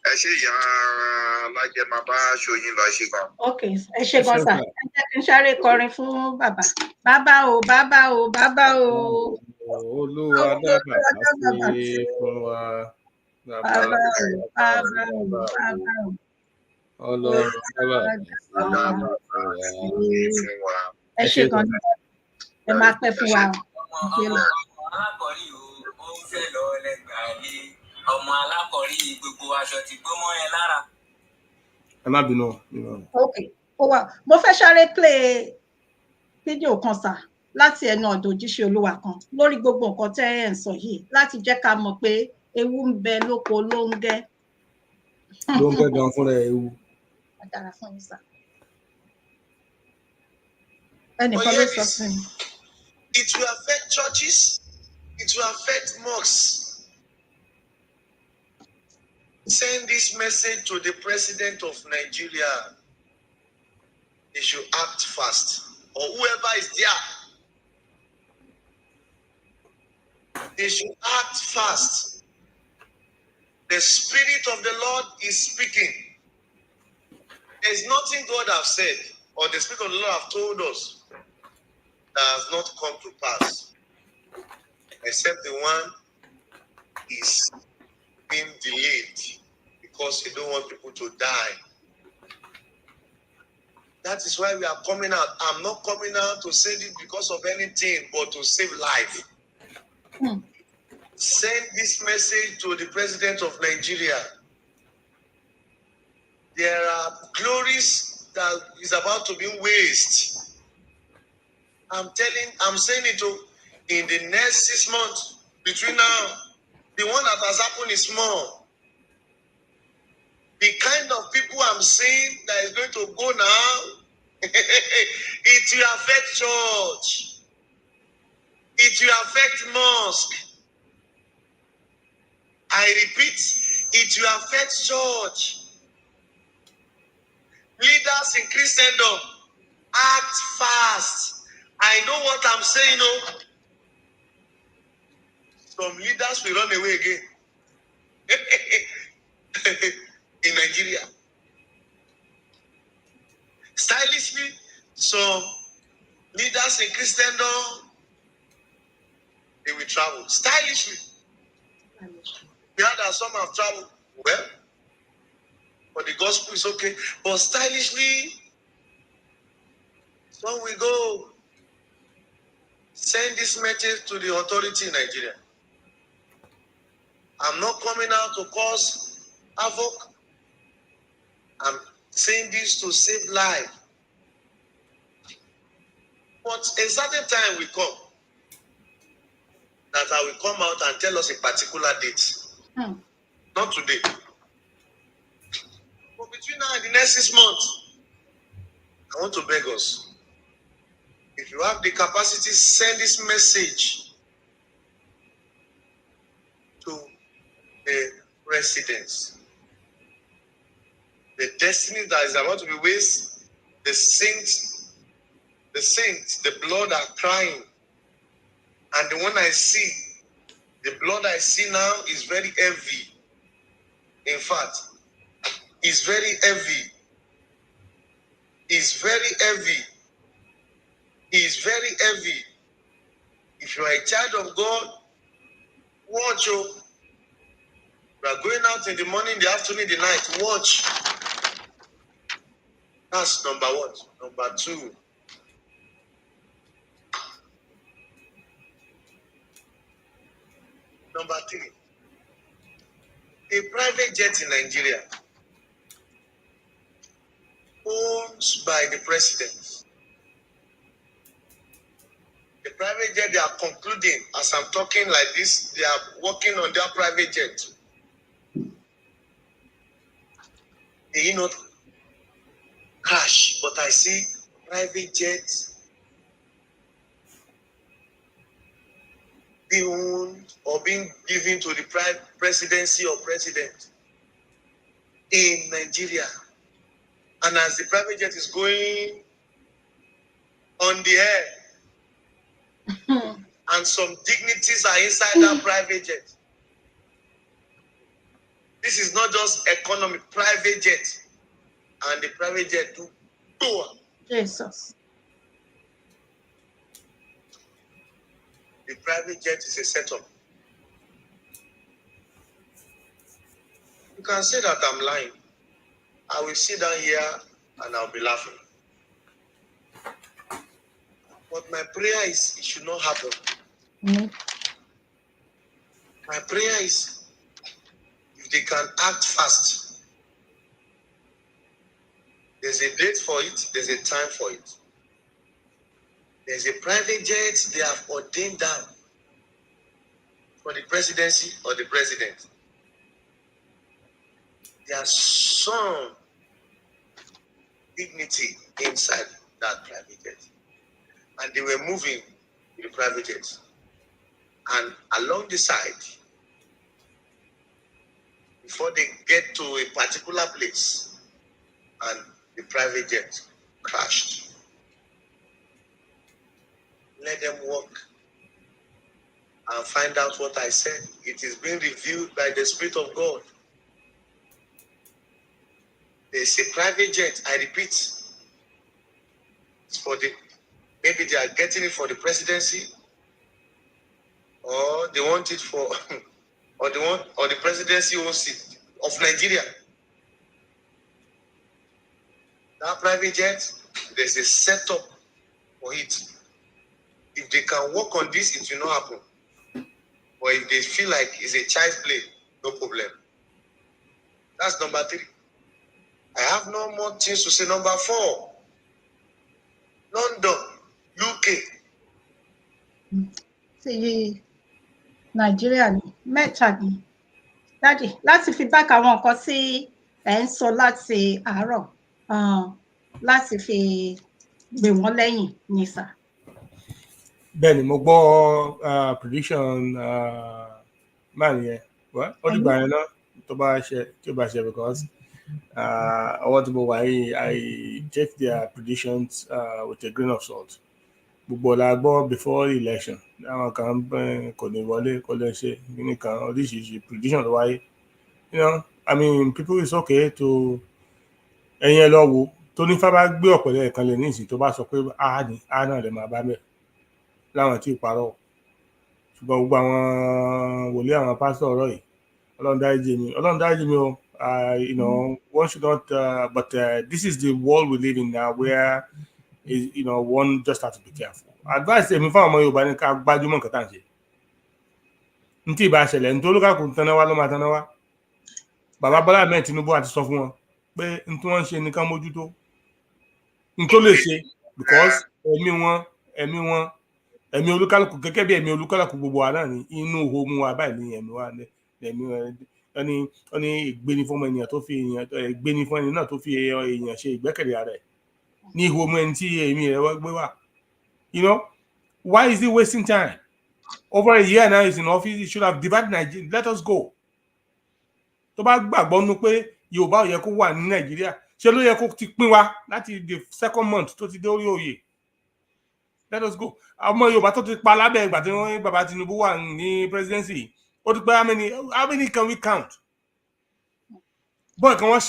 Ẹ ṣe ìyá alájẹ máa bá Ṣóyìn lọ ṣe gan. Ok, ẹ ṣe gan sà. Ẹ jẹ́ kí n sáré kọrin fún bàbá. Bàbá o, bàbá o, bàbá o. Olúwa dábàá sí fún wa. Bàbá o, bàbá o, bàbá o. Ọlọ́run dábàá Fún wa. Ẹ ṣe gan ni. Ẹ máa pẹ́ fún wa. Alákọ̀rí o, ó ń fẹ́ lọ lẹ́gbàá lé. Ọmọ alákọ̀rí gbogbo aṣọ ti gbó mọ́ ẹ lára. Ẹ má bínú. Ok, ó wà. Mo fẹ́ sáré play fídíò kan sà láti ẹnu ọ̀dọ̀ òjíṣẹ́ Olúwa kan lórí gbogbo nǹkan tẹ́ ẹ̀ ń sọ yìí láti jẹ́ ká mọ̀ pé ewu ń bẹ lóko ló ń gẹ́. Ló ń gẹ́ gan fúnra ewu. Àdàrà fún yín sà. Ẹnìkan ló sọ fún mi. It will affect churches, it will affect mosques. Send this message to the president of Nigeria. They should act fast. Or whoever is there. They should act fast. The Spirit of the Lord is speaking. There's nothing God has said or the Spirit of the Lord have told us that has not come to pass. Except the one is being delayed because you don't want people to die. That is why we are coming out. I'm not coming out to say this because of anything, but to save life. Send this message to the president of Nigeria. There are glories that is about to be wasted. I'm saying it in the next 6 months, between now, the one that has happened is small. The kind of people I'm seeing that is going to go now, it will affect church. It will affect mosque. I repeat, it will affect church. Leaders in Christendom, act fast. I know what I'm saying. Some leaders will run away again. In Nigeria. Stylishly, some leaders in Christendom, they will travel. Stylishly. We heard that some have traveled. Well, for the gospel is okay. But stylishly, some will go. Send this message to the authority in Nigeria. I'm not coming out to cause havoc. I'm saying this to save life. But a certain time will come that I will come out and tell us a particular date. Not today. But between now and the next 6 months, I want to beg us. If you have the capacity, send this message to the residents. The destiny that is about to be wasted, the saints, the blood are crying. And the one I see, the blood I see now is very heavy. In fact, it's very heavy. It's very heavy. It's very heavy. If you are a child of God, watch. You are going out in the morning, the afternoon, the night. Watch. That's number one. Number two. Number three. A private jet in Nigeria owned by the president. The private jet, they are concluding, as I'm talking like this, they are working on their private jet. They not crash, but I see private jets being owned or being given to the presidency or president in Nigeria. And as the private jet is going on the air, and some dignities are inside that private jet. This is not just economy, private jet. And the private jet do go. Jesus. The private jet is a setup. You can say that I'm lying. I will sit down here and I'll be laughing. But my prayer is it should not happen. My prayer is if they can act fast. There's a date for it, there's a time for it. There's a private jet they have ordained down for the presidency or the president. There's some dignity inside that private jet. And they were moving with the private jet. And along the side, before they get to a particular place, and the private jet crashed. Let them walk and find out what I said. It is being revealed by the Spirit of God. There's a private jet, I repeat. It's for the, maybe they are getting it for the presidency, or they want it for, or the presidency owns it of Nigeria. That private jet, there's a setup for it. If they can work on this, it will not happen. Or if they feel like it's a child's play, no problem. That's number 3. I have no more things to say. Number 4, London, UK. Sí, Nàìjíríà ni, mẹ́ta ni. Daddy, láti fi back àwọn nǹkan tí ẹ̀ ń sọ láti àárọ̀, láti fi gbè wọ́n lẹ́yìn ni sà. Bẹ́ẹ̀ni, mo gbọ́ prediction man yẹn. Ó dìgbà yẹn náà tó bá ṣe because ọwọ́ tí mo wà yìí, I take their predictions with a grain of salt. Gbogbo la gbọ́ before the election. Àwọn kan kò ní wọlé, kò lè ṣe kíní kan, oríṣiríṣi prediction ló wáyé. You know, I mean, people is okay to ẹ̀yin ẹ lọ wo tó ní fábá gbé ọ̀pẹ̀lẹ̀ kan lè ní ìsìn tó bá sọ pé a náà lè máa bá bẹ̀ láwọn tí ì parọ́. Ṣùgbọ́n gbogbo àwọn wòlíì àwọn pásítọ̀ ọ̀rọ̀ yìí, Ọlọ́run dáríjì mi o. You know, one should not, but this is the world we live in now, where you know, one just have to be careful. Advice mi fún àwọn Yorùbá ní ká gbájúmọ́ nǹkan tá à ń ṣe. N tí ì bá ṣẹlẹ̀ nítorí olúkàkùn tanná wá ló máa tanná wá. Bàbá Bọ́lá Ahmed Tinubu àti sọ fún wọn pé n tí wọ́n ń ṣe ní ká mójútó. N tó lè ṣe because ẹ̀mí olúkálùkù gẹ́gẹ́ bí ẹ̀mí olúkálùkù gbogbo wa náà ní inú ohun wa báyìí ní ẹ̀mí wa ní ìgbéni fún ènìyàn tó fi ìgbéni fún ẹni náà tó fi èèyàn ṣe ìgbẹ́kẹ̀lé ara ẹ̀ ní ohun ẹni tí ẹ̀mí rẹ̀ gbé wà. You know, why is he wasting time? Over a year now he's in office. He should have divided Nigeria. Let us go. Tó bá gbàgbọ́ nú pé Yorùbá ò yẹ kó wà ní Nàìjíríà, ṣé ló yẹ kó ti pín wa láti the second month tó ti dé orí oyè? Let us go. Ọmọ Yorùbá tó ti pa lábẹ́ ìgbà tí wọ́n bàbá Tinubu wà ní presidency, ó ti pé how many can we count? Bọ́ọ̀ kan wọ́n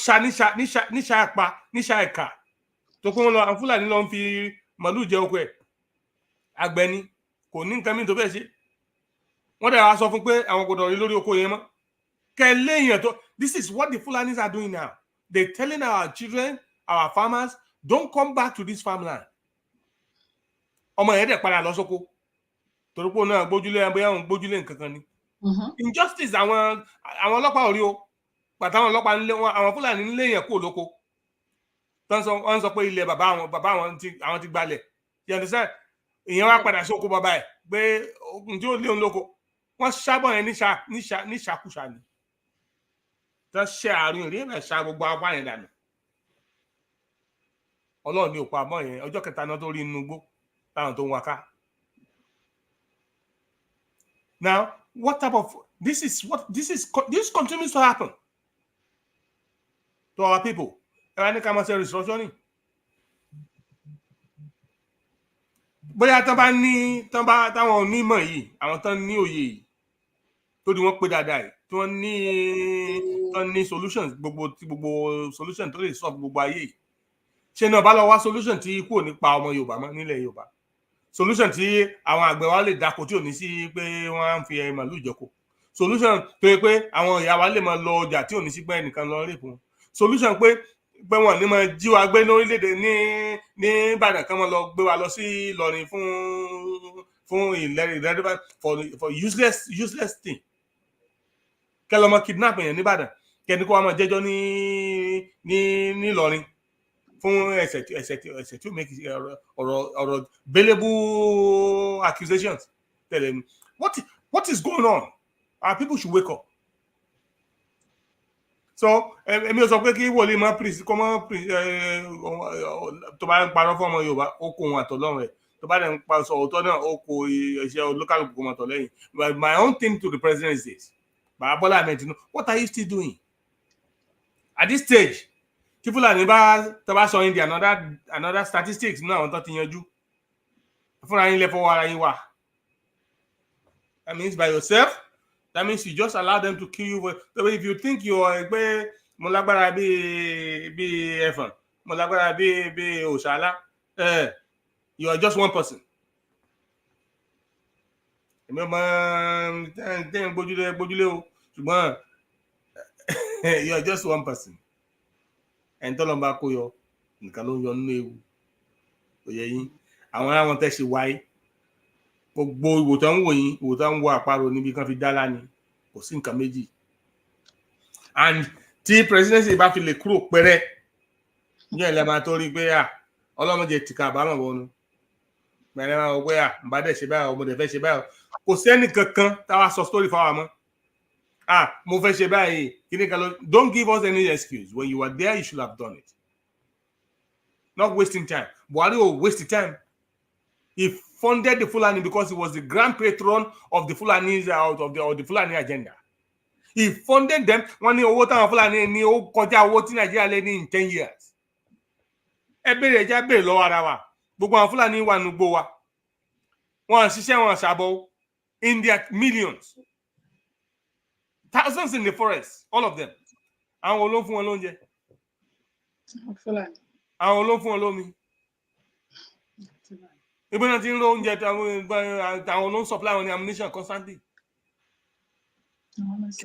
níṣà ẹ̀ka tó kó wọn lọ àwọn Fúlàní lọ ń fi màlúù jẹ oko ẹ̀. Àgbẹ̀ni kò ní nǹkan mìíràn tó fẹ́ ṣe. Wọ́n dẹ̀ wá sọ fún pé àwọn kò dọ̀rí lórí oko yẹn mọ́. This is what the Fulanis are doing now. They're telling our children, our farmers, don't come back to this farmland. Ọmọ yẹn dẹ̀ padà lọ sóko. Torí pé náà gbójúlé bóyá òun gbójúlé nǹkan kan ni. Injustice àwọn ọlọ́pàá ò rí o. Pàtàwọn ọlọ́pàá nílé wọn, àwọn Fúlàní nílé yẹn kò lóko. Wọ́n sọ pé ilẹ̀ bàbá àwọn ti gbalẹ̀. You understand? Ìyẹn wá padà sóko bàbá ẹ̀ pé ogun tí ó lé òun lóko. Wọ́n ṣábọ̀ yẹn ní ṣàkúṣà ni. Tán ṣe àárín òrí ẹ̀ ṣá gbogbo apá yẹn dànù. Ọlọ́run ní òpó àmọ́ yẹn ọjọ́ kẹta náà tó rí inú igbó táwọn tó ń wá ká. Now, what type of this continues to happen to our people. And I can say restructuring. bóyá táwọn onímọ̀ yìí àwọn tán ní òye yìí tó di wọ́n pé dáadáa yìí tí wọ́n ní solutions gbogbo solution tó lè solve gbogbo ayé yìí ṣé náà bá lọ wá solution tí ikú ò ní pa ọmọ Yorùbá mọ́ nílẹ̀ Yorùbá, solution tí àwọn àgbẹ̀ wa lè dáko tí ò ní sí pé wọ́n á ń fi màlúù jẹko, solution tó yẹ pé àwọn ìyá wa lè máa lọ ọjà tí ò ní sí pé ẹnìkan lọ rèé fún, solution pé wọ́n ní máa jí wa gbé lórílẹ̀-èdè ní Ìbàdàn kan máa lọ gbé wa lọ sí Ìlọrin fún irrelevant for useless thing, kẹ́ lọ máa kidnap èèyàn ní Ìbàdàn kẹ́ni kó wa máa jẹ́jọ́ ní Ìlọrin fún ẹ̀ṣẹ̀ tí ó make ọ̀rọ̀ bailable accusations. Tell them what is going on? Our people should wake up. So èmi ò sọ pé kí wòlíì máa pèsè kọ́ máa tó bá ń parọ́ fún ọmọ Yorùbá ó kó ohun àtọ̀lọ́run rẹ̀, tó bá dẹ̀ ń pa sọ òótọ́ náà ó kó iṣẹ́ olúkálùkù kó máa tọ̀ lẹ́yìn. But my own thing to the president is this: Bàbá Bọ́lá Ahmed Tinubu, what are you still doing at this stage? Tí Fúlàní tó bá sọ yín di another statistics náà àwọn tó ti yanjú fúnra yín lẹ́fọwọ́ ara yín wà. That means by yourself. That means you just allow them to kill you. So if you think you are pé mo lágbára bí ẹ̀fọ̀n, mo lágbára bí òṣàlá, you are just one person. Èmi ò mọ̀ tẹ́yìn gbójúlé o, ṣùgbọ́n you are just one person. Ẹni tó lọ bá kó yọ nìkan ló ń yọ nínú ewu. Òye yín àwọn àwọn tẹ́ ṣe wáyé gbogbo ìwò tó ń wò yín, ìwò tó ń wo àparò níbi kan fi dá láni, kò sí nǹkan méjì. And tí presidency bá fi lè kúrò pẹ́rẹ́ ní ẹ̀lẹ́ máa tó rí pé ọlọ́mọdé tìka àbámọ̀ wọnú mẹ́rin máa wọ pé bá dẹ̀ ṣe báyìí ọmọdé fẹ́ ṣe báyìí, kò sẹ́ni kankan táwa sọ story fáwa mọ́. Mo fẹ́ ṣe báyìí kíní kan lọ. Don't give us any excuse. When you were there, you should have done it. Not wasting time. Buhari will waste time. He funded the Fulani because he was the grand patron of the Fulanis out of the Fulani agenda. He funded them. Wọ́n ní owó táwọn Fulani ní ó kọjá owó tí Nàìjíríà lé ní in 10 years. Ẹ bèrè ẹja bèrè lọ́wọ́ ara wa. Gbogbo àwọn Fulani wà nùgbò wa. Wọ́n ṣiṣẹ́ wọn ṣàbọ̀ in their millions. Thousands in the forest, all of them. Àwọn olóhùn fún wọn lóúnjẹ. Àwọn olóhùn fún wọn lómi. Ibi náà ti ń lo oúnjẹ àwọn olóhùn supply wọn ní ammunition constantly.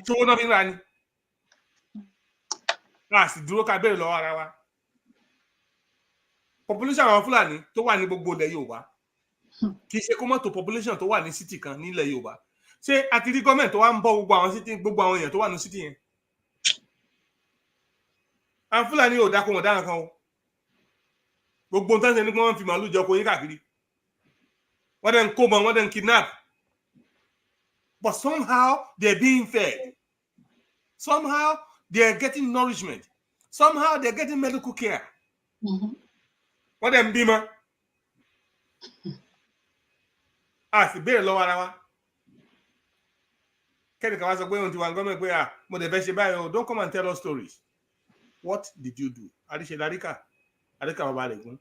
Tí owó náà fi ń ra ni. A sì dúró ká bẹ̀rẹ̀ lọ́wọ́ ara wa. Population àwọn Fúlàní tó wà ní gbogbo ilẹ̀ Yorùbá kì í ṣe kó mọ́ tó population tó wà ní city kan nílẹ̀ Yorùbá. Ṣé àti rí gọ́ọ̀mẹ̀ntì tó wá ń bọ́ gbogbo àwọn èèyàn tó wà ní city yẹn? Àwọn Fúlàní ò dákun ọ̀daràn kan o. Gbogbo nǹkan ṣe ni wọ́n fi màálù jọ kó yín káàkiri. Wọ́n dẹ̀ ń kó mọ́, wọ́n dẹ̀ ń kidnap. But somehow they're being fed. Somehow they're getting nourishment. Somehow they're getting medical care. Wọ́n dẹ̀ ń bímọ. A sì béèrè lọ́wọ́ ara wa. Kẹ́nìkan wá sọ pé ohun ti wà gọ́ọ̀mẹ̀ pé mo dẹ̀ fẹ́ ṣe báyìí o, don't come and tell us stories. What did you do? Àríṣe Láríkà bàbá rẹ̀ gún.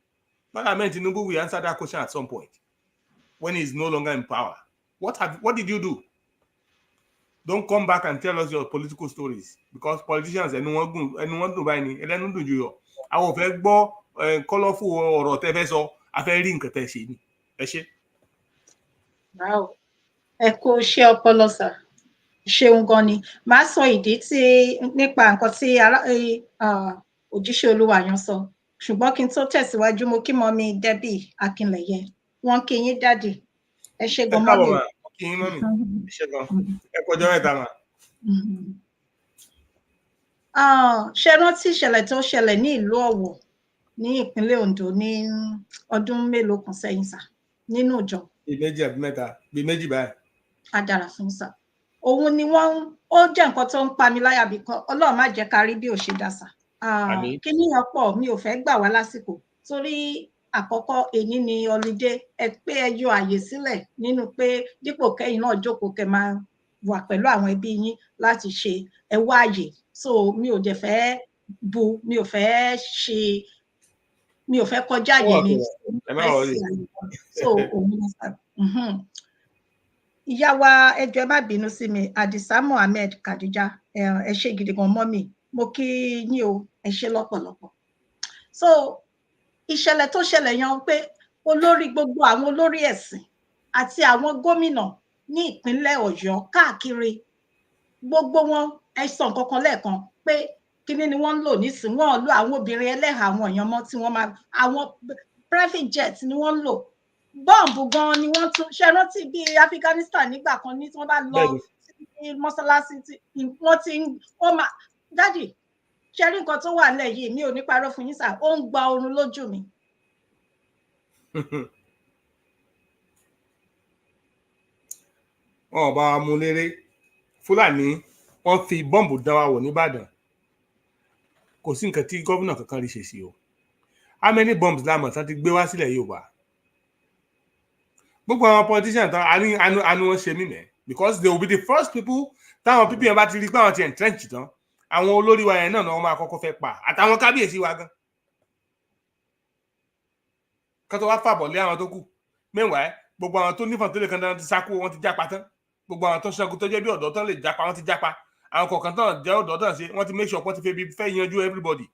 Bọ́lá Ahmed Tinubu will answer that question at some point when he is no longer in power. What did you do? Don't come back and tell us your political stories, because politicians ẹnu wọn dùn báyìí ni ẹlẹ́nu dùn jù yọ. Àwọn ò fẹ́ gbọ́ colorful ọ̀rọ̀ tẹ́ fẹ́ sọ, a fẹ́ rí nǹkan tẹ́ ṣe ni. Ẹ ṣé. Ẹ kú iṣẹ́ ọpọlọ sà. Ṣeun gan ni. Màá sọ ìdí nípa nǹkan tí òjíṣẹ́ Olúwa yẹn sọ. Ṣùgbọ́n kí n tó tẹ̀síwájú, mo kí mọ́mí Debbie Akínlẹ̀yẹ. Wọ́n kí yín dáàdì. Ẹ ṣé gan mọ́mí. Ẹ káàbọ̀ mà, kí yín mọ́mí. Ẹ ṣé gan. Ẹ kọjọ́ mẹ́ta mà. Ṣé rántí ìṣẹ̀lẹ̀ tó ṣẹlẹ̀ ní ìlú Ọ̀wọ̀ ní ìpínlẹ̀ Ondo ní ọdún mélòó kan sẹ́yìn sà nínú ìjọ? Bíi méjì àbí mẹ́ta, bíi méjì báyìí. A dára fún sà. Òun ni ó jẹ́ nǹkan tó ń pa mi láyà bí kan. Ọlọ́run má jẹ́ ká rí bí ò ṣe dá sà. Kí níyàn pọ̀, mi ò fẹ́ gbà wá lásìkò torí àkọ́kọ́ èyí ni holiday. Ẹ pé ẹ yọ àyè sílẹ̀ nínú pé dípò kẹ́yìn náà jókòó kẹ́ máa wà pẹ̀lú àwọn ẹbí yín láti ṣe ẹ wá àyè. So mi ò dẹ̀ fẹ́ mi ò fẹ́ ṣe mi ò fẹ́ kọjá àyè mi so òun ni sà. Ìyá wa ẹ jọ̀ọ́ ẹ má bínú sí mi, Àdìsá Mohammed Khadija, ẹ ṣé gidi gan mọ́mì, mo kí yín o, ẹ ṣé lọ́pọ̀lọpọ̀. So ìṣẹ̀lẹ̀ tó ṣẹlẹ̀ yan pé gbogbo àwọn olórí ẹ̀sìn àti àwọn gómìnà ní ìpínlẹ̀ Ọ̀yọ́ káàkiri, gbogbo wọn ẹ sọ nǹkan kan lẹ́ẹ̀kan pé kíní ni wọ́n ń lò nísìn, wọ́n lo àwọn obìnrin ẹlẹ́hà àwọn èèyàn mọ́ tí wọ́n máa, àwọn private jet ni wọ́n ń lò, bọ́ǹbù gan ni wọ́n tún ṣe rántí bí Afghanistan nígbà kan ní tí wọ́n bá lọ sí mọ́sálásí tí wọ́n ti wọ́n máa dádì ṣe rí nǹkan tó wà nílẹ̀ yìí, mi ò ní parọ́ fún yín sà, ó ń gba oorun lójú mi. wọn ò bá wa mú léré. Fúlàní wọ́n fi bọ́ǹbù dán wa wò nìbàdàn, kò sí nǹkan tí gómìnà kankan rí ṣe sí o. How many bombs lámọ̀ tán ti gbé wá sílẹ̀ Yorùbá? Gbogbo àwọn politicians tán àánú wọn ṣe mí mẹ́, because they will be the first people táwọn pípì yẹn bá ti rí pé àwọn ti entrench tán, àwọn olórí wa yẹn náà ni wọ́n máa kọ́kọ́ fẹ́ pa, àtàwọn kábíyèsí wa gan. Kán tó wá fàbọ̀ lé àwọn tó kù. Meanwhile, gbogbo àwọn tó nífọ̀n tó lè kan dáná ti sákú, wọ́n ti jápa tán. Gbogbo àwọn tó ṣẹ́gun tó jẹ́ bí ọ̀dọ́ tán lè jápa, wọ́n ti jápa. Àwọn kọ̀ọ̀kan tán jẹ́ ọ̀dọ́ tán ṣe, wọ́n ti make sure wọ́n ti fẹ́ yanjú everybody.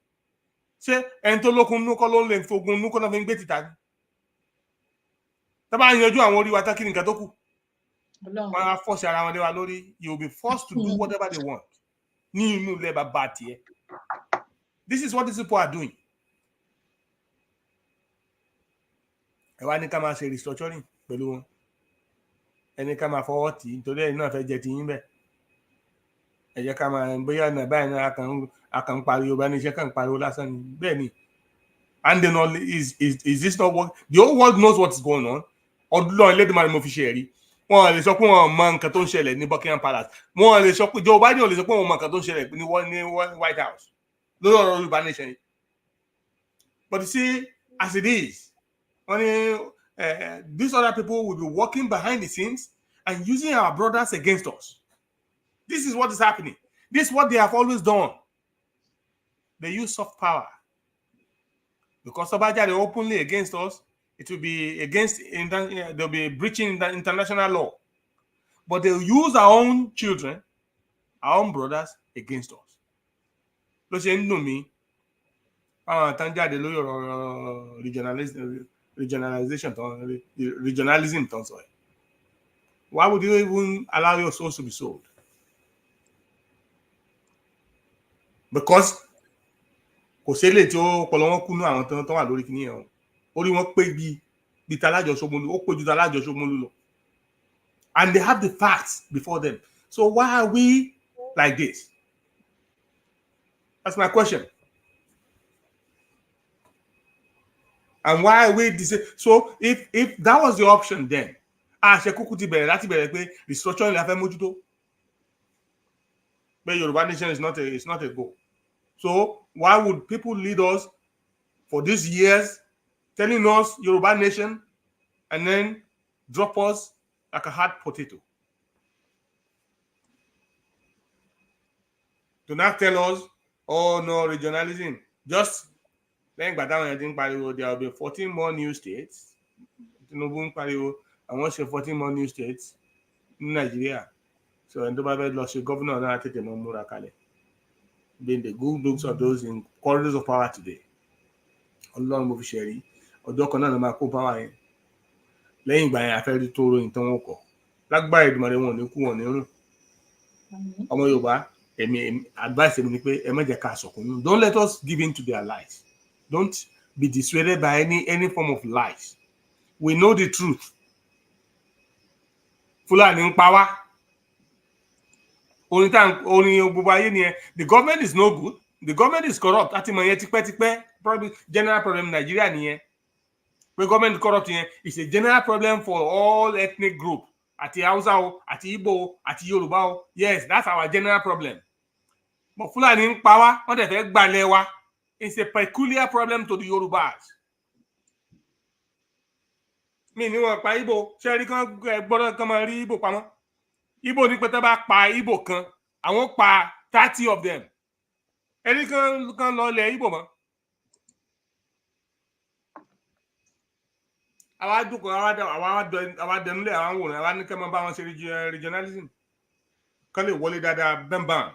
Ṣé ẹni tó lókun nú kọ́ ló ń lè fogun nú kọ́ náà fi ń gbé tìta ni? Tá bá yanjú àwọn orí wa tán, kí ni nǹkan tó kù? Wọ́n á force ara wọn lé wa lórí. You will be forced to do whatever they want. Ní inú ilé bàbá tiẹ̀. This is what these people are doing. Ẹ wá ní ká máa ṣe restructuring pẹ̀lú wọn. Ẹni ká máa fọwọ́ tì í nítorí ẹ̀yin náà fẹ́ jẹ ti yín bẹ́ẹ̀. Ẹ jẹ́ ká máa bóyá náà báyìí náà a kàn ń pariwo bá ní iṣẹ́ kàn ń pariwo lásán ni. Bẹ́ẹ̀ ni. And then is this not what the whole world knows what is going on? Ọdún Elédùmarè mo fi ṣe ẹ̀rí. Wọ́n lè sọ pé wọ́n mọ nǹkan tó ń ṣẹlẹ̀ ní Buckingham Palace. Wọ́n lè sọ pé Joe Biden lè sọ pé wọ́n mọ nǹkan tó ń ṣẹlẹ̀ ní White House lórí ọ̀rọ̀ Yorùbá nation yìí. But you see, as it is, these other people will be working behind the scenes and using our brothers against us. This is what is happening. This is what they have always done. They use soft power. Because Obaja is openly against us, it will be against, they'll be breaching the international law. But they'll use our own children, our own brothers against us. Ló ṣe ń dùn mí, àwọn tán jáde lórí ọ̀rọ̀ regionalism tán sọ. Why would you even allow your souls to be sold? Because kò sí èlé tí ó pọlọ wọn kúnú àwọn tó wà lórí kìíní ẹ̀hún. Orí wọn pé bí talájọ Ṣómólú, ó pé ju talájọ Ṣómólú lọ. And they have the facts before them. So why are we like this? That's my question. And why are we this? So if that was the option then, ṣe kúkú ti bẹ̀rẹ̀ láti bẹ̀rẹ̀ pé restructuring la fẹ́ mójútó. But Yoruba nation is not a goal. So why would people lead us for these years telling us Yoruba nation and then drop us like a hard potato? Do not tell us, oh no, regionalism. Just then, but there will be 14 more new states. I want to 14 more new states in Nigeria. So, and the Bible lost your governor now take them on Murakale. Then the good looks of those in corridors of power today. Ọlọ́run mo fi ṣe rí ọjọ́ kan náà ló máa kó power yẹn lẹ́yìn ìgbà yẹn afẹ́rí tó ròyìn tán wọn kọ̀ lágbára Èdùmàrè wọn ò ní kú wọn ní rùn. Ọmọ Yorùbá èmi advice mi ni pé ẹ má jẹ́ ká sọkún. Don't let us give in to their lies. Don't be dissuaded by any form of lies. We know the truth. Fúlàní ń pa wá. The government is no good. The government is corrupt. Probably general problem in Nigeria. The government is corrupt is a general problem for all ethnic groups. Ati Hausa, ati Igbo, ati Yoruba. Yes, that's our general problem. But Fulani power, what the heck Balewa? It's a peculiar problem to the Yorubas. Me ni wọn pa Igbo, ṣe kan gbọ́dọ̀ kan máa rí Igbo pamọ́. Igbo ní pé tá bá pa Igbo kan, àwọn pa 30 of them. Ẹni kan lọ lẹ̀ Igbo mọ́. àwa dúkọ̀ àwa dẹnulẹ̀ àwọn wòrán àwa ní kẹ́ máa bá wọn ṣe regionalism kán lè wọlé dáadáa bẹ́ńbàm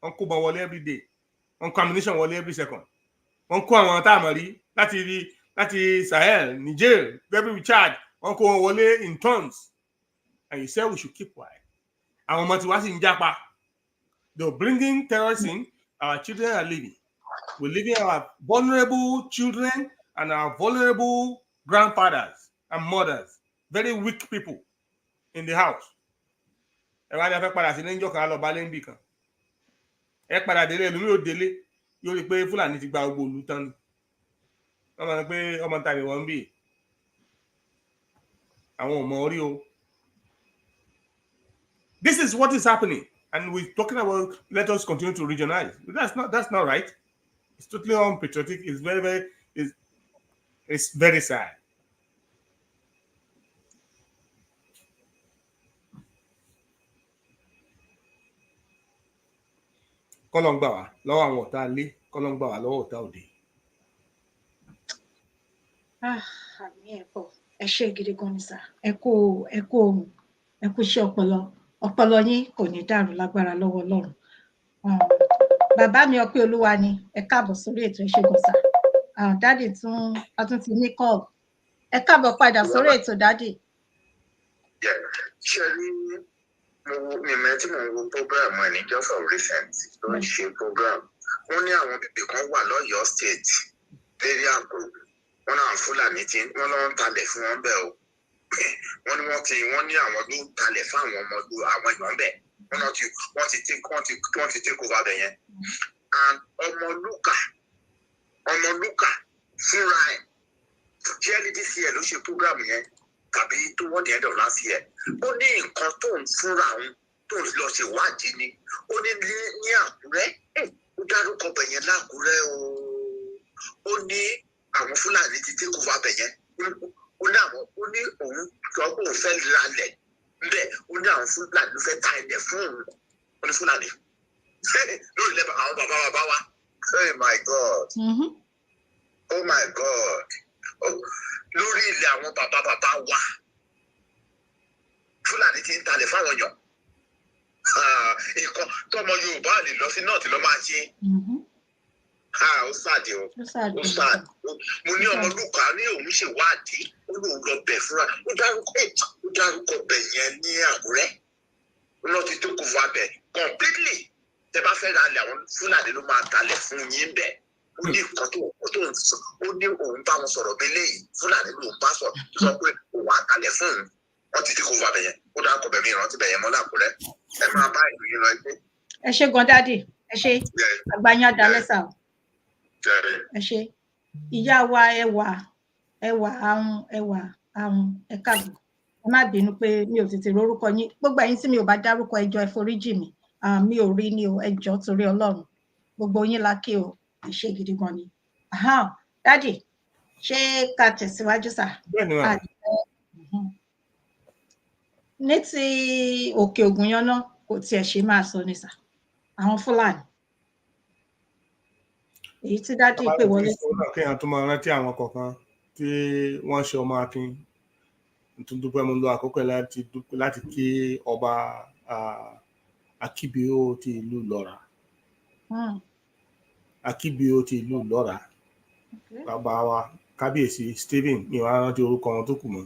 wọ́n kó bọ́n wọlé every day wọ́n kó ammunition wọlé every second wọ́n kó àwọn tá a mọ̀ rí láti Sahel Niger every Chad wọ́n kó wọn wọlé in tons and you say we should keep quiet àwọn ọmọ tí wá sì ń jápa they were bringing terrorism in our children are living we're leaving our vulnerable children and our vulnerable grandfathers and mothers very weak people in the house ẹ wá ní afẹ́ padà sí níjọ́ kan lọ balẹ̀ níbì kan ẹ padà délé ẹlòmíì ò délé yóò rí i pé Fúlàní ti gba gbogbo òlu tán ni wọ́n máa ń pé ọmọ tàbí wọ́n ń bì àwọn ò mọ orí o. This is what is happening and we're talking about let us continue to regionalize. That's not right. It's totally unpatriotic. It's very sad. Kọ́lọ́n gbà wá lọ́wọ́ àwọn ọ̀tá ilé, kọ́lọ́n gbà wá lọ́wọ́ ọ̀tá òde. Àmì ẹ̀kọ́ ẹ ṣé gidi gan ni sà ẹ kú ohun ẹ kú iṣẹ́ ọpọlọ yín kò ní dàrú lágbára lọ́wọ́ Ọlọ́run. Bàbá mi Ọpẹ́ Olúwa ni ẹ káàbọ̀ sórí ètò ẹ ṣé gan sà. Dádì tún ti ní kọ́ọ̀lù ẹ káàbọ̀ padà sórí ètò dádì. Ṣé rí mímẹ́ tí mo ń wo program ẹni just of recent tó ń ṣe program wọ́n ní àwọn bèbè kan wà lọ́yọ̀ọ́ state lérí àpò wọ́n náà Fúlàní tí wọ́n lọ́ ń talẹ̀ fún wọn bẹ́ẹ̀ o wọ́n ní àwọn ló ń talẹ̀ fún àwọn ọmọ àwọn èèyàn bẹ́ẹ̀ wọ́n ti take over bẹ̀ yẹn and ọmọ Lúkà fúnra ẹ̀ jẹ́rìí this year ló ṣe program yẹn tàbí tó wọ́n di end of last year ó ní nǹkan tó ń fúnra òun tó ń lọ ṣèwádìí ni ó ní Àkúrẹ́ ó dárúkọ bẹ̀yẹn lákúrẹ́ ó ní àwọn Fúlàní ti take over bẹ̀yẹn ó ní òun sọ pé òun fẹ́ ralẹ̀ ńbẹ̀ ó ní àwọn Fúlàní ló fẹ́ ta ilẹ̀ fún òun ó ní Fúlàní lórí ilẹ̀ àwọn bàbá wa oh my God oh my God lórí ilẹ̀ àwọn bàbá wa Fúlàní ti ń talẹ̀ fáwọn èèyàn nǹkan tọmọ Yorùbá lè lọ sí náà tí lọ máa ṣe ó sáàdì ó sáàdì mo ní ọmọ Lúkà ní òun ṣèwádìí ó lóun lọ bẹ̀ fúnra ó dárúkọ bẹ̀ yẹn ní Àkúrẹ́ ó lọ ti tó kó fún abẹ completely tẹ bá fẹ́ ra ilẹ̀ àwọn Fúlàní ló máa talẹ̀ fún yín bẹ́ẹ̀ ó ní nǹkan tó ń sọ ó ní òun bá wọn sọ̀rọ̀ bí léyìí Fúlàní ló ń bá sọ tó sọ pé òun àtàlẹ̀ fún un wọ́n ti dínkù fún abẹ́yẹn ó dákọ̀ bẹ̀mí ìrántí bẹ̀yẹn mọ́ l'Àkúrẹ́ ẹ máa bá ìlú yín lọ ẹgbẹ́. ẹ ṣé gan dádì ẹ ṣé àgbáyé adalẹ́sà o ẹ ṣé ìyá wa ẹwà ahun ẹ káàbọ̀ ẹ má bínú pé mi ò tètè rórúkọ yín gbogbo ẹ̀yin tí mi ò bá dárúkọ ẹ jọ̀ọ́ ẹ foríjì mi mi ò rí ni o ẹ jọ̀ọ́ torí Ọlọ́run gbogbo yín la kí o ẹ ṣé gidi gan ni dádì ṣé ká tẹ̀síwájú sà. ní ti Òkè Ògùn yánná kò tiẹ̀ ṣe máa sọ ní sà àwọn Fúlàní èyí tí dádì pè wọlé sí. kéèyàn tó máa rántí àwọn kọ̀ọ̀kan tí wọ́n ṣe ọmọ akin tún dúpẹ́ mo lo àkókò láti kí ọba Akíbíó ti ìlú Ìlọ́ra Akíbíó ti ìlú Ìlọ́ra bàbá wa kábíyèsí Stephen ní wàá rántí orúkọ wọn tó kù mọ́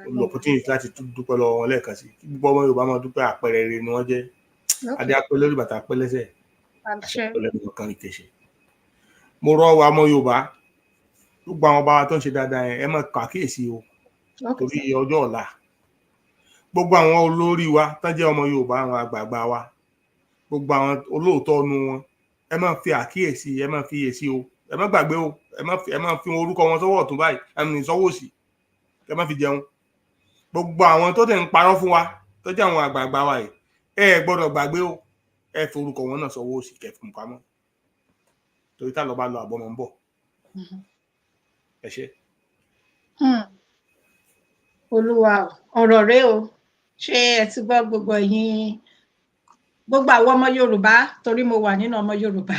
olùpọ̀tìyìn láti dúpẹ́ lọ́wọ́ wọn lẹ́ẹ̀kan sí gbogbo ọmọ Yorùbá máa dúpẹ́ àpẹẹrẹ rere ni wọ́n jẹ́ adé apẹ́ lórí bàtà apẹ́ lẹ́sẹ̀ àpẹẹrẹ kan ìkẹsẹ̀. mo rọ wa ọmọ Yorùbá gbogbo àwọn ọba tó ń ṣe dáadáa yẹn ẹ máa kàkíyèsí o torí ọjọ́ ọ̀la gbogbo àwọn olórí wa tán jẹ́ ọmọ Yorùbá àwọn àgbààgbà wa gbogbo àwọn olóòótọ́ nu wọn ẹ máa fi àkíyèsí ẹ máa fi yèsí o ẹ má gbàgbé o ẹ má fi orúkọ wọn sọ́wọ́ ọ̀tún báyìí ẹnu ìsọwọ́ òsì ẹ má fi jẹun gbogbo àwọn tó tẹ̀ ń parọ́ fún wa tó jẹ́ àwọn àgbààgbà wa yìí ẹ gbọ́dọ̀ gbàgbé o ẹ fi orúkọ wọn náà sọ́wọ́ òsì kẹfì mú pamọ́ torí tá lọ bá lọ àbọ̀ mọ́ ń bọ̀ ẹ ṣé. Olúwa ọ̀rọ̀ rẹ o ṣé ẹ ti gbọ́ gbogbo ẹ̀yin gbogbo àwọn ọmọ Yorùbá torí mo wà nínú ọmọ Yorùbá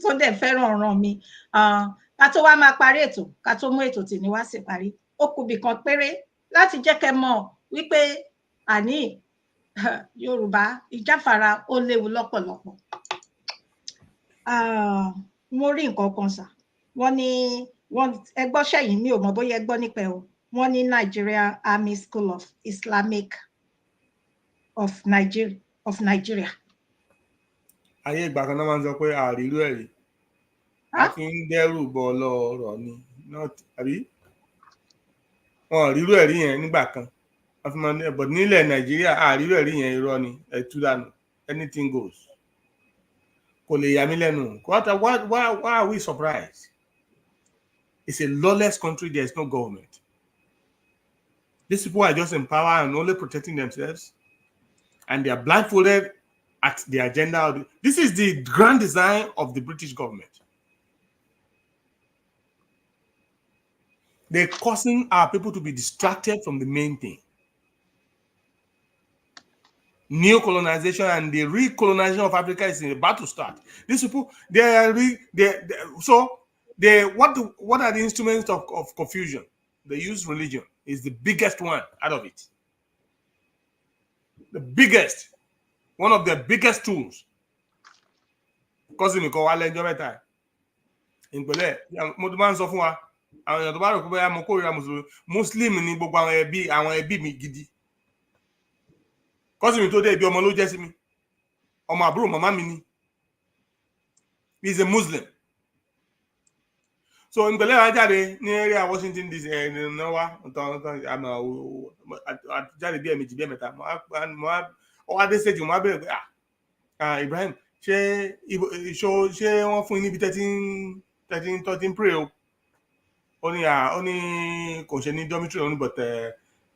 tó dẹ̀ fẹ́ràn ọ̀ràn mi ká tó wá máa parí ètò ká tó mú ètò tì ní wá sí parí ó kù bìkan péré láti jẹ́ kẹ́ mọ̀ wípé àní Yorùbá ìjáfara ó léwu lọ́pọ̀lọpọ̀. Mo rí nǹkan kan sà, wọ́n ní ẹ gbọ́ sẹ́yìn, mi ò mọ̀ bóyá ẹ gbọ́ nípa ẹ̀ o, wọ́n ní Nigerian Army School of Islamic of Nigeria. Ayé ìgbà kan náà máa ń sọ pé àrírú ẹ̀rí a fi ń dẹ́rù bọ ọlọ́rọ̀ ni àbí wọn rírú ẹ̀rí yẹn nígbà kan wọ́n fi máa ń but nílẹ̀ Nàìjíríà àrírú ẹ̀rí yẹn irọ́ ni ẹ̀tú dànù, anything goes. Kò lè yà mí lẹ́nu. Why are we surprised? It's a lawless country. There is no government. These people are just in power and only protecting themselves, and they are blindfolded at the agenda. This is the grand design of the British government. They're causing our people to be distracted from the main thing. Neo-colonization and the recolonization of Africa is about to start. These people, what are the instruments of confusion? They use religion. Is the biggest one out of it. The biggest, one of the biggest tools. Cousin mi ko wa lẹ́jọ́ mẹ́ta. In pẹ̀lẹ́, mo tún máa ń sọ fún wa, àwọn èèyàn tó bá rò pé bóyá mo kórìíra Muslim ni gbogbo àwọn ẹbí mi gidi. Cousin mi tó dé ibi ọmọ ló jẹ́ sí mi. Ọmọ àbúrò màmá mi ni. He is a Muslim. So in pẹ̀lẹ́ wa jáde ní area Washington DC náà wá jáde bí ẹ̀mejì bí ẹ̀mẹ́ta. Ó wá dé stage mo wá bẹ̀rẹ̀ pé Ibrahim ṣé wọ́n fún yín níbi 13 pray o. Ó ní kò ṣe ní dormitory ó ní but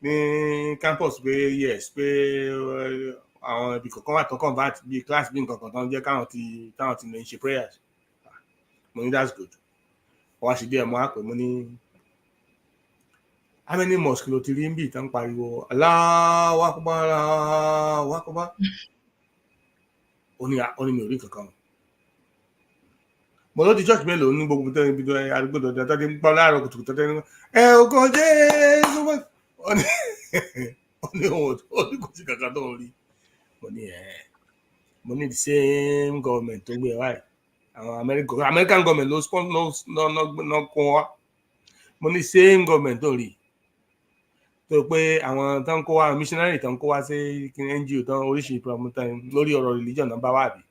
ní campus pé yes pé àwọn ibi kọ̀ọ̀kan wà tó convert bí class bí nǹkan kan tó ń jẹ́ káwọn ti lè ṣe prayers. Mo ní that's good. Wá sí díẹ̀ mo á pè mo ní how many mosque ló ti rí ń bì tán pariwo Allahu Akbar Allahu Akbar. Ó ní mi ò rí kankan. Mo lọ di church mélòó ní gbogbo tẹ́lẹ̀ ibi tó arúgbó dọ̀dọ̀ tó ti ń gbọ́ láàárọ̀ kùtùkùtù tó tẹ́lẹ̀ ògo Jésù wọ́n. Ó ní kò sí kankan tó ń rí. Mo ní the same government tó gbé wáyé. Àwọn American government ló kún wa. Mo ní same government tó rí. Tó pé àwọn tó ń kó wa missionary tó ń kó wa sí NGO tó ń oríṣi promoter lórí ọ̀rọ̀ religion náà bá wà bí.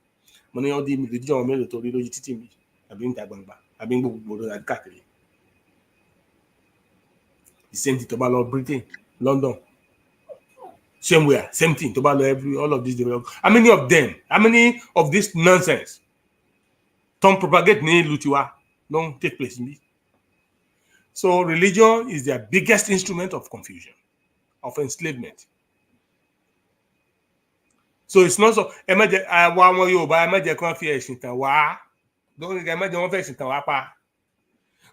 Mo ní ó di religion mélòó tó rí lójú títì mi àbí níta gbangba àbí gbogbo lórí káàkiri. The same thing tó bá lọ Britain, London. Same way, same thing tó bá lọ all of these development. How many of this nonsense don't propagate ní ìlú tiwa don't take place in this. So religion is their biggest instrument of confusion, of enslavement. So it's not so ẹ má jẹ́ àwọn Yorùbá ẹ má jẹ́ kán fi ẹ̀sìn tàn wá. Don't ẹ má jẹ́ wọ́n fẹ́ ẹ̀sìn tàn wá pa.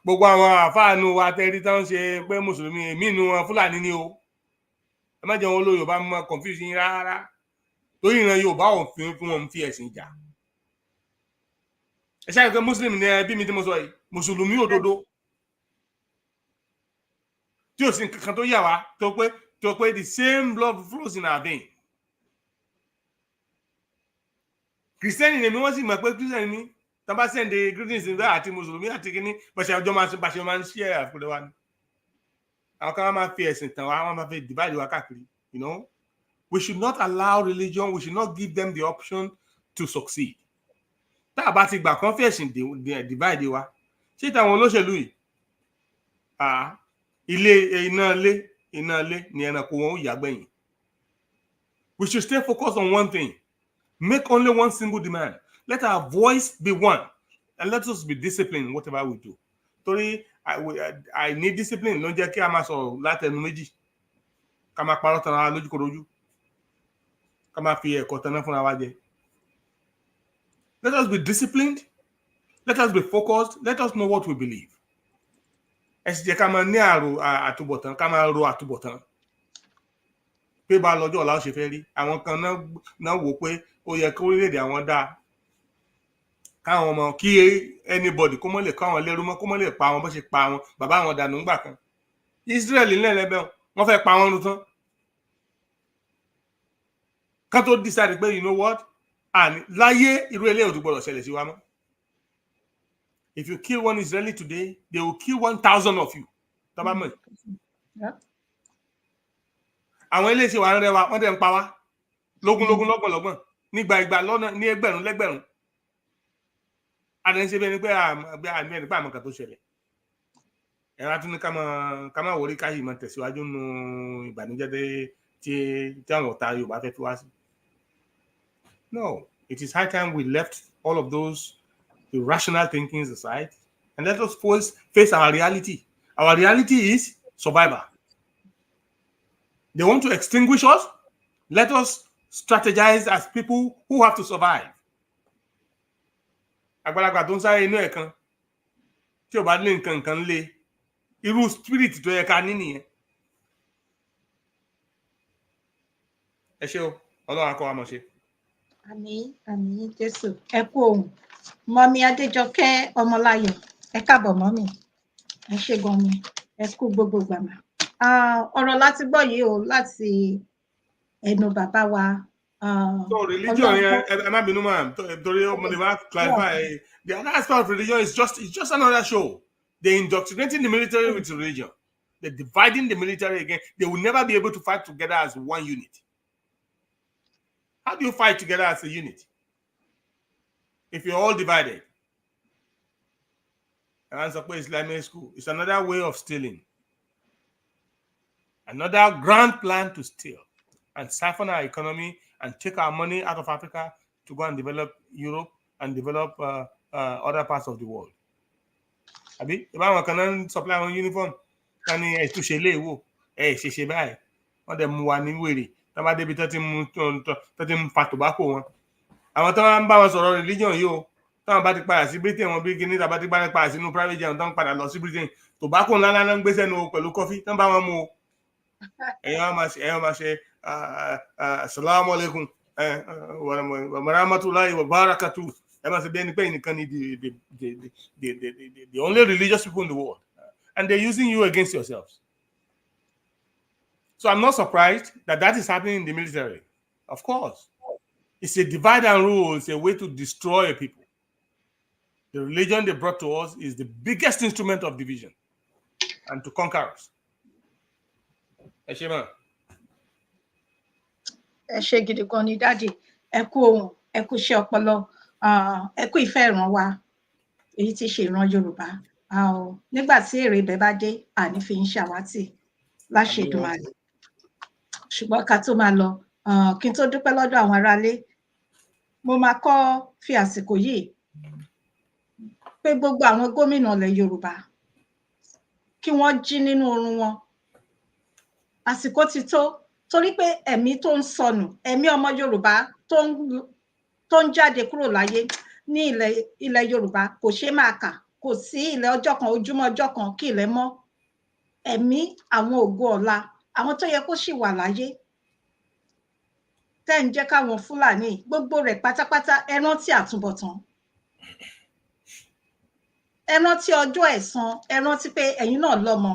Gbogbo àwọn àfáànù wa tẹ́rí tán ṣe pé mùsùlùmí èmi inú wọn Fúlàní ni o. Ẹ má jẹ́ wọn ló Yorùbá mọ́ confusion rárá. Torí ìran Yorùbá ò fi fún wọn fi ẹ̀sìn jà. Ẹ ṣáà pé Muslim ni ẹbí mi tí mo sọ yìí, Mùsùlùmí òdodo. Tí ò sí nǹkan tó yà wá tó pé the same blood flows in our vein. Christian ni mi wọ́n sì mọ̀ pé Christian ni tá bá send the greetings nígbà àti Mùsùlùmí àti kíní bàṣẹ ọjọ́ máa ń share àfúrẹ́ wa ni. Àwọn kan máa fi ẹ̀sìn tàn wá, wọ́n máa fi divide wa káàkiri, you know. We should not allow religion, we should not give them the option to succeed. Tá a bá ti gbà kan fi ẹ̀sìn divide wa, ṣé táwọn olóṣèlú yìí iná ilé ni ẹranko wọn ó yà gbẹ̀yìn. We should stay focused on one thing. Make only one single demand. Let our voice be one. And let us be disciplined in whatever we do. Torí I need discipline ló ń jẹ́ kí a máa sọ̀rọ̀ látẹnu méjì. Ká máa parọ́ tán ara lójúkorojú. Ká máa fi ẹ̀kọ́ tán náà fúnra wa jẹ. Let us be disciplined. Let us be focused. Let us know what we believe. Ẹ sì jẹ́ ká máa ní àtúbọ̀tán, ká máa ro àtúbọ̀tán. Pé bá lọ́jọ́ ọ̀la ó ṣe fẹ́ rí. Àwọn kan náà wò pé ó yẹ kí orílẹ̀-èdè àwọn dáa. Káwọn ọmọ kí anybody kó mọ́ lè kọ́ àwọn lẹ́rú mọ́, kó mọ́ lè pa àwọn bó ṣe pa àwọn bàbá àwọn dànù ńgbà kan. Israel nílẹ̀ lẹ́bẹ̀ wọ́n fẹ́ pa wọ́n tán ká tó decide pé you know what and láyé irú eléyìí ò tún gbọdọ̀ ṣẹlẹ̀ sí wa mọ́. If you kill one Israeli today, they will kill 1,000 of you. Tọ́ba mọ̀. Àwọn eléyìí ṣe wà ń rẹwà wọ́n dẹ̀ ń pa wá lógún lọ́gbọ̀n nígbà lọ́nà ní ẹgbẹ̀rún lẹ́gbẹ̀rún. Adé ń ṣe bẹ́ẹ̀ ni pé àmì ẹni pé àmọ́ kan tó ṣẹlẹ̀. Ẹ̀rọ atún ní ká máa wọrí káyìí máa tẹ̀síwájú nínú ìbànújẹ́ tí àwọn ọ̀tá Yorùbá fẹ́ fi wá sí. No, it is high time we left all of those irrational thinkings aside and let us face our reality. Our reality is survival. They want to extinguish us. Let us strategize as people who have to survive. Àgbàlagbà tó ń sáré inú ẹ̀ kan tí ò bá lé nǹkan lé irú spirit tó yẹ ká ní nìyẹn. Ẹ ṣé o, Ọlọ́run á kọ́ wa mọ̀ ṣe. Àmín Jésù. Ẹ kú ohùn. Mọ́mí Adéjọkẹ́ Ọmọláyọ̀, ẹ káàbọ̀ mọ́mí. Ẹ ṣé gan ni. Ẹ kú gbogbo gbàmà. Ọ̀rọ̀ láti gbọ́ yìí o láti ẹnu bàbá wa. So religion yẹn ẹ má bínú mà torí ọmọdé wa clarify the other aspect of religion is just another show. They're indoctrinating the military with religion. They're dividing the military again. They will never be able to fight together as one unit. How do you fight together as a unit if you're all divided? And so Islamic school is another way of stealing. Another grand plan to steal and siphon our economy and take our money out of Africa to go and develop Europe and develop other parts of the world. Abi, if I can supply one uniform, can you to share lewo? She buy. On the muani wiri. Taba debi tati fa tobacco wọn. Àwọn tó ń bá wọn sọ̀rọ̀ religion yìí o. Táwọn bá ti padà sí Britain wọn bí kíní tàbá ti padà sínú private jet tán padà lọ sí Britain. Tobacco ńlá ńlá ń gbé sẹ́nu pẹ̀lú coffee tán bá wọn mu o. Ẹ̀yin máa ṣe assalamu alaikum wa rahmatullahi wa barakatuh. Ẹ máa ṣe bí ẹni pé ẹnìkan ni the only religious people in the world. And they're using you against yourselves. So I'm not surprised that is happening in the military. Of course. It's a divide and rule. It's a way to destroy people. The religion they brought to us is the biggest instrument of division and to conquer us. Ẹ ṣé mà. Ẹ ṣé gidi gan ni dáàdì. Ẹ kú ohùn, ẹ kú iṣẹ́ ọpọlọ, ẹ kú ìfẹ́ ìran wa. Èyí tí ṣe ìran Yorùbá. Nígbà tí èrè ibẹ̀ bá dé, àní fi ń ṣàwátì láṣẹ Èdùmàrè. Ṣùgbọ́n ká tó máa lọ, kí n tó dúpẹ́ lọ́dọ̀ àwọn aráalé, mo máa kọ́ fi àsìkò yìí pé gbogbo àwọn gómìnà ilẹ̀ Yorùbá kí wọ́n jí nínú oorun wọn. Àsìkò ti tó torí pé ẹ̀mí tó ń sọnù, ẹ̀mí ọmọ Yorùbá tó ń jáde kúrò láyé ní ilẹ̀ Yorùbá kò ṣeé máa kà, kò sí ilẹ̀ ọjọ́ kan, ojúmọ́ ọjọ́ kan kí ilẹ̀ mọ́. Ẹ̀mí àwọn ògo ọ̀la, àwọn tó yẹ kó ṣì wà láyé tẹ́ ń jẹ́ káwọn Fúlàní gbogbo rẹ̀ pátápátá ẹ rántí àtúbọ̀tán. Ẹ rántí ọjọ́ ẹ̀san, ẹ rántí pé ẹ̀yin náà lọ́mọ.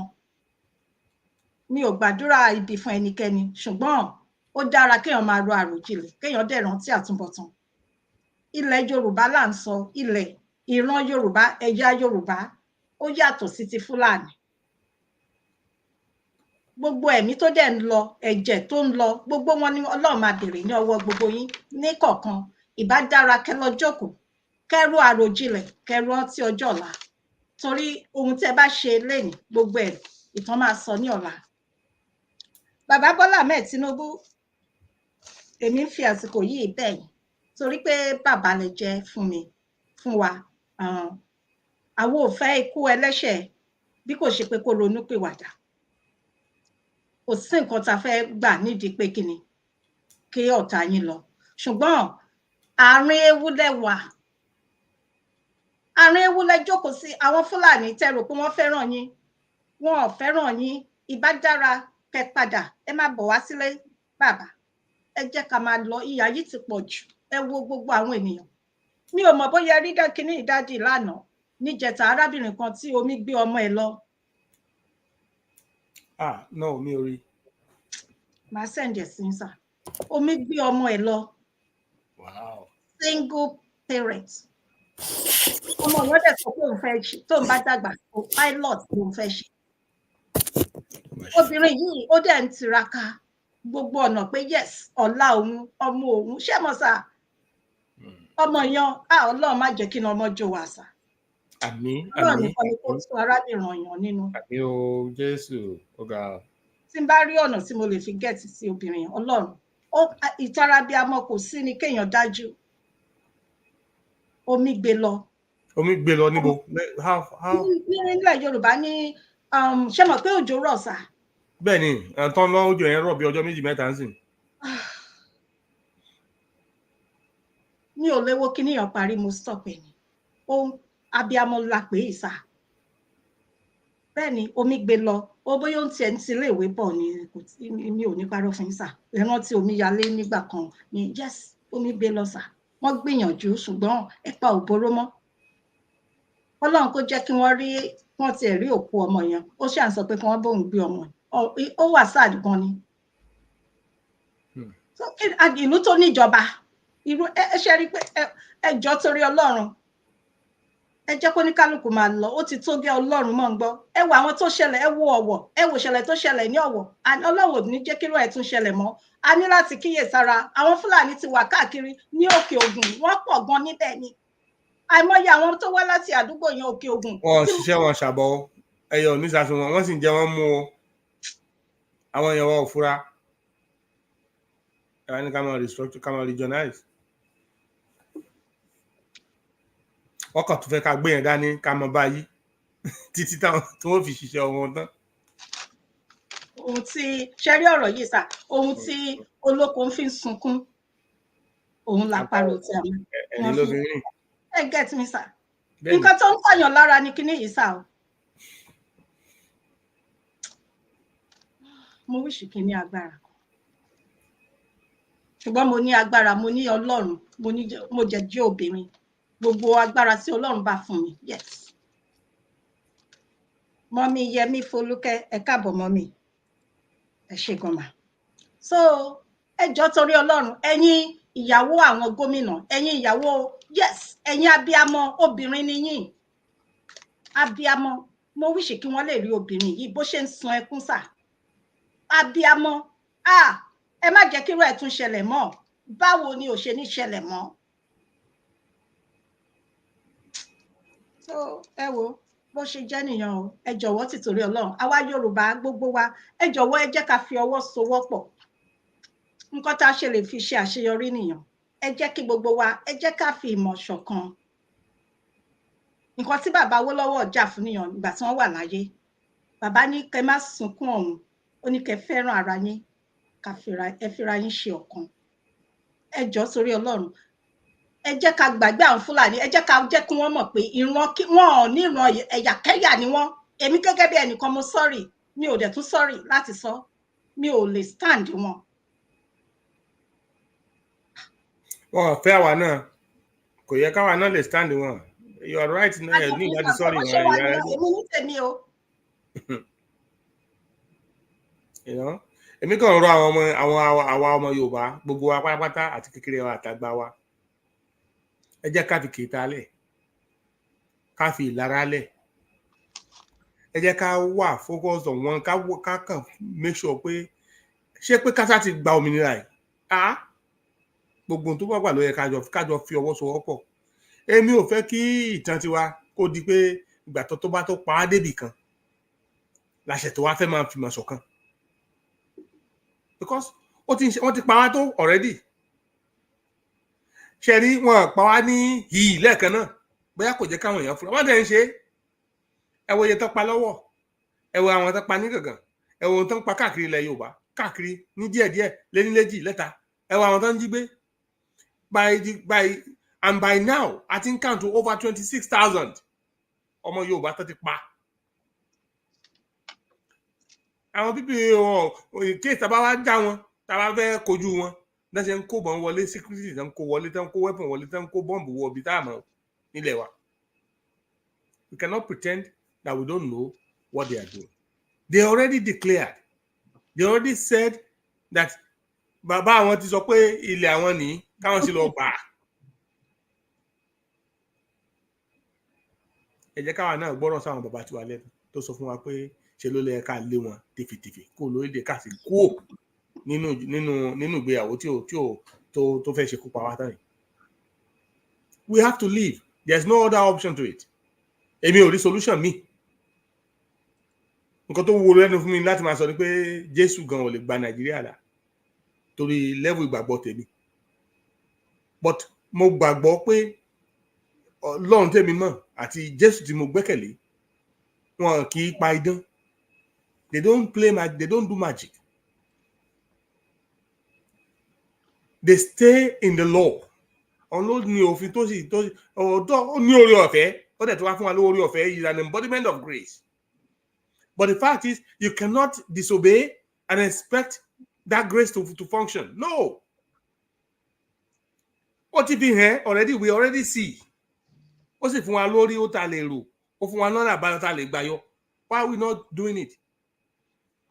Mi ò gbàdúrà ibi fún ẹnikẹ́ni, ṣùgbọ́n ó dára kéèyàn máa ro àròjinlẹ̀, kéèyàn dẹ̀ rántí àtúbọ̀tán. Ilẹ̀ Yorùbá là ń sọ, ilẹ̀ ìran Yorùbá, ẹ̀yà Yorùbá ó yàtọ̀ sí ti Fúlàní. Gbogbo ẹ̀mí tó dẹ̀ ń lọ, ẹ̀jẹ̀ tó ń lọ, gbogbo wọn ni Ọlọ́run máa bèrè ní ọwọ́ gbogbo yín ní kọ̀ọ̀kan. Ìbá dára kẹ́ lọ jókòó, kẹ́ ro àròjinlẹ̀, kẹ́ rántí ọjọ́ ọ̀la. Torí ohun tẹ́ bá ṣe lénìí, gbogbo ẹ̀ ìtàn máa sọ ní ọ̀la. Bàbá Bọ́lá Ahmed Tinubu, èmi ń fi àsìkò yìí bẹ̀ yín torí pé bàbá lẹ jẹ́ fún mi, fún wa. Àwọn ò fẹ́ ikú ẹlẹ́ṣẹ̀ bí kò ṣe pé kó ronú pìwàdà. Kò sí nǹkan tá a fẹ́ gbà nídìí pé kíni kí ọ̀tá yín lọ. Ṣùgbọ́n àárín ewu lẹ wà. Àárín ewu lẹ jókòó sí. Àwọn Fúlàní tẹ́ rò pé wọ́n fẹ́ràn yín. Wọn ò fẹ́ràn yín. Ìbá dára kẹ́ padà. Ẹ má bọ̀ wá sílé bàbá. Ẹ jẹ́ ká máa lọ. Ìyà yìí ti pọ̀ jù. Ẹ wo gbogbo àwọn ènìyàn. Mi ò mọ̀ bóyá rí kíní ìdádì lánàá níjẹta arábìnrin kan tí omi gbé ọmọ ẹ̀ lọ. No, mi ò rí. Màá send ẹ̀ sí sà. Omi gbé ọmọ ẹ̀ lọ. Wow. Single parent. Ọmọ ìyá dẹ̀ sọ pé òun fẹ́ ṣe tó ń bá dàgbà pilot ló ń fẹ́ ṣe. Obìnrin yìí ó dẹ̀ ń tiraka gbogbo ọ̀nà pé yes ọ̀la òun ọmọ òun ṣé mo sà ọmọ yan Ọlọ́run má jẹ́ kí ni ọmọ jò wá sà. Àmín, Ọlọ́run àmín, nìkan ni kó tún arábìnrin ọ̀yàn nínú. àmín o Jésù ọ̀gá. Tí n bá rí ọ̀nà tí mo lè fi gẹ̀ẹ́tì sí obìnrin Ọlọ́run ìtara bí amọ̀ kò sí ni kéèyàn dájú. Omi gbé lọ. Omi gbé lọ níbo? How? Nílẹ̀ Yorùbá ní ṣé mọ̀ pé òjò rọ̀ sà. Bẹ́ẹ̀ ni tán lọ òjò yẹn rọ̀ bí ọjọ́ méjì mẹ́ta ń sìn. Mi ò léwo kí níyàn parí mo stop ẹ̀ ni. Abiyamọ la pè é sà. Bẹ́ẹ̀ ni omi gbé lọ ó bóyá ó ń tiẹ̀ ń ti ilé ìwé bọ̀ ni mi ò ní parọ́ fún yín sà. Ẹran tí omi yalé nígbà kan ni yes omi gbé lọ sà. Wọ́n gbìyànjú ṣùgbọ́n ẹ̀pà ò boró mọ́. Ọlọ́run kó jẹ́ kí wọ́n tiẹ̀ rí òkú ọmọ yẹn. Ó ṣà ń sọ pé kí wọ́n bóun gbé ọmọ yẹn. Ó wà sad gan ni. Ìlú tó níjọba irú ẹ ṣe rí pé ẹjọ́ torí Ọlọ́run ẹ jẹ́ kó ní kálukú máa lọ ó ti tó gẹ́ Ọlọ́run mọ̀ ń gbọ́. Ẹ wo àwọn tó ṣẹlẹ̀ ẹ wo Ọ̀wọ̀ ẹ wo ṣẹlẹ̀ tó ṣẹlẹ̀ ní Ọ̀wọ̀ Ọlọ́run ò ní jẹ́ kí irú ẹ̀ tún ṣẹlẹ̀ mọ́. A ní láti kíyèsára àwọn Fúlàní ti wà káàkiri ní Òkè Ògùn wọ́n pọ̀ gan níbẹ̀ ni. Àìmọye àwọn tó wá láti àdúgbò yẹn Òkè Ògùn. Wọ́n ṣiṣẹ́ wọn ṣàbọ̀ ẹyẹ oníṣàṣù wọn wọ́n sì ń jẹ́ wọ́n mú o. Àwọn èèyàn wọn ò fura. Ẹ̀rọ ní ká máa restructure ká máa regionalize. Wọ́n kàn tún fẹ́ ká gbé yẹn dání ká mọ báyìí títí táwọn tí wọ́n fi ṣiṣẹ́ wọn tán. Ohun tí ṣẹ́rí ọ̀rọ̀ yìí sà ohun tí olóko ń fi sunkún òun làparò tí a mọ̀. Ẹ̀yin ló fi rìn. Ẹ get me sà. Nǹkan tó ń pààyàn lára ni kíní yìí sà o. Mo wíṣì kí ní agbára. Ṣùgbọ́n mo ní agbára mo ní Ọlọ́run mo jẹ́ obìnrin. Gbogbo agbára tí Ọlọ́run bá fún mi yes. Mọ́mí Yẹmí Folúkẹ́ ẹ káàbọ̀ mọ́mí ẹ ṣé gan mà. So ẹjọ́ torí Ọlọ́run ẹ̀yin ìyàwó àwọn gómìnà ẹ̀yin ìyàwó yes ẹ̀yin abiyamọ obìnrin ni yín. Abiyamọ mo wíṣì kí wọ́n lè rí obìnrin yìí bó ṣe ń sun ẹkún sà. Abiyamọ ẹ má jẹ́ kí irú ẹ̀ tún ṣẹlẹ̀ mọ́ báwo ni ò ṣe ní ṣẹlẹ̀ mọ́. So ẹ wo bó ṣe jẹ́ nìyẹn o ẹ jọ̀wọ́ tìtorí Ọlọ́run àwa Yorùbá gbogbo wa ẹ jọ̀wọ́ ẹ jẹ́ ká fi ọwọ́ sowọ́pọ̀ nǹkan tá a ṣe lè fi ṣe àṣeyọrí nìyẹn ẹ jẹ́ kí gbogbo wa ẹ jẹ́ ká fi ìmọ̀ ṣọ̀kan nǹkan tí bàbá Awólọ́wọ̀ jà fún nìyẹn nígbà tí wọ́n wà láyé bàbá ní kẹ́ má sunkún ọ̀hún ó ní kẹ́ fẹ́ràn ara yín ẹ fira yín ṣe ọ̀kan ẹ jọ̀ọ́ sórí Ọlọ́run ẹ jẹ́ ká gbàgbé àwọn Fúlàní ẹ jẹ́ ká jẹ́ kí wọ́n mọ̀ pé wọn ò ní ìran ẹ̀yàkẹ́yà ni wọ́n èmi gẹ́gẹ́ bí ẹnìkan mo sọ́rì mi ò dẹ̀ tún sọ́rì láti sọ mi ò lè stand wọn. Wọn ò fẹ́ àwa náà kò yẹ káwa náà lè stand wọn you are right náà ẹ ní ìdájí sọ́rì wọn ẹ̀yà ẹ̀. èmi ní tèmi o. Èmi kàn rọ àwa ọmọ Yorùbá gbogbo wa pátápátá àti kékeré wa àtàgbà wa ẹ jẹ́ ká fi kèéta lẹ̀ ká fi ìlara lẹ̀ ẹ jẹ́ ká wà focus on wọn ká kàn make sure pé ṣé pé kásá ti gba òmìnira ẹ̀ gbogbo tó bá wà ló yẹ kájọ fi ọwọ́ sowọ́pọ̀ èmi ò fẹ́ kí ìtàn tiwa kó di pé ìgbà tó bá tó pa á débì kan láṣẹ tó wá fẹ́ máa fi mọ̀ ṣọ̀kan because wọ́n ti pa wá tó already ṣe rí wọn pa wá ní yìí lẹ́ẹ̀kan náà bóyá kò jẹ́ káwọn èèyàn fúnra wọ́n dẹ̀ ń ṣe ẹ wo iye tó pa lọ́wọ́ ẹ wo àwọn tó pa ní gàngàn ẹ wo tó ń pa káàkiri ilẹ̀ Yorùbá káàkiri ní díẹ̀díẹ̀ léníléjì lẹ́ta ẹ wo àwọn tó ń jí gbé by now I think count to over 26,000 ọmọ Yorùbá tó ti pa àwọn pípì wọn kéèsì tá a bá wá já wọn tá a bá fẹ́ kojú wọn náà ṣe ń kó bọ́n wọlé security tán kó wọlé tán kó weapon wọlé tán kó bọ́ǹbù wọ ibi tá a mọ̀ nílẹ̀ wa we cannot pretend that we don't know what they are doing They already declared. They already said that bàbá àwọn ti sọ pé ilẹ̀ àwọn ní káwọn sì lọ gbà. Ẹ jẹ́ káwa náà gbọ́rọ̀ sáwọn bàbá tiwa lẹ́nu tó sọ fún wa pé ṣe ló lè ká lé wọn tìfìtìfì kó lórílẹ̀ ká sì kú nínú ìgbéyàwó tó fẹ́ ṣekú pa wá tán yìí. We have to leave. There's no other option to it. Èmi ò rí solution mi. Nǹkan tó wo lẹ́nu fún mi láti máa sọ ni pé Jésù gan ò lè gba Nàìjíríà là torí level ìgbàgbọ́ tèmi. But mo gbàgbọ́ pé Ọlọ́run tèmi mọ̀ àti Jésù tí mo gbẹ́kẹ̀lé wọn kì í pa idán. They don't play magic. They don't do magic. They stay in the law. Ọlọ́run ní òfin tó sì ọ̀dọ́ ní orí ọ̀fẹ́ ó dẹ̀ tó wá fún wa lórí ọ̀fẹ́ is an embodiment of grace. But the fact is, you cannot disobey and expect that grace to function. No. What if we already see? Ó sì fún wa lórí ó ta lè rò, ó fún wa lọ́nà àbáyọ ta lè gbàyọ. Why are we not doing it?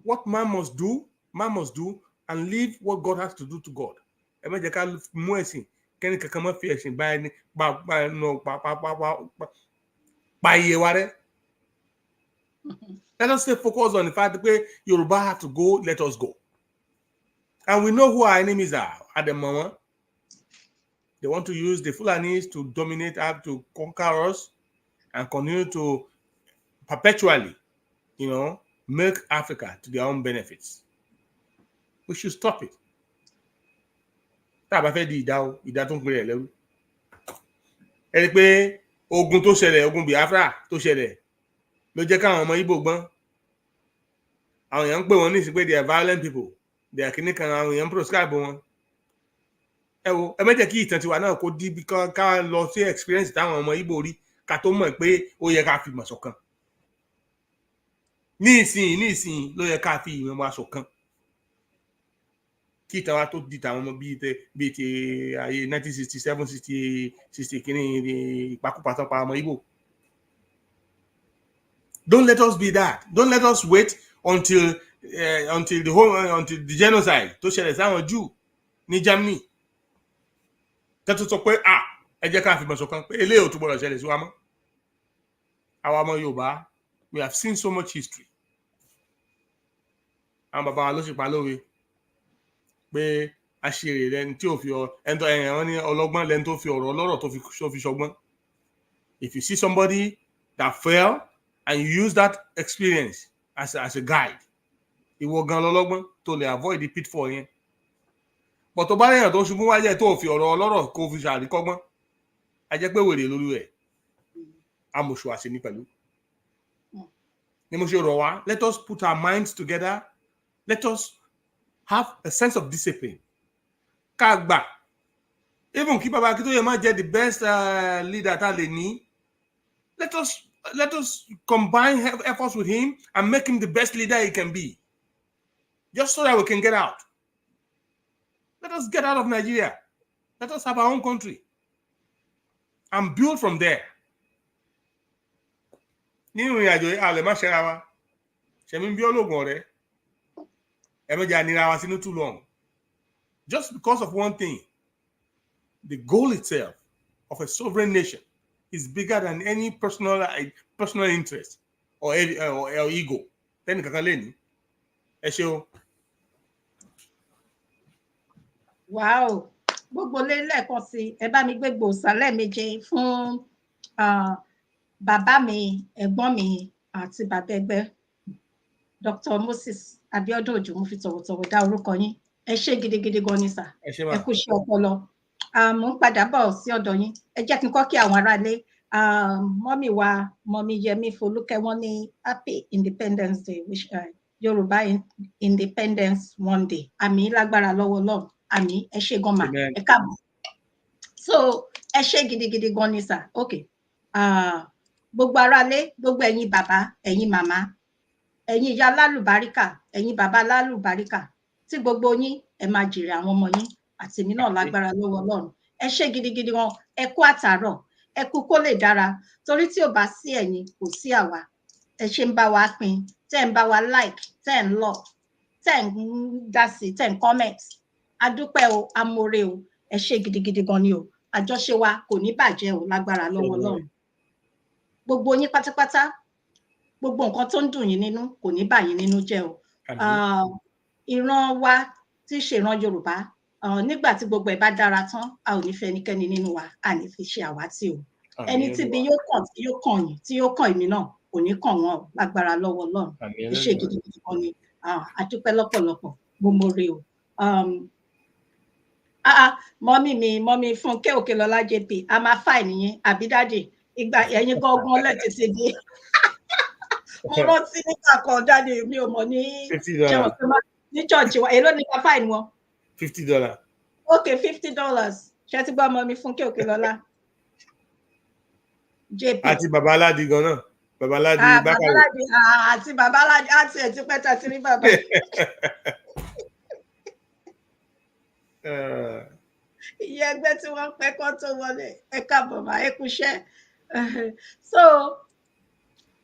What man must do and leave what God has to do to God. Ẹ má jẹ́ ká mú ẹ̀sìn kẹ́ni kankan má fi ẹ̀sìn bá ẹni pa iye wa rẹ́. Let us stay focused on the fact that Yoruba have to go, let us go. And we know who our enemies are at the moment. They want to use the Fulanis to dominate, to conquer us, and continue to perpetually, make Africa to their own benefits. We should stop it. Tá a bá fẹ́ di ìdá tó ń pè é lẹ́rú. Ẹ rí pé ogun tó ṣẹlẹ̀, ogun Biafra tó ṣẹlẹ̀ ló jẹ́ káwọn ọmọ Igbo gbọ́n. Àwọn èèyàn ń pè wọ́n ní ìsìn pé they are violent people. They are kìíní kan àwọn èèyàn ń proscribe wọn. Ẹ má jẹ́ kí ìtàn tiwa náà kó di bí ká lọ sí experience táwọn ọmọ Igbo rí ká tó mọ̀ pé ó yẹ ká fi ìmọ̀ ṣọ̀kan. Ní ìsìn ló yẹ ká fi ìmọ̀ wa ṣọ̀kan. Kí ìtàn wa tó di tàwọn ọmọ bíi ti ayé 1967 60 kìíní ìpakúpa tó pa ọmọ Igbo. Don't let us be that. Don't let us wait until the genocide tó ṣẹlẹ̀ sáwọn Jew ní Germany. Tẹ́tù sọ pé ẹ jẹ́ ká fi ìmọ̀ ṣọ̀kan pé eléyìí ò tún gbọ́dọ̀ ṣẹlẹ̀ sí wa mọ́. Àwa ọmọ Yorùbá, we have seen so much history. Àwọn bàbá wa ló sì pa lówe pé àṣírí lẹni tí ò fi ẹ̀wọ̀n ní ọlọ́gbọ́n lẹni tó fi ọ̀rọ̀ ọlọ́rọ̀ tó fi ṣọgbọ́n. If you see somebody that fell and you use that experience as a guide, ìwọ gan lọ́lọ́gbọ́n tó lè avoid the pitfall yẹn. But tó bá lẹ́yìn tó ṣubú wáyé tó fi ọ̀rọ̀ ọlọ́rọ̀ kó fi ṣàríkọ́gbọ́n, a jẹ́ pé wèrè lórí ẹ̀ amòṣù àṣẹ ní pẹ̀lú. Ní mo ṣe rọ̀ wá, let us put our minds together. Let us have a sense of discipline. Ká gbà. Even kí Baba Akintoye má jẹ́ the best leader tá lè ní. Let us combine efforts with him and make him the best leader he can be. Just so that we can get out. Let us get out of Nigeria. Let us have our own country and build from there. Nínú ìrìnàjò yìí, a lè má ṣẹ́ra wa. Ṣẹ̀mí bí ológun ọ̀rẹ́. Ẹ má jẹ́ ànira wa sínú too long. Just because of one thing, the goal itself of a sovereign nation is bigger than any personal interest or ego. Tẹ́nì kankan lè ní. Ẹ ṣé o. Wow. Gbogbo lẹ́ẹ̀kan sí ẹ bá mi gbé gbòòsà lẹ́ẹ̀méje fún bàbá mi, ẹ̀gbọ́n mi àti bàbá Egbe. Dr. Moses Abiodun Ojo, mo fi tọ̀wọ̀tọ̀wọ̀ dá orúkọ yín. Ẹ ṣé gidigidi gan ni sà. Ẹ kú iṣẹ́ ọpọlọ. Mo ń padà bọ̀ sí ọ̀dọ̀ yín. Ẹ jẹ́ kí n kọ́ kí àwọn aráalé. Mọ́mì wa, Mọ́mì Yẹmí Folúkẹ́, wọ́n ní Happy Independence Day, Yorùbá Independence one day. Àmì lágbára lọ́wọ́ Ọlọ́run. Àmì ẹ ṣé gan mà. Ẹ káàbọ̀. So ẹ ṣé gidigidi gan ni sà. Okay. Gbogbo aráalé, gbogbo ẹ̀yin bàbá, ẹ̀yin màmá, ẹ̀yin ìyá lálùbáríkà, ẹ̀yin bàbá lálùbáríkà, tí gbogbo yín ẹ máa jèrè àwọn ọmọ yín àti èmi náà lágbára lọ́wọ́ Ọlọ́run. Ẹ ṣé gidigidi wọn, ẹ kú àtàárọ̀, ẹ kú kó lè dára, torí tí ò bá sí ẹ̀yin kò sí àwa. Ẹ ṣé ń bá wa pín, tẹ́ ń bá wa like, tẹ́ ń love, tẹ́ ń dá sí, tẹ́ ń comment. Adúpẹ́ o, amore o, ẹ ṣé gidigidi gan ni o. Àjọṣe wa kò ní bàjẹ́ o lágbára lọ́wọ́ Ọlọ́run. Gbogbo yín pátápátá, gbogbo nǹkan tó ń dùn yín nínú kò ní bà yín nínú jẹ́ o. Ìran wa tí ṣe ìran Yorùbá, nígbà tí gbogbo ẹ̀ bá dára tán, a ò ní fẹ́ ẹnikẹ́ni nínú wa, a ní fi ṣe àwátì o. Ẹni tí bí yóò kàn tí yóò kàn yín, tí yóò kàn èmi náà, kò ní kàn wọ́n o lágbára lọ́wọ́ Ọlọ́run. Ẹ ṣé gidigidi gan ni. Adúpẹ́ lọ́pọ̀lọpọ̀, mo more o. Mọ́mí Fúnkẹ́ Òkèlọ́lá JP, a máa fà nìyẹn, àbí dáàdì, ìgbà ẹ̀yin gangan lẹ́tẹ̀ẹ̀tẹ̀ dé. Mo rántí nígbà kan dáàdì mi ò mọ̀ ní church wa, èló ni ká fáìn wọn? $50. Okay, $50. Ṣé ti gbọ́ Mọ́mí Fúnkẹ́ Òkèlọ́lá JP? Àti Bàbá Aládì gan náà. Bàbá Aládì Bákàrè. Àti Bàbá Aládì àti ẹ̀ ti pẹ́ tà sí rí bàbá. Ìyá ẹgbẹ́ tí wọ́n pẹ́ kọ́ tó wọlé, ẹ káàbọ̀ mà, ẹ kúṣẹ́. So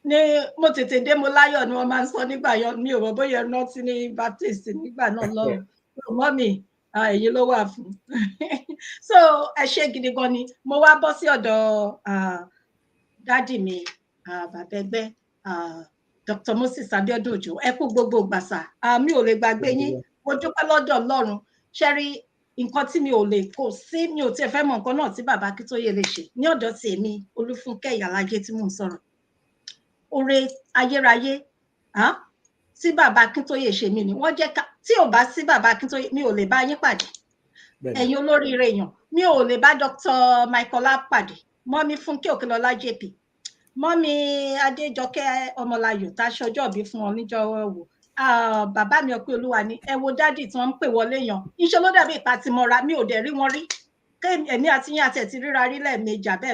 ni mo tètè dé, mo láyọ̀ ni wọ́n máa ń sọ nígbà yẹn, mi ò mọ̀ bóyá rántí ní Baptist nígbà náà lọ́wọ́. Mọ́mì, ẹ̀yin ló wà fún. So ẹ ṣé gidi gan ni. Mo wá bọ́ sí ọ̀dọ̀ dádì mi, bàbá ẹgbẹ́, Dr. Moses Abiodun Ojo. Ẹ kú gbogbo gbàsà. Mi ò lè gbàgbé yín. Mo dúpẹ́ lọ́dọ̀ Ọlọ́run. Ṣé rí nǹkan tí mi ò lè kó sí, mi ò tiẹ̀ fẹ́ mọ̀ nǹkan náà tí bàbá Akíntóyè lè ṣe ní ọ̀dọ̀ tèmi, Olúfúnkẹ́ Ìyálájé tí mò ń sọ̀rọ̀. Oore ayérayé tí bàbá Akíntóyè ṣe mí ni wọ́n jẹ́ ká, tí ò bá sí bàbá Akíntóyè mi ò lè bá yín pàdé. Ẹ̀yin olóríire èèyàn, mi ò lè bá Dr. Michael pàdé. Mọ́mí Fúnkẹ́ Òkèlọ́lá JP, mọ́mí Adéjọkẹ́ Ọmọláyọ̀ tá a ṣọjọ́ ìbí fún wọn níjọ́ wò. Bàbá mi Ọpẹ́ Olúwa ni ẹ wo dádì tí wọ́n ń pè wọlé yan. Iṣẹ́ ló dàbí ìpa ti mọ́ra, mi ò dẹ̀ rí wọn rí. Èmi àti yín àti ẹ̀ ti ríra rí lẹ́ẹ̀mejì àbẹ́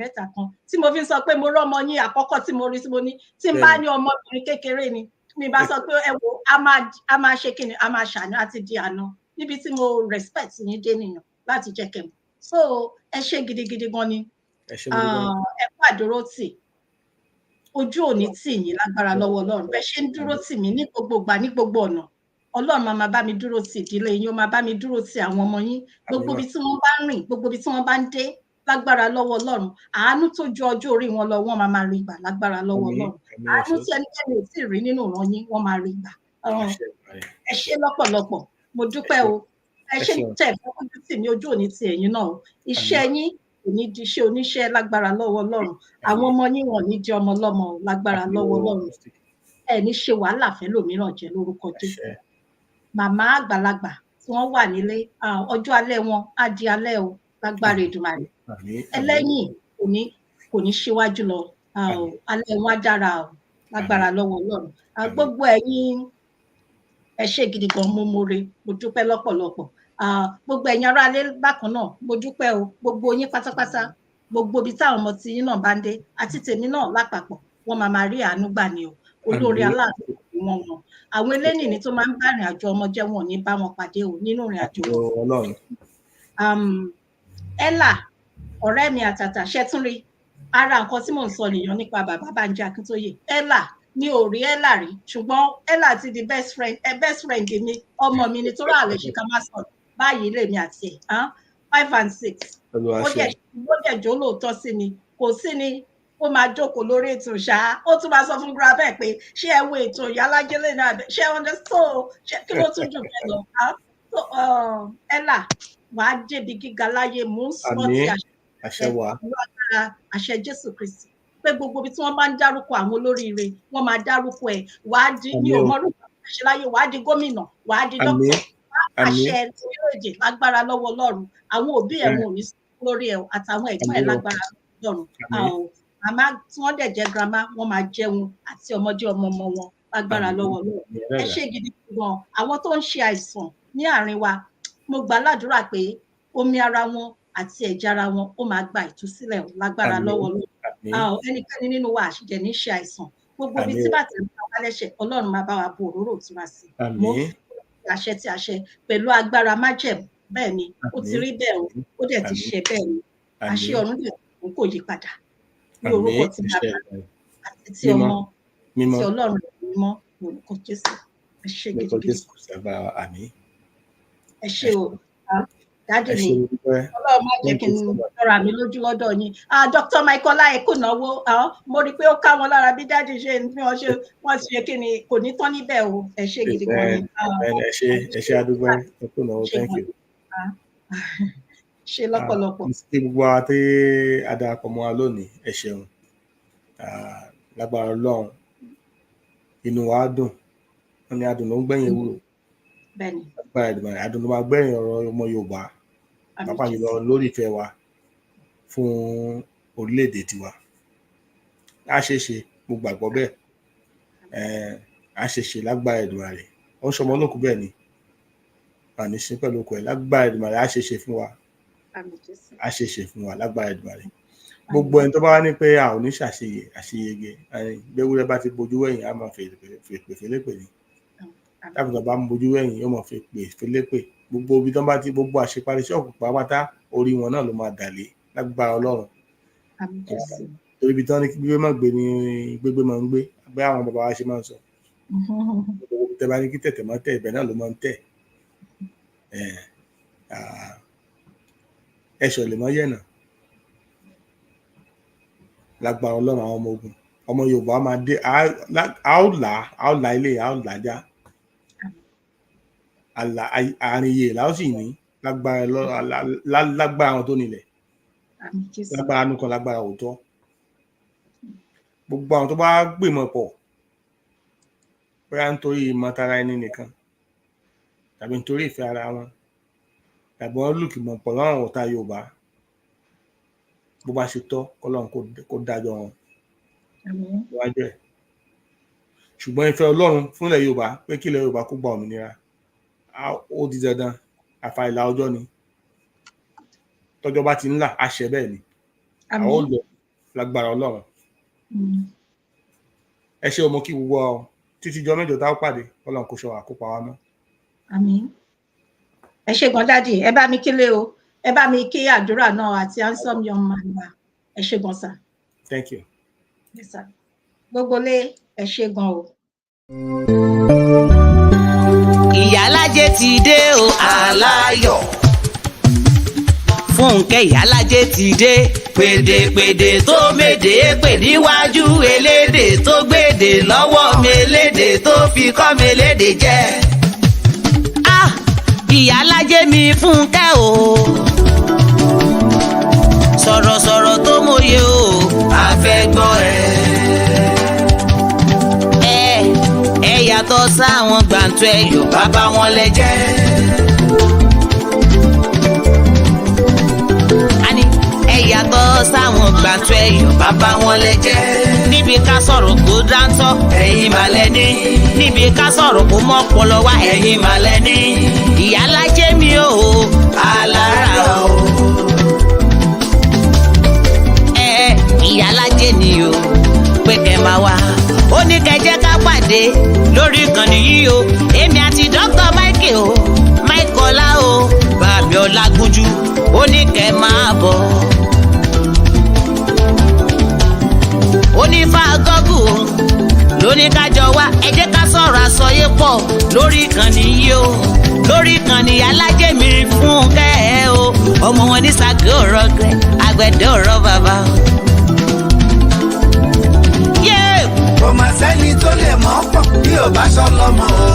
mẹ́ta kan tí mo fi ń sọ pé mo rọ́mọ yín àkọ́kọ́ tí mo rí, tí mo ní tí n bá ní ọmọbìnrin kékeré ni mi bá sọ pé ẹ wo a máa ṣe kí ni, a máa ṣàná àti di àná, níbi tí mo respect yín dé nìyàn láti jẹ́ kẹ́mọ̀. So ẹ ṣé gidigidi gan ni. Ẹ kú àdúró tì, ojú òní tì yín lágbára lọ́wọ́ Ọlọ́run. Bẹ́ẹ̀ ṣe ń dúró tì mí ní gbogbo ìgbà, ní gbogbo ọ̀nà, Ọlọ́run máa bá mi dúró tì ìdílé yín, ó máa bá mi dúró tì àwọn ọmọ yín, gbogbo ibi tí wọ́n bá ń rìn, gbogbo ibi tí wọ́n bá ń dé lágbára lọ́wọ́ Ọlọ́run. Àánú tó ju ọjọ́ orí wọn lọ, wọ́n máa rí gbà lágbára lọ́wọ́ Ọlọ́run. Àánú tí ẹnikẹ́ni ò tí ì rí nínú ìran yín, wọ́n máa rí gbà. Ẹ ṣé lọ́pọ̀lọpọ̀, mo dúpẹ́ o. Ẹ ṣé tẹ̀ fún ojú tì mí, ojú òní tì ẹ̀yin náà o. Iṣẹ́ yín kò ní di iṣẹ́ oníṣẹ́ lágbára lọ́wọ́ Ọlọ́run. Àwọn ọmọ yín wọ́n ní di ọmọ ọlọ́mọ lágbára lọ́wọ́ Ọlọ́run. Ẹ ní ṣe wàhálà fẹ́ lòmíràn jẹ lórúkọ Jésù. Màmá àgbàlagbà tí wọ́n wà nílé, ọjọ́ alẹ́ wọn á di alẹ́ o lágbára Èdùmàrè. Ẹlẹ́yìn kò ní ṣíwájú lọ, alẹ́ wọn á dára o lágbára lọ́wọ́ Ọlọ́run. Gbogbo ẹ̀yin ẹ ṣé gidi gan, mo more, mo dúpẹ́ lọ́pọ̀lọpọ̀. Gbogbo ẹ̀yin ará ilé bákan náà, mo dúpẹ́ o, gbogbo yín pátápátá, gbogbo ibi táwọn ọmọ tí yín náà bá ń dé àti tèmi náà lápapọ̀, wọ́n máa rí àánú gbà ni o. Olórí aláàánú wọn wọn. Àwọn elénìní tó máa ń bá ìrìn àjò ọmọ jẹ́ wọn ò ní bá wọn pàdé o nínú ìrìn àjò wọn. Ella, ọ̀rẹ́ mi àtàtà, ṣẹ́túnrí, ara nǹkan tí mò ń sọ nìyẹn nípa bàbá Bánjí Akíntóyè. Ella, mi ò rí Ella rí, ṣùgbọ́n Ella ti di best friend mi, ọmọ mi ni, tó rà lè ṣe ká má sọ̀rọ̀ báyìí lèmi àti ẹ̀ 5 and 6. Ó dẹ̀ jó lóòótọ́ sí mi, kò sí ni ó máa jókòó lórí ètò ṣá, ó tún máa sọ fún grab ẹ̀ pé ṣé ẹ wo ètò Ìyálájé lẹ́nu àbẹ̀, ṣé understand, ṣé kí ló tún jù bẹ́ẹ̀ lọ. Ella, wàá débi gíga láyé, mò ń sọ ti àṣẹ Jésù Kristi pé gbogbo ibi tí wọ́n bá ń dárúkọ àwọn olóríire, wọ́n máa dárúkọ ẹ̀, wàá di ní òmọ́rùkọ àṣẹ láyé, wàá di gómìnà, wàá di dókítà, àṣẹ orílẹ̀-èdè lágbára lọ́wọ́ Ọlọ́run. Àwọn òbí ẹ̀ wọn ò ní sí lórí ẹ̀ àtàwọn ẹ̀gbọ́n ẹ̀ lágbára Ọlọ́run. Màmá tí wọ́n dẹ̀ jẹ́ grandma, wọ́n máa jẹun àti ọmọdé ọmọ wọn lágbára lọ́wọ́ Ọlọ́run. Ẹ ṣé gidi gan. Àwọn tó ń ṣe àìsàn ní àárín wa, mo gbà ládùúrà pé omi ara wọn àti ẹ̀jẹ̀ ara wọn ó máa gba ìtúsílẹ̀ lágbára lọ́wọ́ Ọlọ́run. Ẹnikẹ́ni nínú wa àṣìjẹ ní ṣe àìsàn, gbogbo ibi tí bàtà ń bá wa lẹ́sẹ̀, Ọlọ́run máa bá wa bo òróró ìtura sí. Mo àṣẹ ti àṣẹ pẹ̀lú agbára májẹ̀mú, bẹ́ẹ̀ ni ó ti rí bẹ́ẹ̀ o, ó dẹ̀ ti ṣe bẹ́ẹ̀ ni. Àṣẹ ọ̀run dẹ̀ kò yí padà. Ní orúkọ ti bàbá àti ti ọmọ ti Ọlọ́run mọ́ lórúkọ Jésù. Ẹ ṣé gidigidi. Jésù Kristi agbára àmín. Ẹ ṣé o dáàdì mi, dúpẹ́. Ọlọ́run má jẹ́ kí n lọ́ra mi lójú lọ́dọ̀ yín. Dr. Michael ẹ kò náwó, mo rí i pé ó ká wọn lára bí dáàdì ṣe bí wọ́n ṣe kí ni kò ní tán níbẹ̀ o. Ẹ ṣé gidi gan ni. Ẹ ṣé adúpẹ́, ẹ kò náwó, thank you. Ṣe lọ́pọ̀lọpọ̀. Tí gbogbo wa tí a darapọ̀ mọ́ wa lónìí, ẹ ṣeun. Lágbára Ọlọ́run, inú wa dùn, wọ́n ní adùn ló ń gbẹ̀yìn ewúro. Bẹ́ẹ̀ni. Lágbára Èdùmàrè, adùn ló máa gbẹ̀yìn ọ̀rọ̀ ọmọ Yorùbá, pàápàá jùlọ lórí ìfẹ́ wa fún orílẹ̀-èdè tiwa. A ṣe ṣe, mo gbàgbọ́ bẹ́ẹ̀. A ṣe ṣe lágbára Èdùmàrè. Ó ń ṣọmọ olókùn bẹ́ẹ̀ ni. Àní sí pẹ̀lú okùn ẹ̀ lágbára Èdùmàrè, a ṣe ṣe fún wa. A ṣe ṣe fún wa lágbára Èdùmàrè. Gbogbo ẹni tó bá wá ní pé a ò ní àṣeyege, gbẹ́wúrẹ́ bá ti bojú wẹ̀yìn, a máa fèpè félépè ni. Tábìlì bá ń bojú wẹ̀yìn, yóò máa fèpè félépè. Gbogbo ibi tó bá ti gbogbo àṣeparí ṣọ́ọ̀kù pátá, orí wọn náà ló máa dàlé lágbára Ọlọ́run. Torí ibi tán ní kí gbígbé má gbé ni gbégbé máa ń gbé, bẹ́ àwọn bàbá wa ṣe máa ń sọ. Gbogbo tẹ bá ní kí tẹ̀tẹ̀ máa tẹ̀, ibẹ̀ náà ló máa ń tẹ̀. Ẹ̀ṣọ́ lè mọ́ yẹ̀nà lágbára Ọlọ́run. Àwọn ọmọ ogun ọmọ Yorùbá máa dé, a ó là ilé, a ó là já, àárín iye là ó sì ní lágbára àwọn tó nílẹ̀, lágbára nìkan, lágbára òótọ́. Gbogbo àwọn tó bá gbìmọ̀ pọ̀ bóyá nítorí ìmọ̀tara ẹni nìkan tàbí nítorí ìfẹ́ ara wọn tàbí wọ́n lùkìmọ̀ pọ̀ láwọn ọ̀tá Yorùbá, bó bá ṣe tọ́ kọ́lọ́run kó dájọ́ wọn wájú ẹ̀. Ṣùgbọ́n ìfẹ́ Ọlọ́run fúnlẹ̀ Yorùbá pé kí ilẹ̀ Yorùbá kó gba òmìnira, ó di dandan, àfàìlà ọjọ́ ni. Tọ́jọ́ bá ti ń là, àṣẹ bẹ́ẹ̀ ni. Àwọn ò lọ lágbára Ọlọ́run. Ẹ ṣé ọmọ kí gbogbo ọ títí jọ mẹ́jọ tá ó pàdé, Ọlọ́run kó ṣọ́ wa, kó pa wá mọ́. Àmín. Ẹ ṣé gan dádì, ẹ bá mi kílé o, ẹ bá mi kí àdúrà náà àti handsome young man wa. Ẹ ṣé gan sir. Thank you. Yes sir. Gbogbo lé ẹ ṣé gan o. Ìyálájé ti dé o aláyọ̀. Fúnkẹ́ Ìyálájé ti dé, pèdèpèdè tó méde pè níwájú elédè tó gbèdè lọ́wọ́ melédè tó fi kọ́ melédè jẹ. Ìyálájé mi Fúnkẹ́ o, sọ̀rọ̀sọ̀rọ̀ tó mòye o, àfẹ́gbọ́ ẹ yàtọ̀ sáwọn gbàǹtù ẹ̀yọ̀ bàbá wọn lẹ́jẹ́. Yàtọ̀ sáwọn gbàǹtù ẹ̀yọ̀ bàbá wọn lẹ́jẹ́. Níbi ká sọ̀rọ̀ kó dáńtọ́, ẹ̀yin mà lẹ́ni. Níbi ká sọ̀rọ̀ kó mọ́ ọpọlọ wá, ẹ̀yin mà lẹ́ni. Ìyálájé mi o, alára o. Ìyálájé ni o, pé kẹ́ máa wá. Ó ní kẹ́ jẹ́ ká pàdé lórí ìkànnì yìí o. Èmi àti Dr. Michael o, Michael o, Bàbí Ọlágúnjú, ó ní kẹ́ máa bọ̀. Onífà gọ́gù lóní kájọ wá, ẹ jẹ́ ká sọ̀rọ̀ àsọyé pọ̀ lórí ìkànnì yìí o, lórí ìkànnì Ìyálájé mi Fúnkẹ́ o, ọmọ wọn ní sàgé ọ̀rọ̀ gbẹ, àgbẹ̀dẹ ọ̀rọ̀ bàbá. Kò mà sẹ́ni tó lè mọ̀ pọ̀ bí ò bá sọ lọ́mọ o.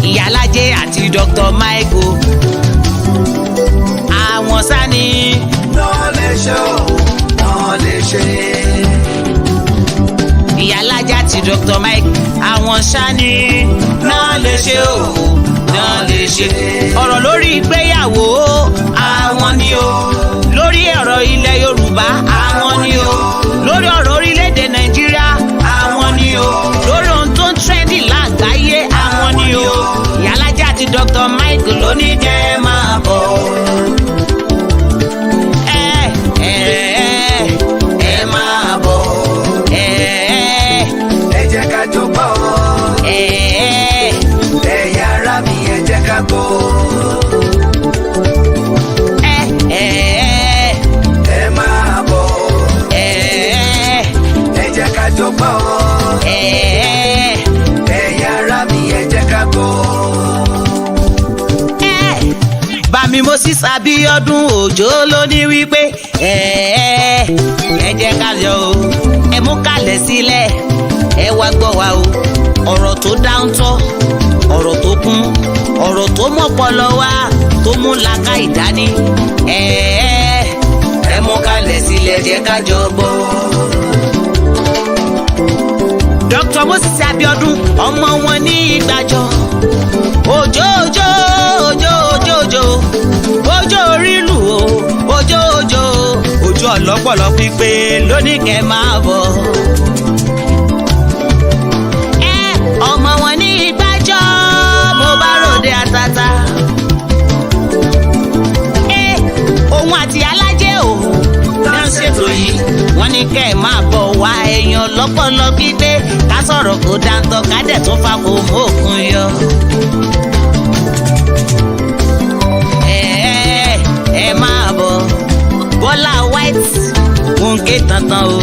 Ìyálájé àti Dr. Michael, àwọn sani. Náà lè ṣe o, náà lè ṣe. Ìyálájé àti Dr. Michael, àwọn sani. Náà lè ṣe o, náà lè ṣe. Ọ̀rọ̀ lórí ìgbéyàwó, àwọn ni o. Lórí ọ̀rọ̀ ilẹ̀ Yorùbá, àwọn ni o. Lórí ọ̀rọ̀ orílẹ̀-èdè Nàìjíríà, àwọn ni o. Lórí ohun tó ń trendy lágbàáyé, àwọn ni o. Ìyálájé àti Dr. Michael ló ní kẹ́ máa bọ̀. Ẹ máa bọ̀. Ẹ jẹ́ ká jó bọ̀. Ẹ̀yà ara mi ẹ jẹ́ ká bọ̀. Ẹ máa bọ̀. Moses Abiodun Òjó ló ní wípé ẹ jẹ́ ká yọ o ẹ mú kalẹ̀ sílẹ̀ ẹ wá gbọ́ wa o ọ̀rọ̀ tó dáńtọ́ ọ̀rọ̀ tó kún ọ̀rọ̀ tó mọ́pọlọ wá tó mú làákà ìdání ẹ mú kalẹ̀ sílẹ̀ jẹ́ ká jọ gbọ́. Dr. Moses Abiodun ọmọ wọn ní Ìgbàjọ Òjó Òjó Òjó Òjó Òjó Òjó orílù o Òjó Òjó Òjó ọlọ́pọ̀lọ́ pípé lóní kẹ́ máa bọ̀. Ọmọ wọn ní Ìgbàjọ mo bá ròde àtàtà òun àti alájẹ o náà ṣètò yìí wọ́n ní kẹ́ ẹ̀ máa bọ̀ wá èèyàn lọ́pọ̀lọ́ pípé ká sọ̀rọ̀ kó dáńtọ́ ká dẹ̀ tún fa kó mú òkun yọ. ẹ máa bọ̀ Bọ́lá White ń ké tantan o